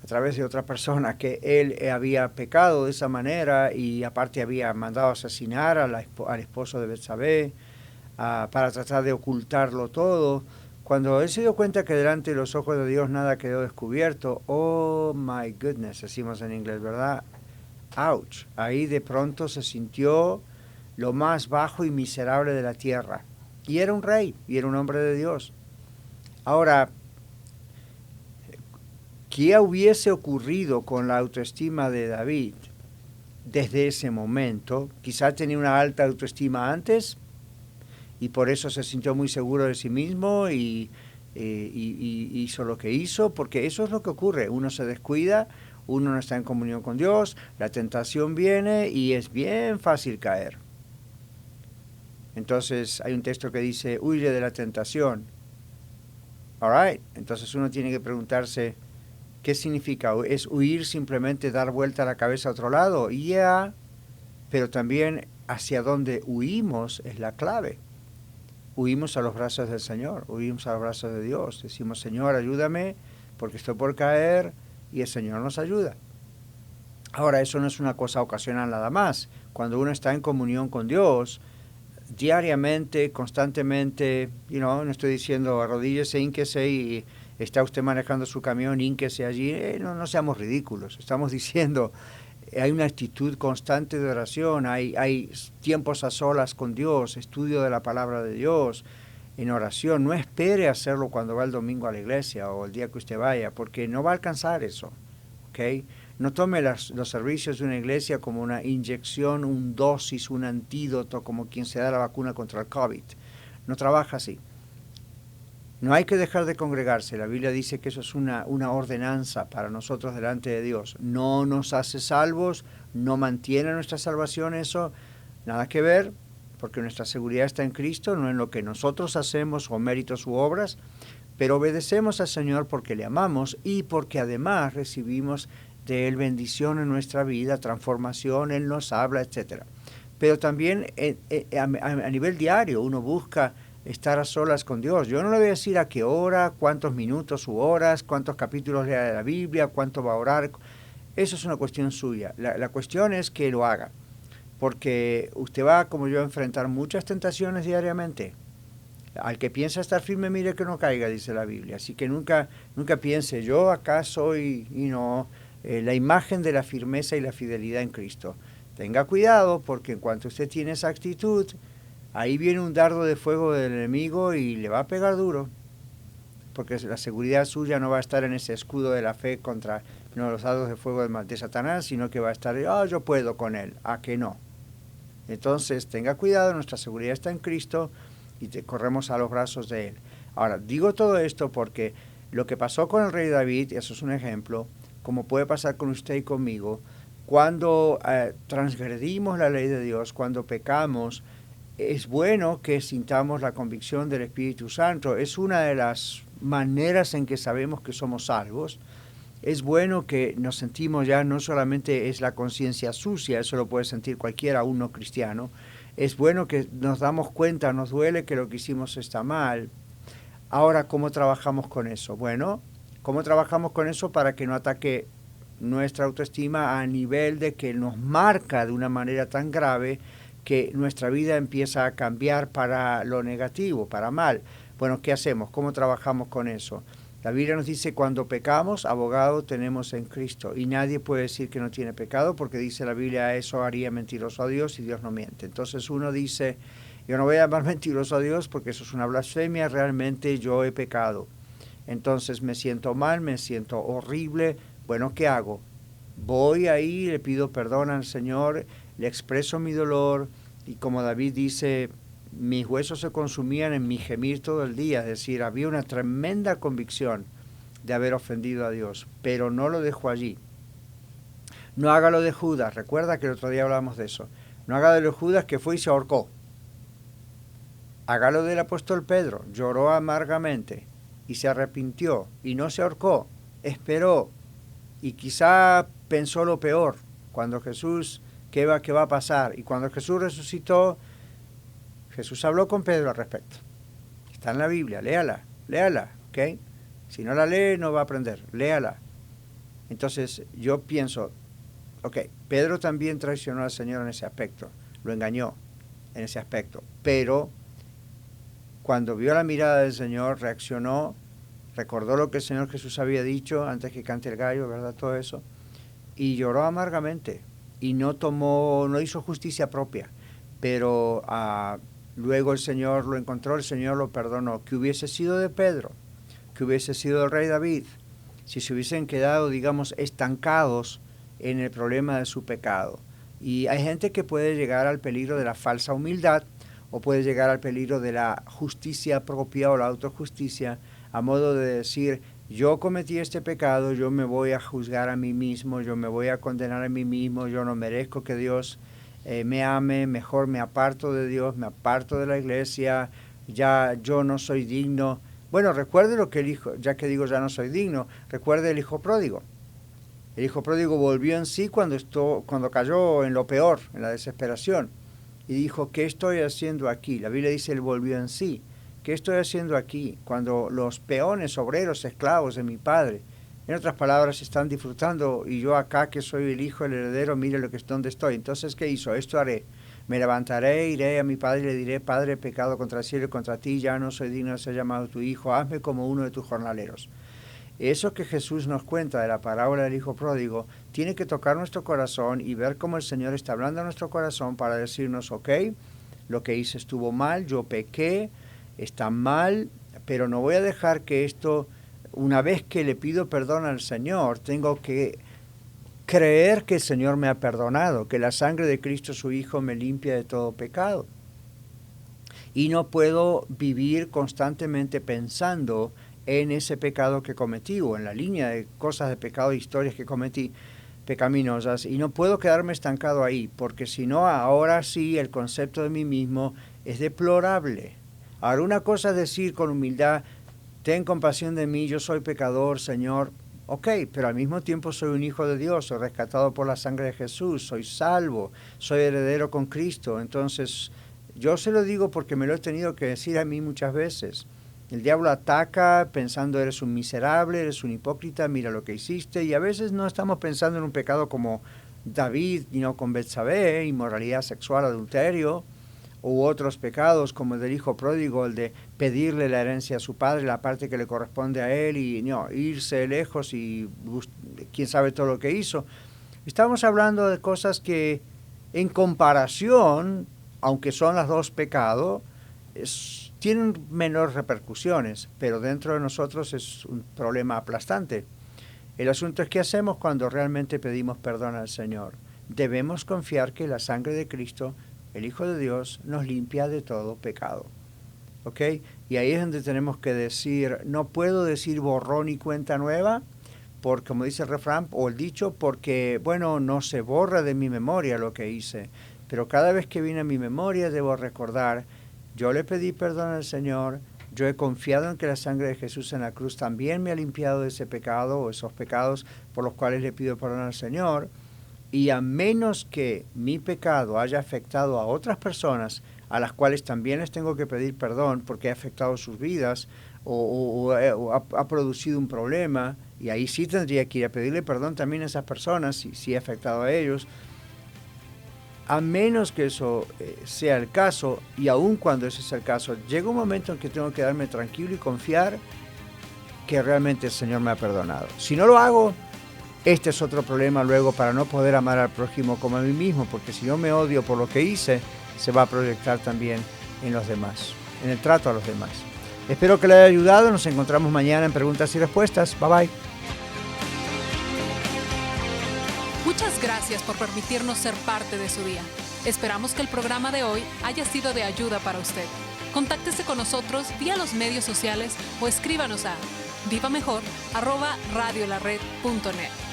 a través de otra persona, que él había pecado de esa manera y aparte había mandado asesinar al esposo de Betsabé para tratar de ocultarlo todo, cuando él se dio cuenta que delante de los ojos de Dios nada quedó descubierto, oh my goodness, decimos en inglés, ¿verdad? Ouch. Ahí de pronto se sintió lo más bajo y miserable de la tierra. Y era un rey, y era un hombre de Dios. Ahora, ¿qué hubiese ocurrido con la autoestima de David desde ese momento? Quizá tenía una alta autoestima antes y por eso se sintió muy seguro de sí mismo y hizo lo que hizo, porque eso es lo que ocurre. Uno se descuida, uno no está en comunión con Dios, la tentación viene y es bien fácil caer. Entonces hay un texto que dice, huye de la tentación. All right. Entonces uno tiene que preguntarse, ¿qué significa? ¿Es huir simplemente dar vuelta la cabeza a otro lado? Pero también hacia dónde huimos es la clave. Huimos a los brazos del Señor, huimos a los brazos de Dios. Decimos, Señor, ayúdame porque estoy por caer y el Señor nos ayuda. Ahora, eso no es una cosa ocasional nada más. Cuando uno está en comunión con Dios, diariamente, constantemente, no estoy diciendo arrodíllese, hínquese y está usted manejando su camión, hínquese allí, no seamos ridículos. Estamos diciendo, hay una actitud constante de oración, hay tiempos a solas con Dios, estudio de la palabra de Dios, en oración. No espere hacerlo cuando va el domingo a la iglesia o el día que usted vaya, porque no va a alcanzar eso, ¿ok? No tome los servicios de una iglesia como una inyección, un dosis, un antídoto, como quien se da la vacuna contra el COVID. No trabaja así. No hay que dejar de congregarse. La Biblia dice que eso es una ordenanza para nosotros delante de Dios. No nos hace salvos, no mantiene nuestra salvación, eso nada que ver, porque nuestra seguridad está en Cristo, no en lo que nosotros hacemos o méritos u obras, pero obedecemos al Señor porque le amamos y porque además recibimos de Él bendición en nuestra vida, transformación, Él nos habla, etc. Pero también a nivel diario uno busca estar a solas con Dios. Yo no le voy a decir a qué hora, cuántos minutos u horas, cuántos capítulos lea de la Biblia, cuánto va a orar. Eso es una cuestión suya. La cuestión es que lo haga, porque usted va, como yo, a enfrentar muchas tentaciones diariamente. Al que piensa estar firme, mire que no caiga, dice la Biblia. Así que nunca piense, yo acá soy, la imagen de la firmeza y la fidelidad en Cristo. Tenga cuidado, porque en cuanto usted tiene esa actitud, ahí viene un dardo de fuego del enemigo y le va a pegar duro, porque la seguridad suya no va a estar en ese escudo de la fe contra los dardos de fuego de Satanás, sino que va a estar, yo puedo con él, ¿a que no? Entonces, tenga cuidado, nuestra seguridad está en Cristo y corremos a los brazos de Él. Ahora, digo todo esto porque lo que pasó con el rey David, eso es un ejemplo, como puede pasar con usted y conmigo, cuando transgredimos la ley de Dios, cuando pecamos, es bueno que sintamos la convicción del Espíritu Santo. Es una de las maneras en que sabemos que somos salvos. Es bueno que nos sentimos ya, no solamente es la conciencia sucia, eso lo puede sentir cualquiera, aún no cristiano. Es bueno que nos damos cuenta, nos duele que lo que hicimos está mal. Ahora, ¿cómo trabajamos con eso? Bueno, ¿cómo trabajamos con eso para que no ataque nuestra autoestima a nivel de que nos marca de una manera tan grave que nuestra vida empieza a cambiar para lo negativo, para mal? Bueno, ¿qué hacemos? ¿Cómo trabajamos con eso? La Biblia nos dice, cuando pecamos, abogado tenemos en Cristo. Y nadie puede decir que no tiene pecado, porque dice la Biblia, eso haría mentiroso a Dios y Dios no miente. Entonces uno dice, yo no voy a llamar mentiroso a Dios porque eso es una blasfemia, realmente yo he pecado. Entonces me siento mal, me siento horrible. Bueno, ¿qué hago? Voy ahí, le pido perdón al Señor, le expreso mi dolor y como David dice, mis huesos se consumían en mi gemir todo el día, es decir, había una tremenda convicción de haber ofendido a Dios, pero no lo dejo allí. No haga lo de Judas, recuerda que el otro día hablamos de eso, no haga de lo de Judas que fue y se ahorcó. Haga lo del apóstol Pedro, lloró amargamente y se arrepintió y no se ahorcó, esperó y quizá pensó lo peor, cuando Jesús, ¿qué va a pasar? Y cuando Jesús resucitó, Jesús habló con Pedro al respecto. Está en la Biblia, léala, ¿ok? Si no la lee, no va a aprender, léala. Entonces, yo pienso, ok, Pedro también traicionó al Señor en ese aspecto, lo engañó en ese aspecto, pero cuando vio la mirada del Señor, reaccionó, recordó lo que el Señor Jesús había dicho antes que cante el gallo, ¿verdad? Todo eso, y lloró amargamente, y no hizo justicia propia, pero luego el Señor lo encontró, el Señor lo perdonó. ¿Qué hubiese sido de Pedro? ¿Qué hubiese sido del rey David? Si se hubiesen quedado, digamos, estancados en el problema de su pecado. Y hay gente que puede llegar al peligro de la falsa humildad o puede llegar al peligro de la justicia propia o la autojusticia, a modo de decir, yo cometí este pecado, yo me voy a juzgar a mí mismo, yo me voy a condenar a mí mismo, yo no merezco que Dios me ame, mejor me aparto de Dios, me aparto de la iglesia, ya yo no soy digno. Bueno, recuerde lo que el hijo, ya que digo ya no soy digno, recuerde el hijo pródigo. El hijo pródigo volvió en sí cuando cayó en lo peor, en la desesperación, y dijo, ¿qué estoy haciendo aquí? La Biblia dice, él volvió en sí. ¿Qué estoy haciendo aquí? Cuando los peones, obreros, esclavos de mi padre, en otras palabras, están disfrutando y yo acá que soy el hijo, el heredero, mire donde estoy. Entonces, ¿qué hizo? Esto haré. Me levantaré, iré a mi padre y le diré, Padre, he pecado contra el cielo y contra ti, ya no soy digno de ser llamado tu hijo, hazme como uno de tus jornaleros. Eso que Jesús nos cuenta de la parábola del hijo pródigo, tiene que tocar nuestro corazón y ver cómo el Señor está hablando a nuestro corazón para decirnos, ok, lo que hice estuvo mal, yo pequé, está mal, pero no voy a dejar que esto, una vez que le pido perdón al Señor, tengo que creer que el Señor me ha perdonado, que la sangre de Cristo su Hijo me limpia de todo pecado. Y no puedo vivir constantemente pensando en ese pecado que cometí o en la línea de cosas de pecado, historias que cometí pecaminosas, y no puedo quedarme estancado ahí, porque si no, ahora sí el concepto de mí mismo es deplorable. Ahora, una cosa es decir con humildad, ten compasión de mí, yo soy pecador, Señor. Ok, pero al mismo tiempo soy un hijo de Dios, soy rescatado por la sangre de Jesús, soy salvo, soy heredero con Cristo. Entonces, yo se lo digo porque me lo he tenido que decir a mí muchas veces. El diablo ataca pensando, eres un miserable, eres un hipócrita, mira lo que hiciste. Y a veces no estamos pensando en un pecado como David, con Betsabé, inmoralidad sexual, adulterio, u otros pecados como el del hijo pródigo, el de pedirle la herencia a su padre, la parte que le corresponde a él, y irse lejos y quién sabe todo lo que hizo. Estamos hablando de cosas que en comparación, aunque son las dos pecados, tienen menores repercusiones, pero dentro de nosotros es un problema aplastante. El asunto es qué hacemos cuando realmente pedimos perdón al Señor. Debemos confiar que la sangre de Cristo, el Hijo de Dios, nos limpia de todo pecado. ¿Ok? Y ahí es donde tenemos que decir, no puedo decir borrón y cuenta nueva, porque, como dice el refrán o el dicho, porque, no se borra de mi memoria lo que hice, pero cada vez que viene a mi memoria debo recordar, yo le pedí perdón al Señor, yo he confiado en que la sangre de Jesús en la cruz también me ha limpiado de ese pecado o esos pecados por los cuales le pido perdón al Señor. Y a menos que mi pecado haya afectado a otras personas, a las cuales también les tengo que pedir perdón porque ha afectado sus vidas o ha producido un problema, y ahí sí tendría que ir a pedirle perdón también a esas personas si ha afectado a ellos. A menos que eso sea el caso, y aun cuando ese es el caso, llega un momento en que tengo que darme tranquilo y confiar que realmente el Señor me ha perdonado. Si no lo hago, este es otro problema luego para no poder amar al prójimo como a mí mismo, porque si yo me odio por lo que hice, se va a proyectar también en los demás, en el trato a los demás. Espero que le haya ayudado. Nos encontramos mañana en Preguntas y Respuestas. Bye bye. Muchas gracias por permitirnos ser parte de su día. Esperamos que el programa de hoy haya sido de ayuda para usted. Contáctese con nosotros vía los medios sociales o escríbanos a vivamejor@radiolared.net.